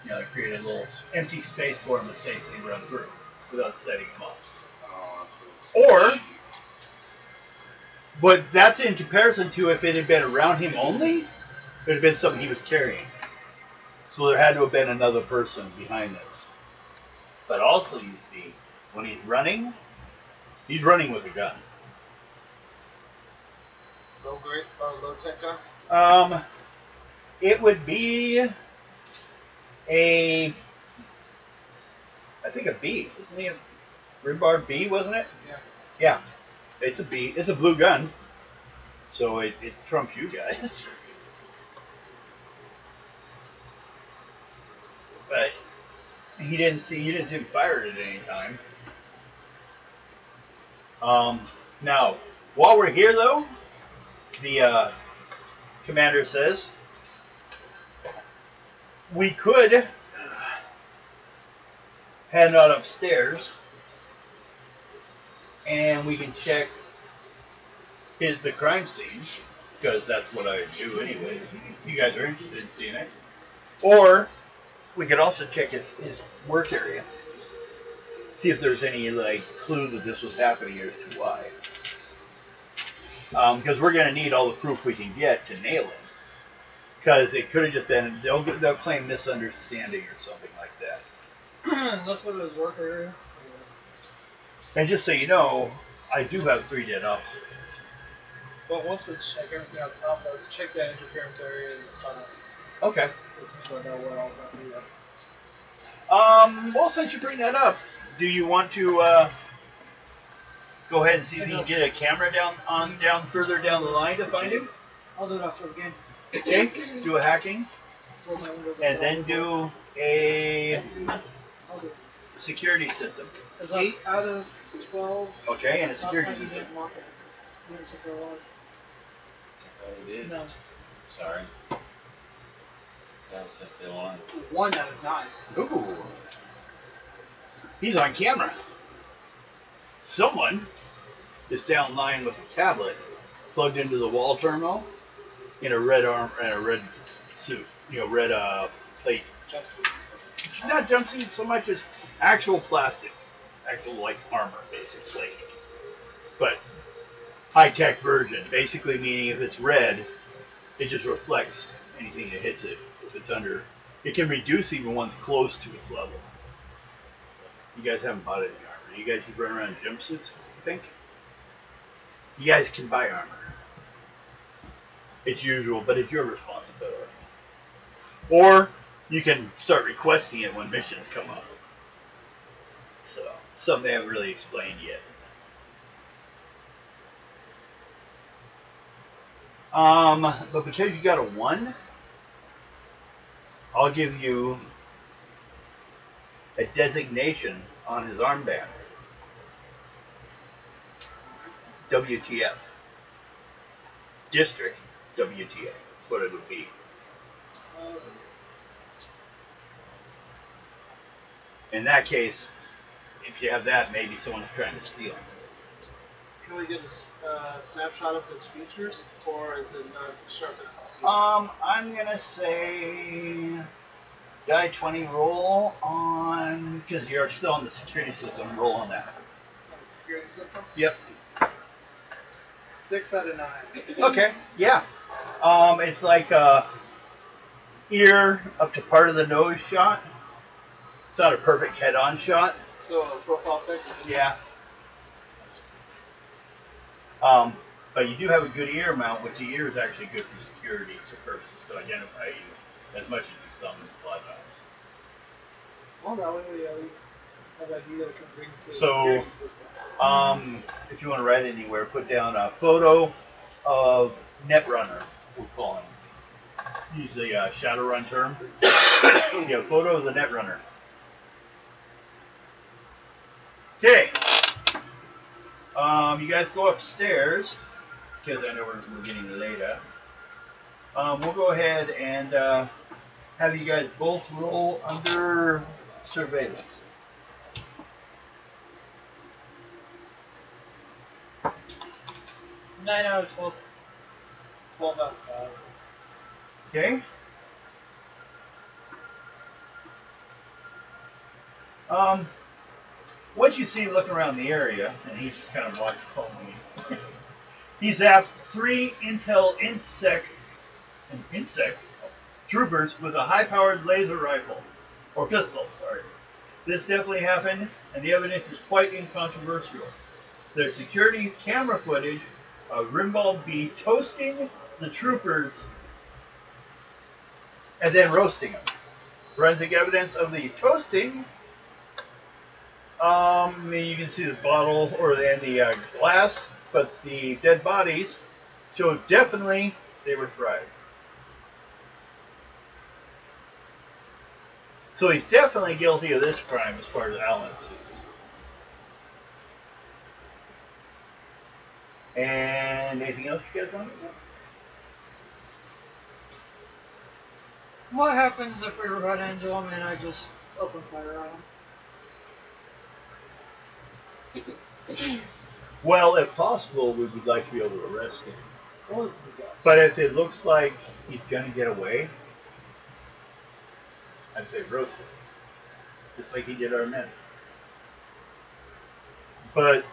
They created a little empty space for him to safely run through without setting him off. Oh, that's what it's. But that's in comparison to if it had been around him only, it would have been something he was carrying. So there had to have been another person behind this. But also, you see, when he's running with a gun. Low tech gun? It would be I think a B. Isn't he Rimbar B, wasn't it? Yeah. Yeah. It's a B. It's a blue gun. So it trumps you guys. But you didn't see him fire it at any time. Now, while we're here though, the commander says we could head out upstairs and we can check the crime scene, because that's what I do anyways. You guys are interested in seeing it. Or we could also check his work area. See if there's any like clue that this was happening as to why. Because we're going to need all the proof we can get to nail it. Because it could have just been, they'll claim misunderstanding or something like that. Let's go to his work area. And just so you know, I do have 3 dead officers. But once we check everything on top, let's check that interference area and find out. Okay. So I know what all that is. Well, since you bring that up, do you want to go ahead and see if you can get a camera down further down the line to find him? I'll do it after the game. Okay. Do a hacking, Roll my windows and up. then do a I'll do it. security system. 'Cause 8 out of 12. Okay, and a last security time you system. didn't lock it. You didn't set the alarm. Oh, you did? No. Sorry. That was set the alarm. 1 out of 9. Ooh. He's on camera. Someone is down line with a tablet plugged into the wall terminal in a red arm and a red suit. Red plate. Jumpsuit. Not jumpsuit so much as actual plastic. Actual like armor basically. But high-tech version. Basically meaning if it's red, it just reflects anything that hits it. If it's under, it can reduce even once close to its level. You guys haven't bought any armor. You guys just run around in jumpsuits, you think? You guys can buy armor. It's usual, but it's your responsibility. Or you can start requesting it when missions come up. So, something they haven't really explained yet. But because you got a 1, I'll give you a designation on his armband. WTF. District WTF. What it would be. In that case, if you have that, maybe someone's trying to steal. Can we get a snapshot of his features, or is it not sharp enough? I'm gonna say die 20 roll on, because you're still on the security system. Roll on that. On the security system? Yep. 6 out of 9. Okay. Yeah. It's like ear up to part of the nose shot. It's not a perfect head-on shot. So a profile picture. Yeah. But you do have a good ear mount, which the ear is actually good for security. So first, just to identify you as much as his thumb and blood knives. Well, that way we at least have an idea that can bring to So, security system. if you want to write anywhere, put down a photo of Netrunner, we'll call him. Use the Shadowrun term. Yeah, photo of the Netrunner. Okay. You guys go upstairs, because I know we're getting late up. We'll go ahead and have you guys both roll under surveillance. Nine out of 12. 12 out of 5. Okay. What you see looking around the area, and he's just kind of watching calmly. He's zapped 3 intel insect troopers with a high-powered laser rifle, or pistol, sorry. This definitely happened, and the evidence is quite incontrovertible. There's security camera footage of Rimbald B toasting the troopers and then roasting them. Forensic evidence of the toasting You can see the bottle or the glass, but the dead bodies show definitely they were fried. So he's definitely guilty of this crime as far as Alan's. And anything else you guys want to know? What happens if we run into him and I just open fire on him? Well, if possible, we would like to be able to arrest him. Always be good. But if it looks like he's going to get away, I'd say roast him. Just like he did our men. But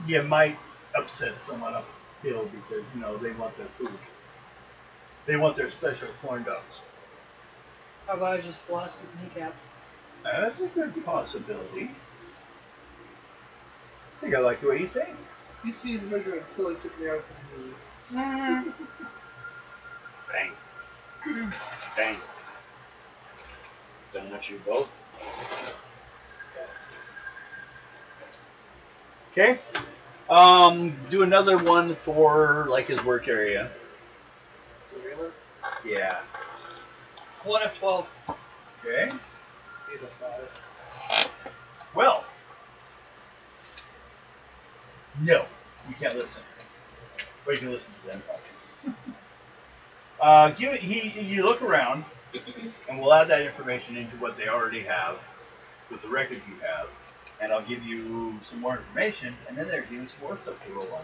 you might upset someone uphill because, they want their food. They want their special corn dogs. How about I just blast his kneecap? That's a good possibility. I think I like the way you think. Used to be in the murder until he took me out from the Bang. Bang. Done with you both. Okay. Do another one for like his work area. surveillance. Yeah. 1 of 12. Okay. 8 of 5. Well. No, you can't listen. Or you can listen to them. You look around, and we'll add that information into what they already have with the record you have, and I'll give you some more information, and then there's even some more stuff to roll on.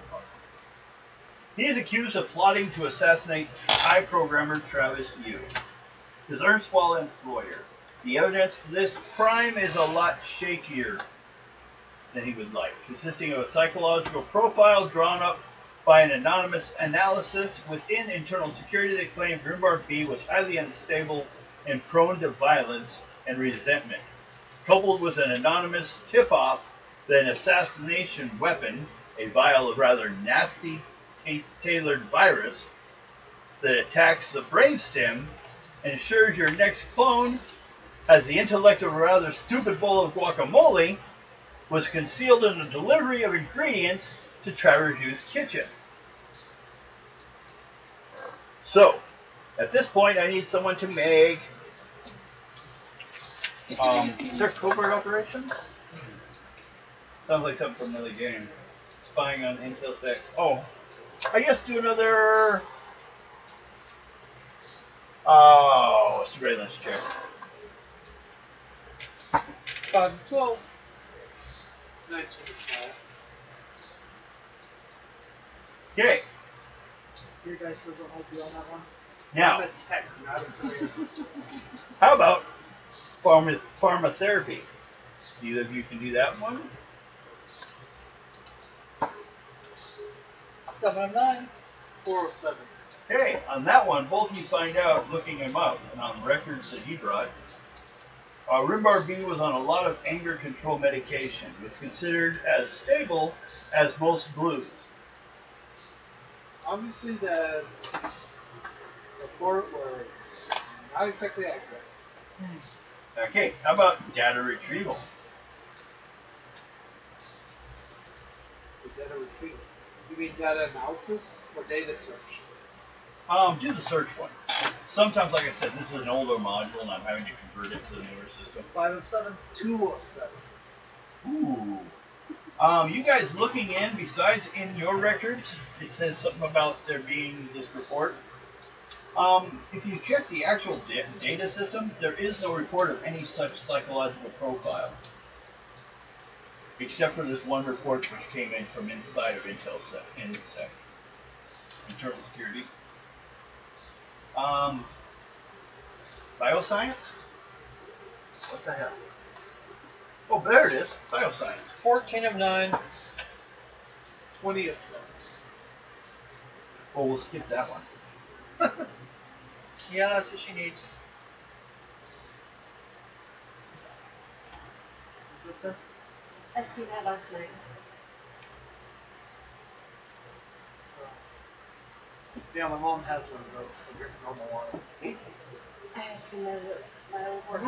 He is accused of plotting to assassinate high programmer Travis Yu, his erstwhile employer. The evidence for this crime is a lot shakier than he would like, consisting of a psychological profile drawn up by an anonymous analysis within internal security that claimed Grimbar B was highly unstable and prone to violence and resentment, coupled with an anonymous tip-off that an assassination weapon, a vial of rather nasty tailored virus that attacks the brainstem and ensures your next clone has the intellect of a rather stupid bowl of guacamole, was concealed in the delivery of ingredients to Travers Yu's kitchen. So, at this point, I need someone to make. Is there covert operations? Sounds like something from another game. Spying on intel stack. Oh, I guess do another. Oh, surveillance check. 5 of 12. 19 of 5. Okay, Your dice doesn't help you on that one. now I'm a tech, not a surveillance. how about pharmacotherapy? Either of you can do that one. 7 of 9. 407. Okay, on that one, both of you find out, looking him up, and on the records that he brought, Rimbar B was on a lot of anger control medication. He was considered as stable as most blues. Obviously, that report was not exactly accurate. Okay, how about data retrieval? The data retrieval. You mean data analysis or data search? Do the search one. Sometimes, like I said, this is an older module, and I'm having to convert it to the newer system. 5 of 7. 207. Ooh. You guys looking in, besides in your records, it says something about there being this report. If you check the actual data system, there is no report of any such psychological profile. Except for this one report which came in from inside of IntelSec, Internal Security. Bioscience? What the hell? Oh, there it is. Bioscience. 14 of 9. 20 of 7. Oh, we'll skip that one. Yeah, that's what she needs. What's that say? I seen that last night. Yeah, my mom has one of those for your normal water. I had to know that my old work.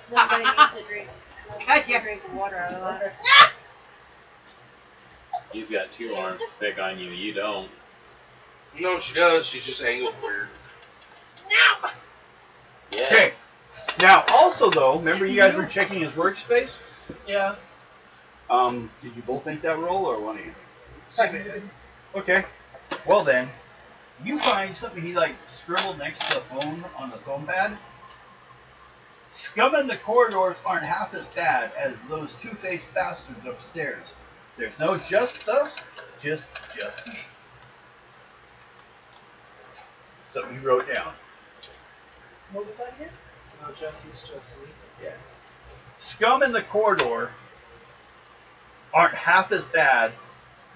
Somebody used to drink Gotcha. Drink water out of that. He's got 2 arms to pick on you. You don't. No, she does. She's just angled weird. Yes. Okay. Now, also though, remember you guys were checking his workspace? Yeah. Did you both make that roll or one of you? Second good. Okay. Well then, you find something he like scribbled next to the phone on the phone pad. Scum in the corridors aren't half as bad as those two-faced bastards upstairs. There's no just us, just me. Something he wrote down. What was that again? No justice, just me. Yeah. Scum in the corridor aren't half as bad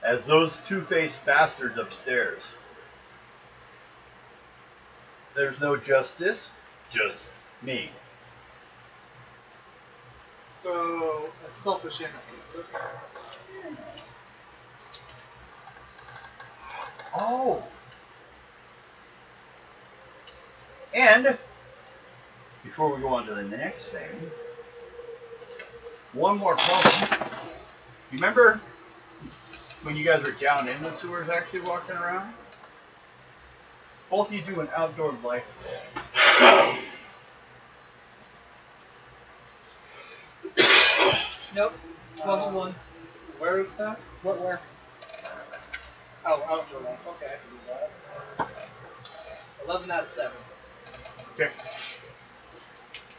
as those two-faced bastards upstairs. There's no justice, just me. So, a selfish enemies. Okay. Oh. And before we go on to the next thing, one more problem. You remember when you guys were down in the sewers actually walking around? Both of you do an outdoor life. Nope. 12 and 1. Where is that? Where? Oh, outdoor life. Okay, I can do that. 11 out of 7. Okay.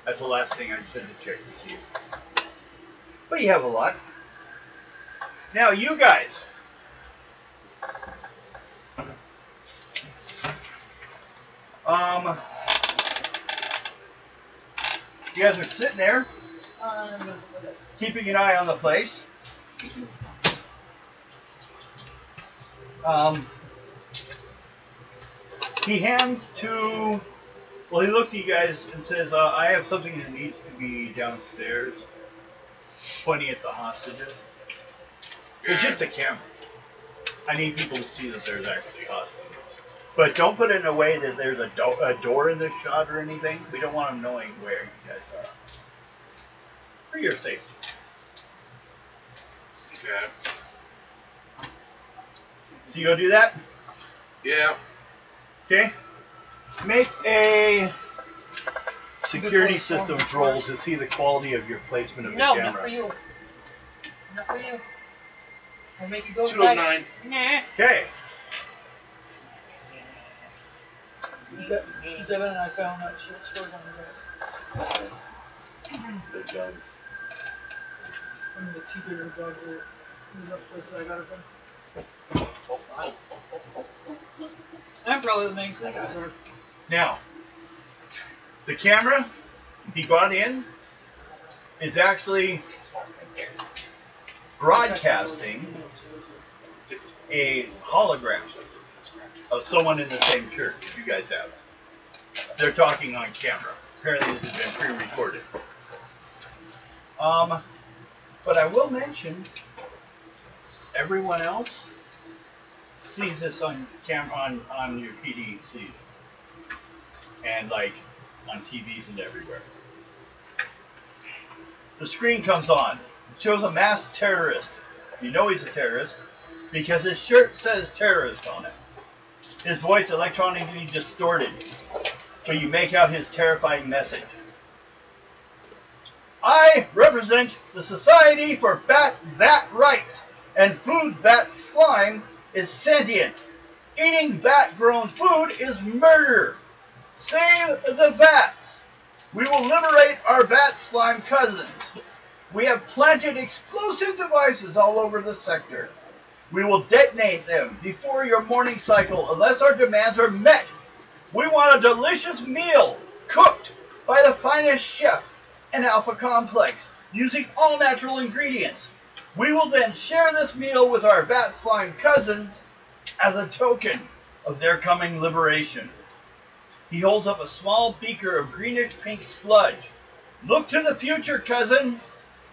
That's the last thing I should have checked to see. But you have a lot. Now you guys. You guys are sitting there, keeping an eye on the place. He hands to, well, he looks at you guys and says, I have something that needs to be downstairs, pointing at the hostages. It's just a camera. I need people to see that there's actually hostages. But don't put it in a way that there's a door in this shot or anything. We don't want them knowing where you guys are. For your safety. Okay. So you go do that? Yeah. Okay. Make a security systems roll to see the quality of your placement of the camera. No, not for you. Not for you. I'll make you go 2 of 9. Nah. Okay. Devin and I found that shit stored on the desk. Big gun. One of the two bigger dogs in the place that I got it from. I'm probably the main criminals are. Now, the camera he brought in is actually broadcasting a hologram of someone in the same church you guys have. They're talking on camera. Apparently this has been pre-recorded. But I will mention, everyone else sees this on camera on your PDCs and like on TVs and everywhere. The screen comes on. It shows a masked terrorist. You know he's a terrorist because his shirt says terrorist on it. His voice electronically distorted, but you make out his terrifying message. I represent the Society for Vat Rights, and food vat slime is sentient. Eating vat-grown food is murder. Save the vats. We will liberate our vat slime cousins. We have planted explosive devices all over the sector. We will detonate them before your morning cycle unless our demands are met. We want a delicious meal cooked by the finest chef in Alpha Complex using all natural ingredients. We will then share this meal with our vat slime cousins as a token of their coming liberation. He holds up a small beaker of greenish pink sludge. Look to the future, cousin.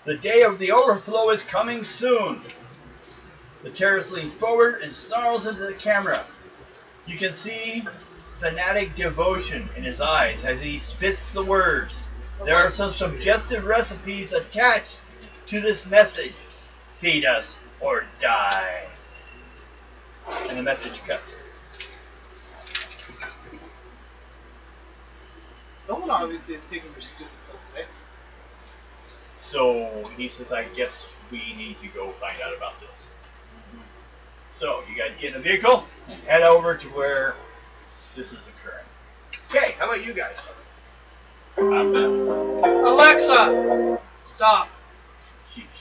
The day of the overflow is coming soon. The terrorist leans forward and snarls into the camera. You can see fanatic devotion in his eyes as he spits the words. There are some suggested recipes attached to this message. Feed us or die. And the message cuts. Someone obviously is taking their stupid pill today. So he says, I guess we need to go find out about this. So you guys get in the vehicle, head over to where this is occurring. Okay, how about you guys? I'm done. Alexa, stop.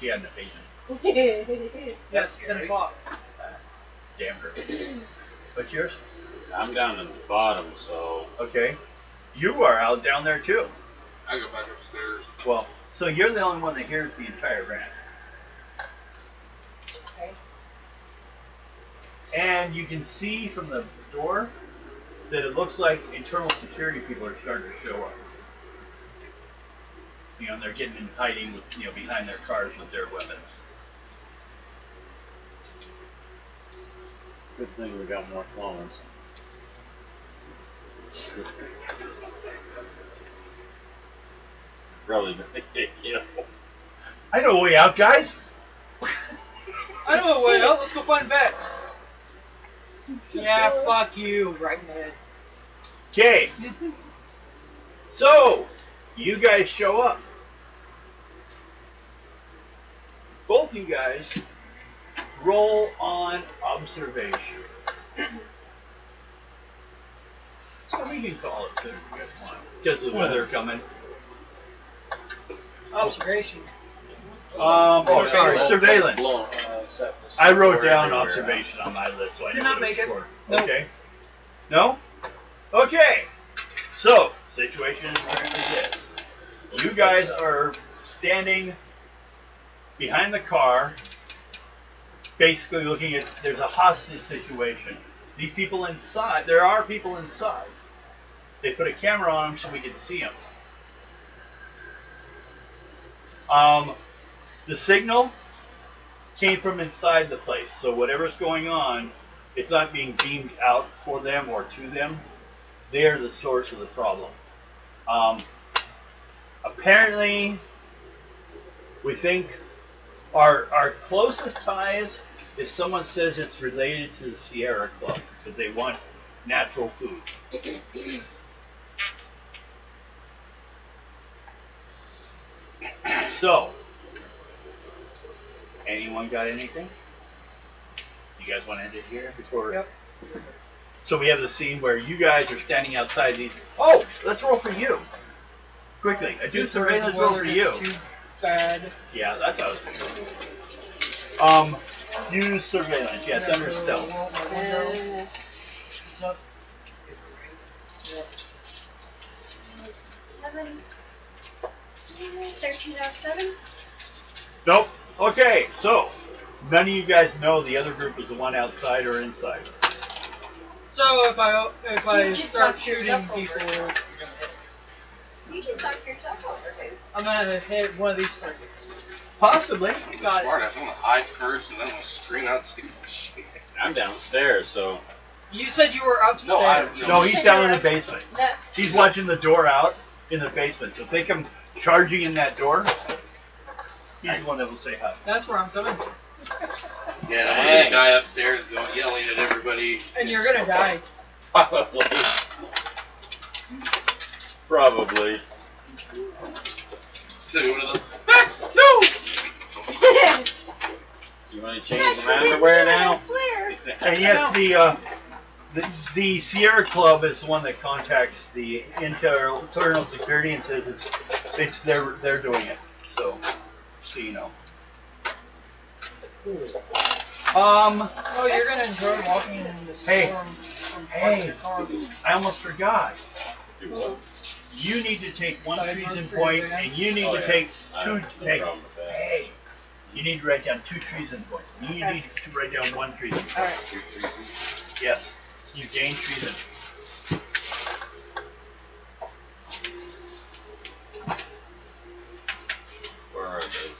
She had an opinion. Yes, 10 o'clock. Damn her. What's yours? I'm down at the bottom, so Okay. You are out down there too. I go back upstairs. Well, so you're the only one that hears the entire rant. Okay. And you can see from the door that it looks like internal security people are starting to show up. You know, they're getting in hiding with, you know, behind their cars with their weapons. good thing we got more clones. Probably gonna get killed. I know a way out, guys. I know a way out. Let's go find Vex. Yeah, fuck you, right in the head. Okay. So, you guys show up. Both you guys roll on observation. So we can call it soon if you guys want. Because of the weather coming. Observation. Surveillance. I wrote down observation on my list, so I Did know not what make it was it. for. Nope. Okay. No? Okay. So, situation is currently this. You guys are standing behind the car, basically looking at, there's a hostage situation. These people inside, there are people inside. They put a camera on them so we can see them. The signal came from inside the place, so whatever's going on, it's not being beamed out for them or to them. They're the source of the problem. Apparently, we think our closest ties is someone says it's related to the Sierra Club because they want natural food. So, anyone got anything? You guys want to end it here before? Yep. So we have the scene where you guys are standing outside these. Oh, let's roll for you. Quickly, I do surveillance roll for you. Too bad. Yeah, that's how it's. Use surveillance. Yeah, it's under stealth. So, 13 out of 7. Nope. Okay, so none of you guys know the other group is the one outside or inside. so if I You just start knocked shooting yourself over. people, You just knocked yourself over, dude. I'm gonna hit one of these circuits. Possibly. Got it. Smart, I want to hide first and then we'll scream out stupid shit. I'm downstairs, so You said you were upstairs. No, he's down in the basement. No. He's watching the door out in the basement. So if they come charging in that door, he's the one that will say hi. That's where I'm coming. Yeah, and I'm gonna be the guy upstairs going yelling at everybody. And you're gonna die. probably. Probably. Do one of those. Vex, no! You want to change my underwear now? I swear. And yes, the Sierra Club is the one that contacts the internal security and says it's they're doing it. So you know. Oh, you're gonna enjoy walking in the storm Hey. from Hey. car to car. I almost forgot. Do what? You need to take one Sidebar treason for point, your van? and you need Oh, to yeah. take I two. have no Hey, problem with that. hey, you need to write down 2 treason points. You need to write down 1 treason point. Alright. Yes, you gain treason. Where are those?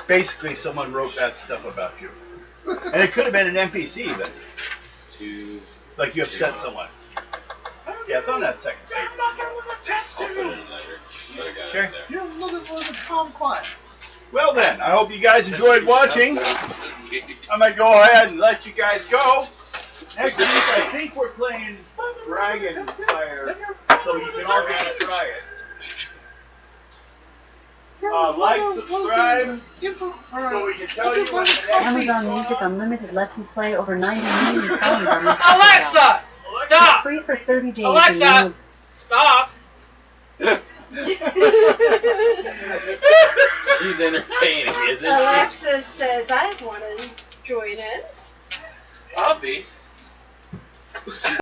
Basically, someone wrote that stuff about you, and it could have been an NPC, but Two. like you upset someone. I don't Yeah, it's on that second page. I'll put it in later. But I got Okay. it there. You're a motherfucking calm quiet. Well then, I hope you guys enjoyed watching. I'm gonna go ahead and let you guys go. Next week, I think we're playing Dragon Fire, so you can all get to try it. Like, subscribe, so we can tell you when the next Amazon Music Unlimited lets you play over 90 million songs on this Alexa, stop! free for 30 days. Alexa, stop! She's entertaining, isn't she? Alexa says I want to join in. I'll be.